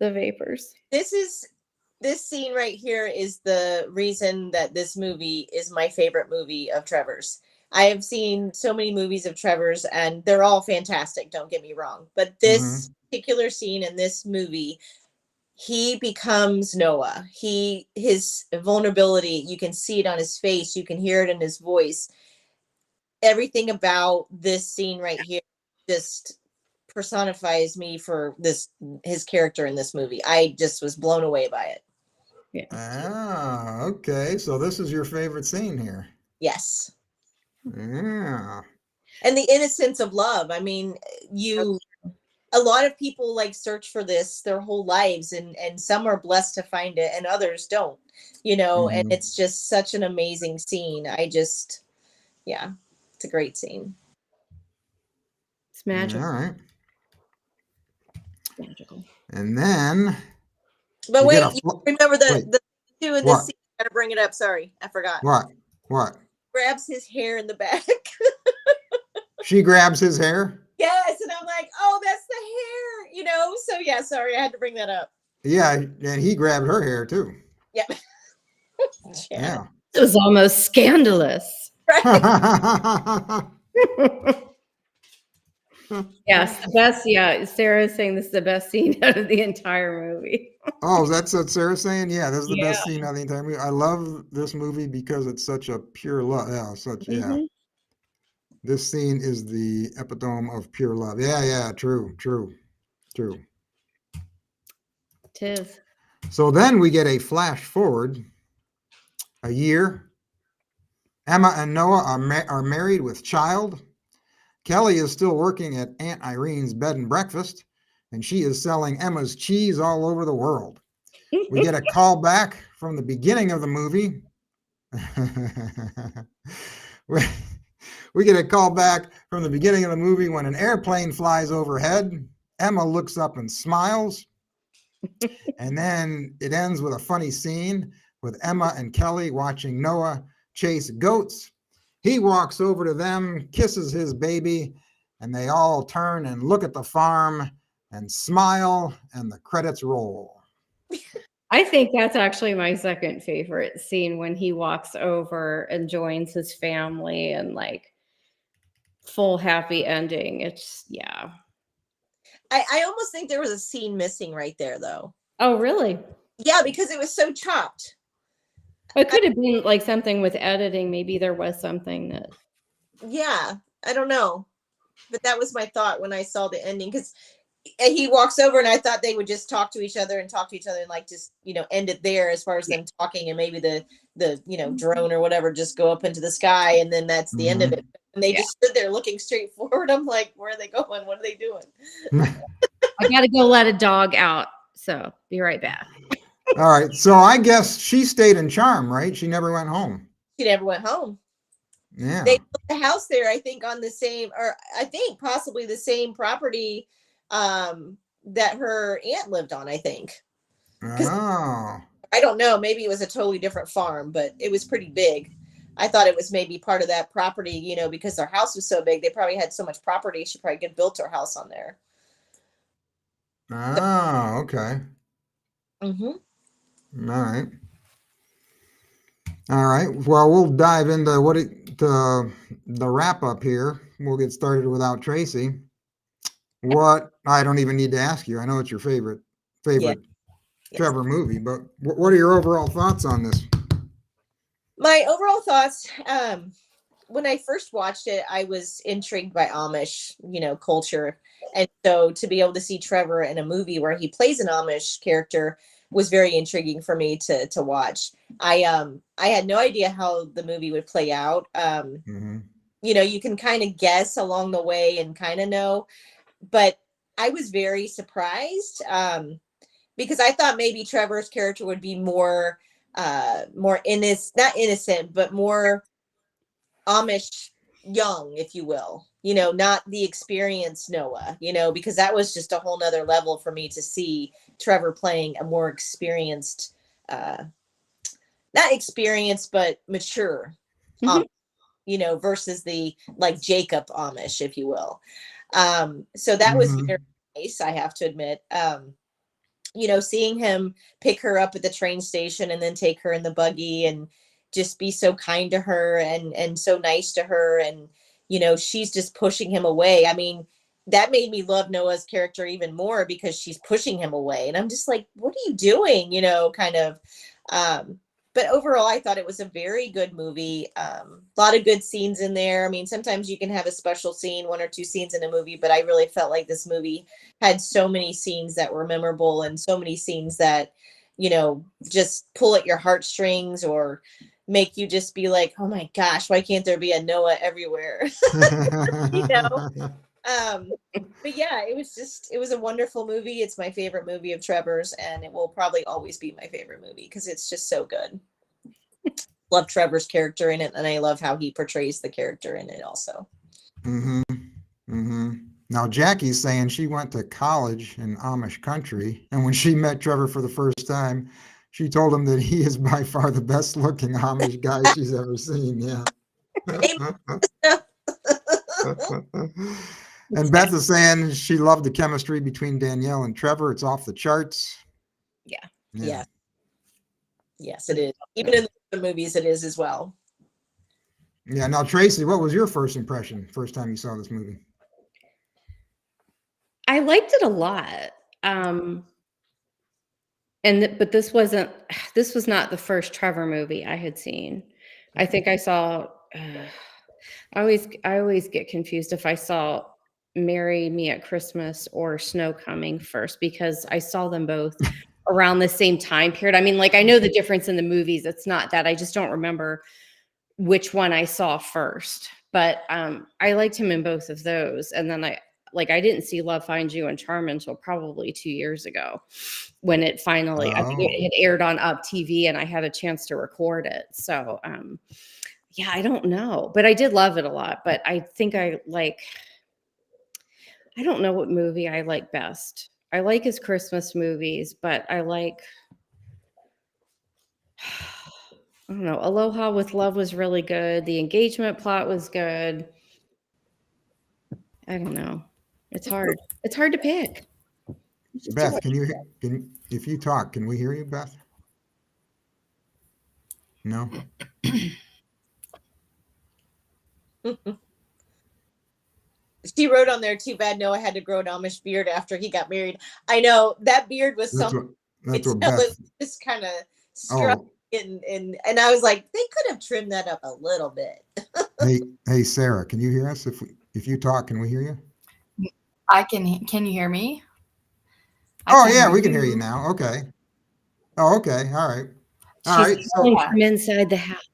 Speaker 3: The vapors.
Speaker 2: This scene right here is the reason that this movie is my favorite movie of Trevor's. I have seen so many movies of Trevor's and they're all fantastic. Don't get me wrong. But this particular scene in this movie, he becomes Noah. His vulnerability, you can see it on his face. You can hear it in his voice. Everything about this scene right here just personifies me for his character in this movie. I just was blown away by it.
Speaker 3: Yeah.
Speaker 1: Ah, okay. So this is your favorite scene here.
Speaker 2: Yes.
Speaker 1: Yeah.
Speaker 2: And the innocence of love. I mean, a lot of people like search for this their whole lives, and some are blessed to find it and others don't, and it's just such an amazing scene. It's a great scene.
Speaker 3: It's magical.
Speaker 1: All right.
Speaker 3: It's magical.
Speaker 1: And then
Speaker 2: but wait, you remember the two in this scene. I gotta bring it up. Sorry, I forgot.
Speaker 1: What?
Speaker 2: Grabs his hair in the back.
Speaker 1: She grabs his hair?
Speaker 2: Yes, and I'm like, oh, that's the hair, so sorry, I had to bring that up.
Speaker 1: Yeah, and he grabbed her hair too.
Speaker 2: Yeah.
Speaker 1: Yeah.
Speaker 3: It was almost scandalous.
Speaker 2: Right.
Speaker 3: Yes, the best. Yeah, Sarah is saying this is the best scene out of the entire movie.
Speaker 1: Oh, that's what Sarah's saying? Yeah, this is the best scene out of the entire movie. I love this movie because it's such a pure love. Yeah, This scene is the epitome of pure love. Yeah, true.
Speaker 3: It is.
Speaker 1: So then we get a flash forward a year. Emma and Noah are married with child. Kelly is still working at Aunt Irene's bed and breakfast, and she is selling Emma's cheese all over the world. We get a call back from the beginning of the movie. We get a call back from the beginning of the movie when an airplane flies overhead. Emma looks up and smiles. And then it ends with a funny scene with Emma and Kelly watching Noah chase goats. He walks over to them, kisses his baby, and they all turn and look at the farm and smile, and the credits roll.
Speaker 3: I think that's actually my second favorite scene, when he walks over and joins his family and like full happy ending. It's yeah.
Speaker 2: I almost think there was a scene missing right there though.
Speaker 3: Oh, really?
Speaker 2: Yeah, because it was so chopped.
Speaker 3: It could have been like something with editing. Maybe there was something that.
Speaker 2: Yeah, I don't know. But that was my thought when I saw the ending, because he walks over and I thought they would just talk to each other and like just, end it there as far as them talking, and maybe the drone or whatever just go up into the sky, and then that's the end of it. And they just stood there looking straight forward. I'm like, where are they going? What are they doing?
Speaker 3: I got to go let a dog out. So be right back.
Speaker 1: All right. So I guess she stayed in Charm, right? She never went home.
Speaker 2: She never went home.
Speaker 1: Yeah.
Speaker 2: They built the house there, I think, on the same, or I think possibly the same property that her aunt lived on, I think.
Speaker 1: Oh.
Speaker 2: I don't know. Maybe it was a totally different farm, but it was pretty big. I thought it was maybe part of that property, because their house was so big. They probably had so much property. She probably could built her house on there.
Speaker 1: Oh, okay.
Speaker 2: Mm-hmm.
Speaker 1: All right. Well, we'll dive into the wrap up here. We'll get started without Tracie. What, I don't even need to ask you. I know it's your favorite Trevor movie, but what are your overall thoughts on this?
Speaker 2: My overall thoughts, when I first watched it, I was intrigued by Amish, culture. And so to be able to see Trevor in a movie where he plays an Amish character was very intriguing for me to watch. I had no idea how the movie would play out. You can kind of guess along the way and kind of know, but I was very surprised because I thought maybe Trevor's character would be more innocent, not innocent, but more Amish young, if you will, not the experienced Noah, because that was just a whole nother level for me to see Trevor playing a more experienced, not experienced, but mature, versus the like Jacob Amish, if you will. So that was very nice, I have to admit. Seeing him pick her up at the train station and then take her in the buggy and just be so kind to her and so nice to her. And, she's just pushing him away. I mean, that made me love Noah's character even more because she's pushing him away. And I'm just like, what are you doing? Kind of. But overall, I thought it was a very good movie. A lot of good scenes in there. I mean, sometimes you can have a special scene, 1 or 2 scenes in a movie, but I really felt like this movie had so many scenes that were memorable and so many scenes that, just pull at your heartstrings or make you just be like, oh my gosh, why can't there be a Noah everywhere? But yeah, it was a wonderful movie. It's my favorite movie of Trevor's, and it will probably always be my favorite movie because it's just so good. Love Trevor's character in it, and I love how he portrays the character in it also.
Speaker 1: Now Jackie's saying she went to college in Amish country, and when she met Trevor for the first time, she told him that he is by far the best looking Amish guy she's ever seen. Yeah. And Beth is saying she loved the chemistry between Danielle and Trevor. It's off the charts.
Speaker 2: Yeah. Yes, it is. Even in the movies, it is as well.
Speaker 1: Yeah. Now, Tracie, what was your first impression first time you saw this movie?
Speaker 3: I liked it a lot. But this was not the first Trevor movie I had seen. I think I saw, I always get confused if I saw Marry Me at Christmas or Snow Coming first, because I saw them both around the same time period. I mean, like, I know the difference in the movies. It's not that, I just don't remember which one I saw first, but I liked him in both of those. And then like I didn't see Love Finds You and Charm until probably 2 years ago when it finally, I think it had aired on Up TV and I had a chance to record it. So, yeah, I don't know, but I did love it a lot. But I think I don't know what movie I like best. I like his Christmas movies, but I don't know. Aloha with Love was really good. The Engagement plot was good. I don't know. It's hard. It's hard to pick.
Speaker 1: Beth, if you talk, can we hear you, Beth? No.
Speaker 2: She wrote on there, too bad Noah had to grow an Amish beard after he got married. I know that beard was something.
Speaker 1: That's what Beth.
Speaker 2: Just kind of struck and I was like, they could have trimmed that up a little bit.
Speaker 1: Hey, Sarah, can you hear us? If you talk, can we hear you?
Speaker 4: I can. Can you hear me?
Speaker 1: Yeah, we can hear you now. Okay. Oh, okay. All right. All right. So
Speaker 3: from inside the house.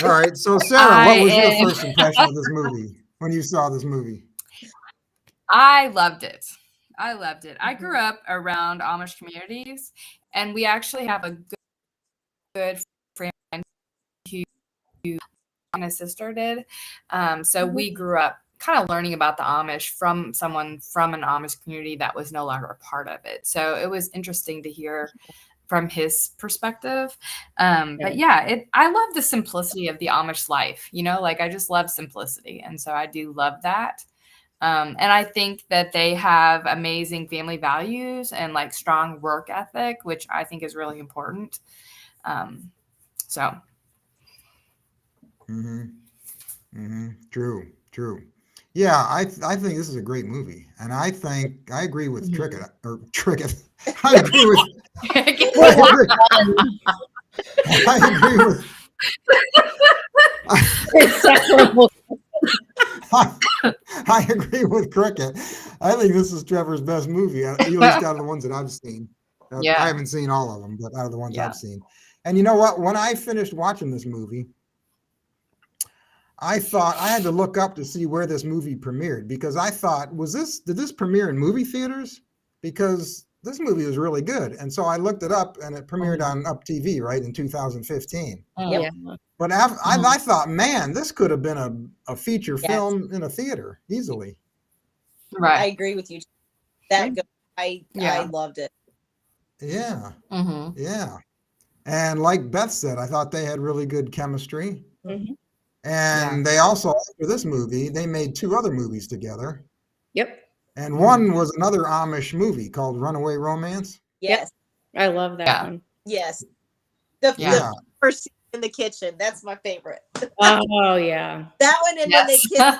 Speaker 1: All right. So Sarah, what was your first impression of this movie when you saw this movie?
Speaker 4: I loved it. I grew up around Amish communities, and we actually have a good friend who my sister did. So we grew up kind of learning about the Amish from someone from an Amish community that was no longer a part of it. So it was interesting to hear from his perspective. But yeah, I love the simplicity of the Amish life, like I just love simplicity. And so I do love that. And I think that they have amazing family values and like strong work ethic, which I think is really important.
Speaker 1: True. Yeah, I think this is a great movie, and I agree with Cricket. I agree with. I agree with Cricket. I think this is Trevor's best movie, at least out of the ones that I've seen. I haven't seen all of them, but out of the ones I've seen. And you know what? When I finished watching this movie, I thought I had to look up to see where this movie premiered, because I thought, did this premiere in movie theaters? Because this movie was really good. And so I looked it up, and it premiered on Up TV, right, in 2015.
Speaker 3: Yeah.
Speaker 1: But I thought, man, this could have been a feature film in a theater easily.
Speaker 4: Right.
Speaker 2: I agree with you. I loved it.
Speaker 1: Yeah. Yeah. And like Beth said, I thought they had really good chemistry. And they also, after this movie, they made 2 other movies together.
Speaker 3: Yep.
Speaker 1: And one was another Amish movie called Runaway Romance.
Speaker 2: Yes.
Speaker 3: I love that one.
Speaker 2: Yes. The first scene in the kitchen. That's my favorite.
Speaker 3: Oh, yeah.
Speaker 2: That one, and then they kiss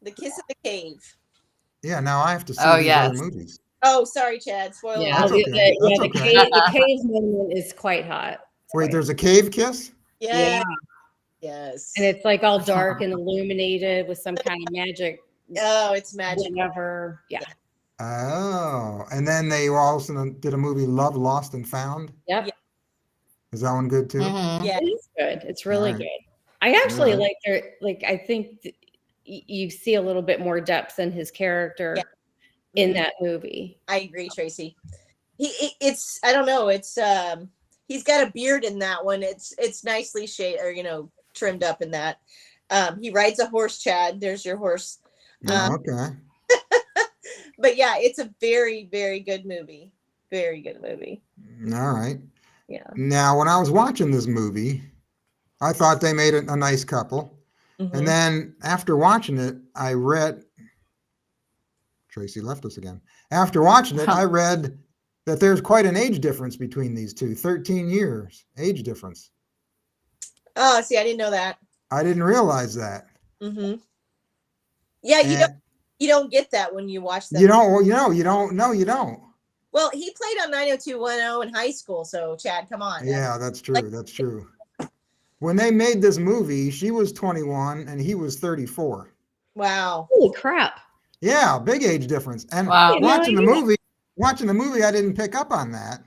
Speaker 2: the kiss in the cave.
Speaker 1: Yeah, now I have to see these other movies.
Speaker 2: Oh, sorry, Chad. Spoiler.
Speaker 3: Yeah,
Speaker 1: okay.
Speaker 3: The cave moment is quite hot.
Speaker 1: Wait, there's a cave kiss?
Speaker 2: Yeah. Yes.
Speaker 3: And it's like all dark and illuminated with some kind of magic.
Speaker 2: Oh, it's magic.
Speaker 3: Whatever. Yeah.
Speaker 1: Oh, and then they also did a movie, Love, Lost, and Found.
Speaker 3: Yep.
Speaker 1: Is that one good too?
Speaker 2: Yeah,
Speaker 3: it's good. It's really good. I actually I think you see a little bit more depth in his character in that movie.
Speaker 2: I agree, Tracie. It's I don't know. It's he's got a beard in that one. It's nicely shaded or trimmed up in that. He rides a horse, Chad. There's your horse.
Speaker 1: Okay.
Speaker 2: But yeah, it's a very, very good movie. Very good movie.
Speaker 1: All right.
Speaker 2: Yeah.
Speaker 1: Now, when I was watching this movie, I thought they made it a nice couple. And then after watching it, I read, Tracie left us again. After watching it, I read that there's quite an age difference between these two, 13 years age difference.
Speaker 2: Oh, see, I didn't know that. I
Speaker 1: didn't realize that.
Speaker 2: Yeah, you don't get that when you watch them.
Speaker 1: You don't.
Speaker 2: Well, he played on 90210 in high school, so Chad, come on.
Speaker 1: Yeah, that's true. That's true. When they made this movie, she was 21 and he was 34.
Speaker 2: Wow.
Speaker 3: Holy crap.
Speaker 1: Yeah, big age difference. And watching the movie, I didn't pick up on that.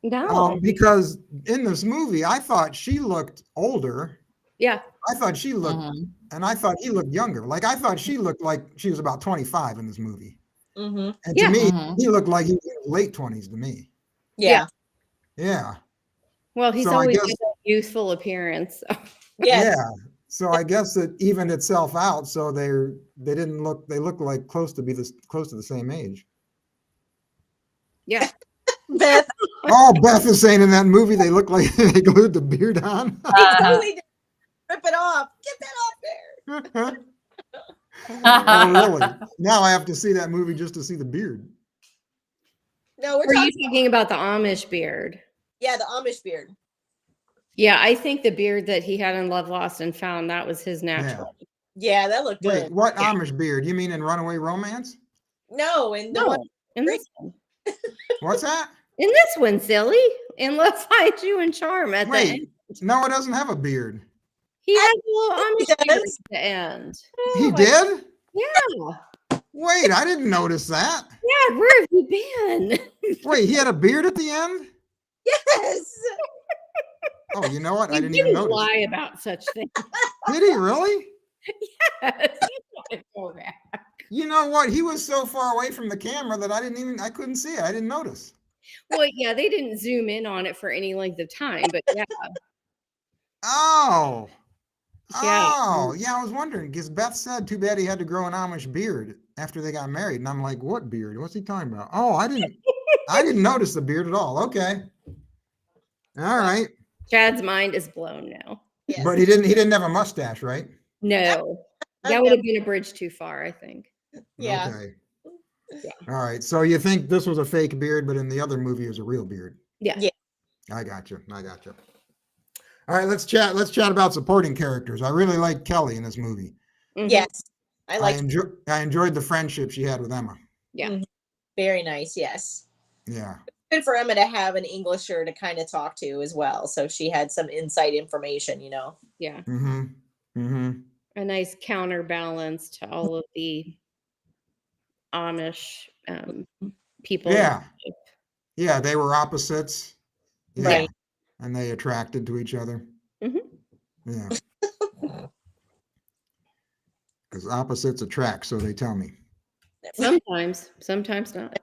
Speaker 3: No.
Speaker 1: Because in this movie, I thought she looked older.
Speaker 3: Yeah.
Speaker 1: I thought she looked And I thought he looked younger. Like I thought she looked like she was about 25 in this movie.
Speaker 2: Mm-hmm.
Speaker 1: And
Speaker 3: Yeah.
Speaker 1: to me,
Speaker 4: Mhm.
Speaker 1: he looked like he was in his late 20s to me.
Speaker 2: Yeah.
Speaker 1: Yeah.
Speaker 3: Well, he's
Speaker 1: So I
Speaker 3: always
Speaker 1: guess-
Speaker 3: got a youthful appearance. So.
Speaker 2: Yes.
Speaker 1: Yeah. So I guess it evened itself out. So they looked like close to the same age.
Speaker 3: Yeah.
Speaker 2: Beth,
Speaker 1: Oh, Beth is saying in that movie they look like they glued the beard on.
Speaker 2: they totally did. Rip it off. Get that off there.
Speaker 1: Oh, really? Now I have to see that movie just to see the beard.
Speaker 2: No, we're
Speaker 3: Are you
Speaker 2: talking.
Speaker 3: talking about the Amish beard?
Speaker 2: Yeah, the Amish beard.
Speaker 3: Yeah, I think the beard that he had in Love Lost and Found, that was his natural.
Speaker 2: Yeah, that looked
Speaker 1: Wait,
Speaker 2: good.
Speaker 1: what Amish beard? You mean in Runaway Romance?
Speaker 2: No, and the
Speaker 3: No,
Speaker 2: one.
Speaker 3: in this one.
Speaker 1: What's that?
Speaker 3: In this one, silly. In Love Finds You in Charm at the end.
Speaker 1: Wait, Noah doesn't have a beard.
Speaker 3: He has a little
Speaker 2: He
Speaker 3: Amish beard
Speaker 2: does?
Speaker 3: at the end.
Speaker 1: He did?
Speaker 3: Yeah.
Speaker 1: Wait, I didn't notice that.
Speaker 3: Yeah, where have you been?
Speaker 1: Wait, he had a beard at the end?
Speaker 2: Yes.
Speaker 1: Oh, you know what? I
Speaker 3: You
Speaker 1: didn't even notice.
Speaker 3: lie about such things.
Speaker 1: Did he really?
Speaker 3: Yes. You gotta go back.
Speaker 1: You know what? He was so far away from the camera that I couldn't see it. I didn't notice.
Speaker 3: Well, yeah, they didn't zoom in on it for any length of time, but yeah.
Speaker 1: Oh.
Speaker 3: Yeah.
Speaker 1: Oh, yeah, I was wondering because Beth said too bad he had to grow an Amish beard after they got married. And I'm like, what beard? What's he talking about? Oh, I didn't notice the beard at all. Okay. All right.
Speaker 3: Chad's mind is blown now.
Speaker 2: Yes.
Speaker 1: But he didn't have a mustache, right?
Speaker 3: No. That would have been a bridge too far, I think.
Speaker 2: Yeah.
Speaker 1: Okay.
Speaker 3: Yeah.
Speaker 1: All right. So you think this was a fake beard, but in the other movie it was a real beard.
Speaker 3: Yeah.
Speaker 2: Yeah.
Speaker 1: I got you. All right, let's chat about supporting characters. I really like Kelly in this movie.
Speaker 3: Mhm.
Speaker 2: Yes. I like
Speaker 1: I enjoyed the friendship she had with Emma.
Speaker 3: Yeah.
Speaker 2: very nice. Yes.
Speaker 1: Yeah.
Speaker 2: Good for Emma to have an Englisher to kind of talk to as well. So she had some inside information, you know.
Speaker 3: Yeah.
Speaker 1: Mm-hmm. Mm-hmm.
Speaker 3: A nice counterbalance to all of the Amish people.
Speaker 1: Yeah. Yeah, they were opposites. Yeah.
Speaker 2: Right.
Speaker 1: And they attracted to each other.
Speaker 3: Mhm.
Speaker 1: Yeah. Because opposites attract, so they tell me.
Speaker 3: Sometimes not.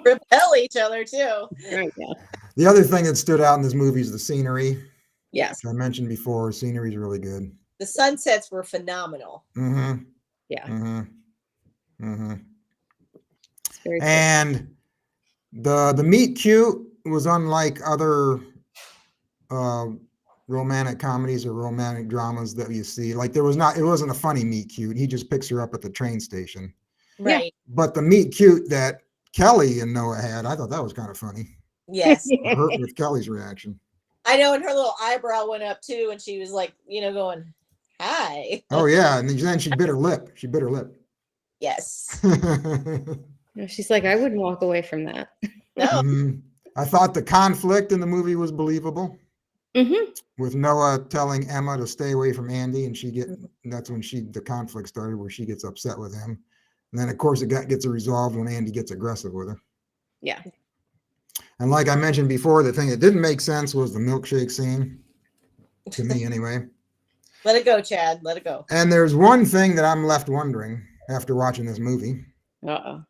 Speaker 2: Repel each other too.
Speaker 3: Right, yeah.
Speaker 1: The other thing that stood out in this movie is the scenery.
Speaker 2: Yes.
Speaker 1: As I mentioned before, scenery is really good.
Speaker 2: The sunsets were phenomenal.
Speaker 1: Mm-hmm.
Speaker 3: Yeah.
Speaker 1: Mm-hmm. Mm-hmm.
Speaker 3: It's very cool.
Speaker 1: And the meet cute was unlike other romantic comedies or romantic dramas that you see. Like it wasn't a funny meet cute. He just picks her up at the train station.
Speaker 2: Right.
Speaker 1: But the meet cute that Kelly and Noah had, I thought that was kind of funny.
Speaker 2: Yes.
Speaker 1: With Kelly's reaction.
Speaker 2: I know, and her little eyebrow went up too, and she was like, going, "Hi."
Speaker 1: Oh yeah, and then she bit her lip.
Speaker 2: Yes.
Speaker 3: No, she's like, I wouldn't walk away from that.
Speaker 2: No.
Speaker 1: Mhm. I thought the conflict in the movie was believable.
Speaker 3: Mm-hmm.
Speaker 1: With Noah telling Emma to stay away from Andy, and that's when the conflict started, where she gets upset with him. And then of course it gets resolved when Andy gets aggressive with her.
Speaker 3: Yeah.
Speaker 1: And like I mentioned before, the thing that didn't make sense was the milkshake scene. To me anyway.
Speaker 2: Let it go, Chad. Let it go.
Speaker 1: And there's one thing that I'm left wondering after watching this movie.
Speaker 3: Uh-oh.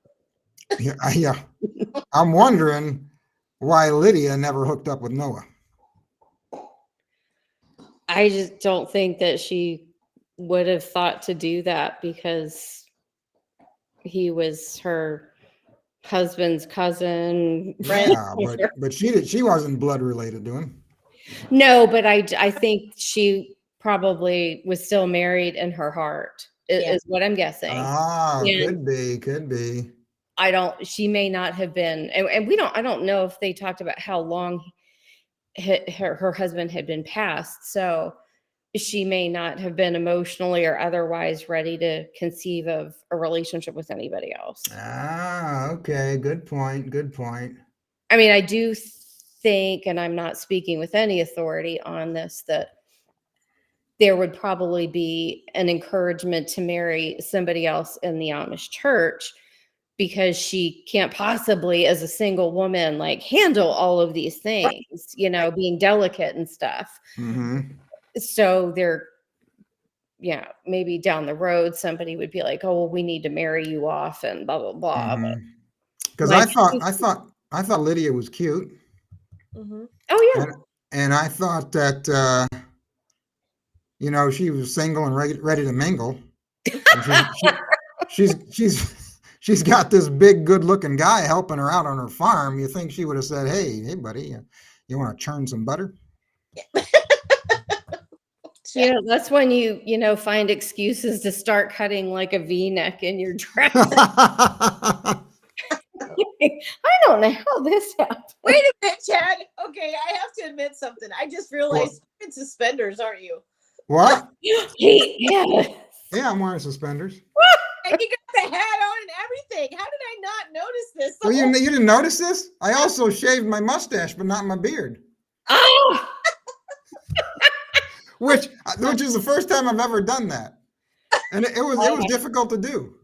Speaker 1: Yeah. I'm wondering why Lydia never hooked up with Noah.
Speaker 3: I just don't think that she would have thought to do that because he was her husband's cousin.
Speaker 2: Right.
Speaker 1: Yeah, but she wasn't blood related to him.
Speaker 3: No, but I think she probably was still married in her heart, is what I'm guessing.
Speaker 1: Ah,
Speaker 3: And
Speaker 1: could be.
Speaker 3: She may not have been, and I don't know if they talked about how long her husband had been passed. So she may not have been emotionally or otherwise ready to conceive of a relationship with anybody else.
Speaker 1: Ah, okay. Good point.
Speaker 3: I mean, I do think, and I'm not speaking with any authority on this, that there would probably be an encouragement to marry somebody else in the Amish church, because she can't possibly, as a single woman, like handle all of these things, being delicate and stuff.
Speaker 1: Mm-hmm.
Speaker 3: So yeah, maybe down the road somebody would be like, oh, well, we need to marry you off and blah blah blah.
Speaker 1: Because I thought Lydia was cute.
Speaker 2: Mm-hmm.
Speaker 3: Oh yeah.
Speaker 1: And I thought that you know, she was single and ready to mingle. And she's got this big, good-looking guy helping her out on her farm. You think she would have said, "Hey, buddy, you want to churn some butter?"
Speaker 3: Yeah, that's when you find excuses to start cutting like a V-neck in your dress. I don't know how this happened.
Speaker 2: Wait a minute, Chad. Okay, I have to admit something. I just realized you're in suspenders, aren't you?
Speaker 1: What?
Speaker 3: Yeah.
Speaker 1: Yeah, I'm wearing suspenders.
Speaker 2: And you got the hat on and everything. How did I not notice this?
Speaker 1: Well, you didn't notice this? I also shaved my mustache, but not my beard.
Speaker 3: Oh!
Speaker 1: Which is the first time I've ever done that, and it was difficult to do.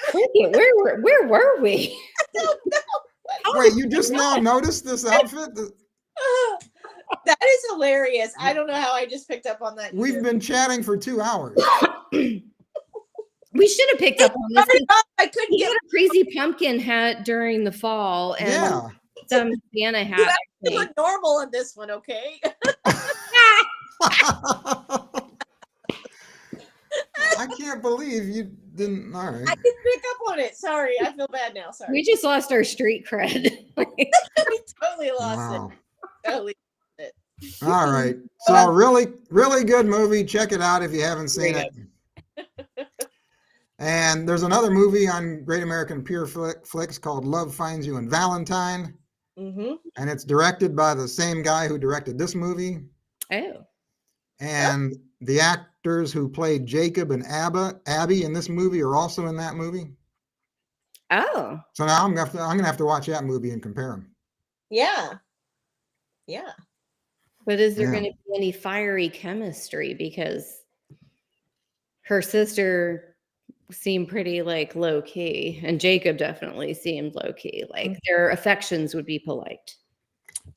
Speaker 3: Cricket, where were we?
Speaker 2: I don't know.
Speaker 1: Wait, you just now noticed this outfit?
Speaker 2: That is hilarious. I don't know how I just picked up on that.
Speaker 1: We've been chatting for 2 hours.
Speaker 3: We should have picked up on this.
Speaker 2: I couldn't
Speaker 3: He
Speaker 2: get
Speaker 3: had a crazy pumpkin hat during the fall and some Santa hat.
Speaker 2: You look normal in this one, okay?
Speaker 1: I can't believe you didn't. All right.
Speaker 2: I didn't pick up on it. Sorry, I feel bad now. Sorry.
Speaker 3: We just lost our street cred.
Speaker 2: We totally lost it. Totally lost it.
Speaker 1: All right. So really, really good movie. Check it out if you haven't seen it. And there's another movie on Great American Pure Flix called Love Finds You in Valentine.
Speaker 2: Mm-hmm.
Speaker 1: And it's directed by the same guy who directed this movie.
Speaker 3: Oh.
Speaker 1: And the actors who played Jacob and Abby in this movie are also in that movie.
Speaker 3: Oh.
Speaker 1: So now I'm gonna have to watch that movie and compare them.
Speaker 2: Yeah. Yeah.
Speaker 3: But is there going to be any fiery chemistry? Because her sister seemed pretty like low key, and Jacob definitely seemed low key. Like their affections would be polite.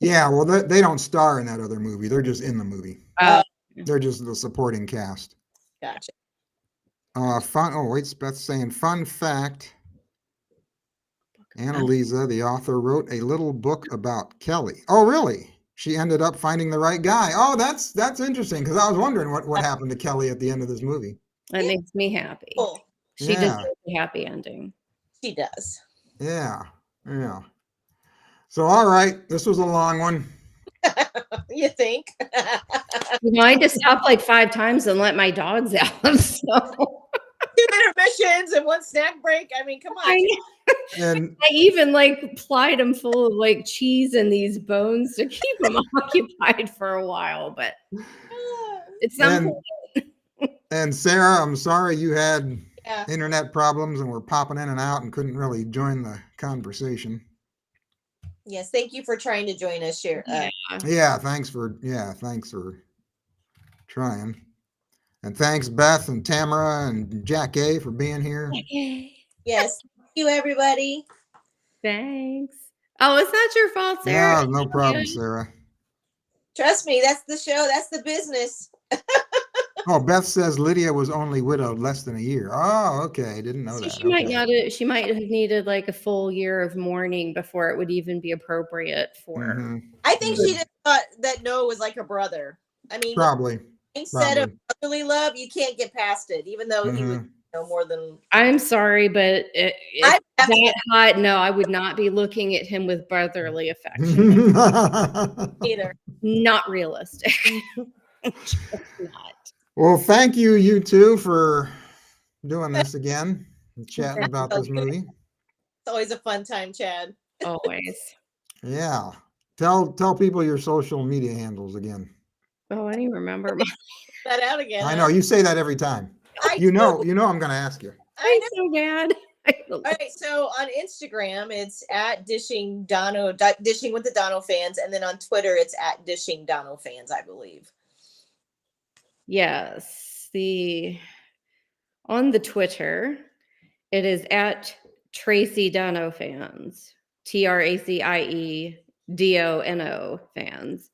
Speaker 1: Yeah, well, they don't star in that other movie. They're just in the movie. They're just the supporting cast.
Speaker 2: Gotcha.
Speaker 1: Fun. Oh, wait, Beth's saying fun fact. Annalisa, the author, wrote a little book about Kelly. Oh, really? She ended up finding the right guy. Oh, that's interesting, because I was wondering what happened to Kelly at the end of this movie.
Speaker 3: That makes me happy.
Speaker 2: Cool.
Speaker 3: She deserves a happy ending.
Speaker 2: She does.
Speaker 1: Yeah. So, all right, this was a long one.
Speaker 2: You think?
Speaker 3: I had to stop like 5 times and let my dogs out. So.
Speaker 2: 2 intermissions and 1 snack break. I mean, come on.
Speaker 1: And
Speaker 3: I even like plied them full of like cheese and these bones to keep them occupied for a while. But it's something.
Speaker 1: And Sarah, I'm sorry you had internet problems and were popping in and out and couldn't really join the conversation.
Speaker 2: Yes, thank you for trying to join us, Share.
Speaker 1: Thanks for trying. And thanks Beth and Tamara and Jack A for being here.
Speaker 2: Yes, thank you everybody.
Speaker 3: Thanks. Oh, it's not your fault, Sarah.
Speaker 1: No problem, Sarah.
Speaker 2: Trust me, that's the show. That's the business.
Speaker 1: Oh, Beth says Lydia was only widowed less than a year. Oh, okay. Didn't know that.
Speaker 3: She might have needed like a full year of mourning before it would even be appropriate for her.
Speaker 2: I think she just thought that Noah was like her brother. I mean,
Speaker 1: probably.
Speaker 2: Instead of brotherly love, you can't get past it, even though he was more than.
Speaker 3: I'm sorry, but that hot, no, I would not be looking at him with brotherly affection.
Speaker 2: Either.
Speaker 3: Not realistic. Just not.
Speaker 1: Well, thank you two, for doing this again and chatting about this movie.
Speaker 2: It's always a fun time, Chad.
Speaker 3: Always.
Speaker 1: Yeah. Tell people your social media handles again.
Speaker 3: Oh, I didn't remember.
Speaker 2: That out again.
Speaker 1: I know you say that every time. You know I'm going to ask you.
Speaker 3: I'm so bad.
Speaker 2: All right, so on Instagram it's at dishing with the DonoFans, and then on Twitter it's at dishing DonoFans, I believe.
Speaker 3: Yes, on the Twitter, it is at Tracie DonoFans, TracieDono fans,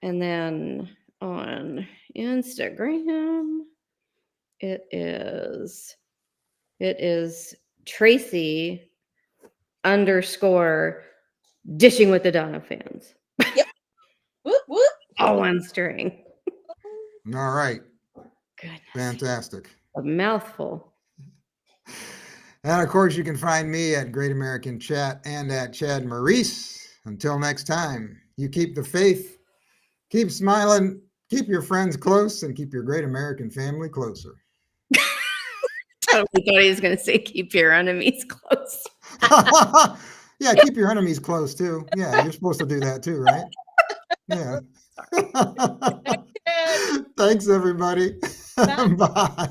Speaker 3: and then on Instagram, It is Tracie _ dishing with the DonoFans.
Speaker 2: Yep. Whoop, whoop.
Speaker 3: All one string.
Speaker 1: All right.
Speaker 3: Goodness.
Speaker 1: Fantastic.
Speaker 3: A mouthful.
Speaker 1: And of course, you can find me at Great American Chat and at Chad Maurice. Until next time, you keep the faith, keep smiling, keep your friends close, and keep your great American family closer.
Speaker 3: I thought he was going to say keep your enemies close.
Speaker 1: Yeah, keep your enemies close too. Yeah, you're supposed to do that too, right? Yeah. Thanks, everybody. Bye.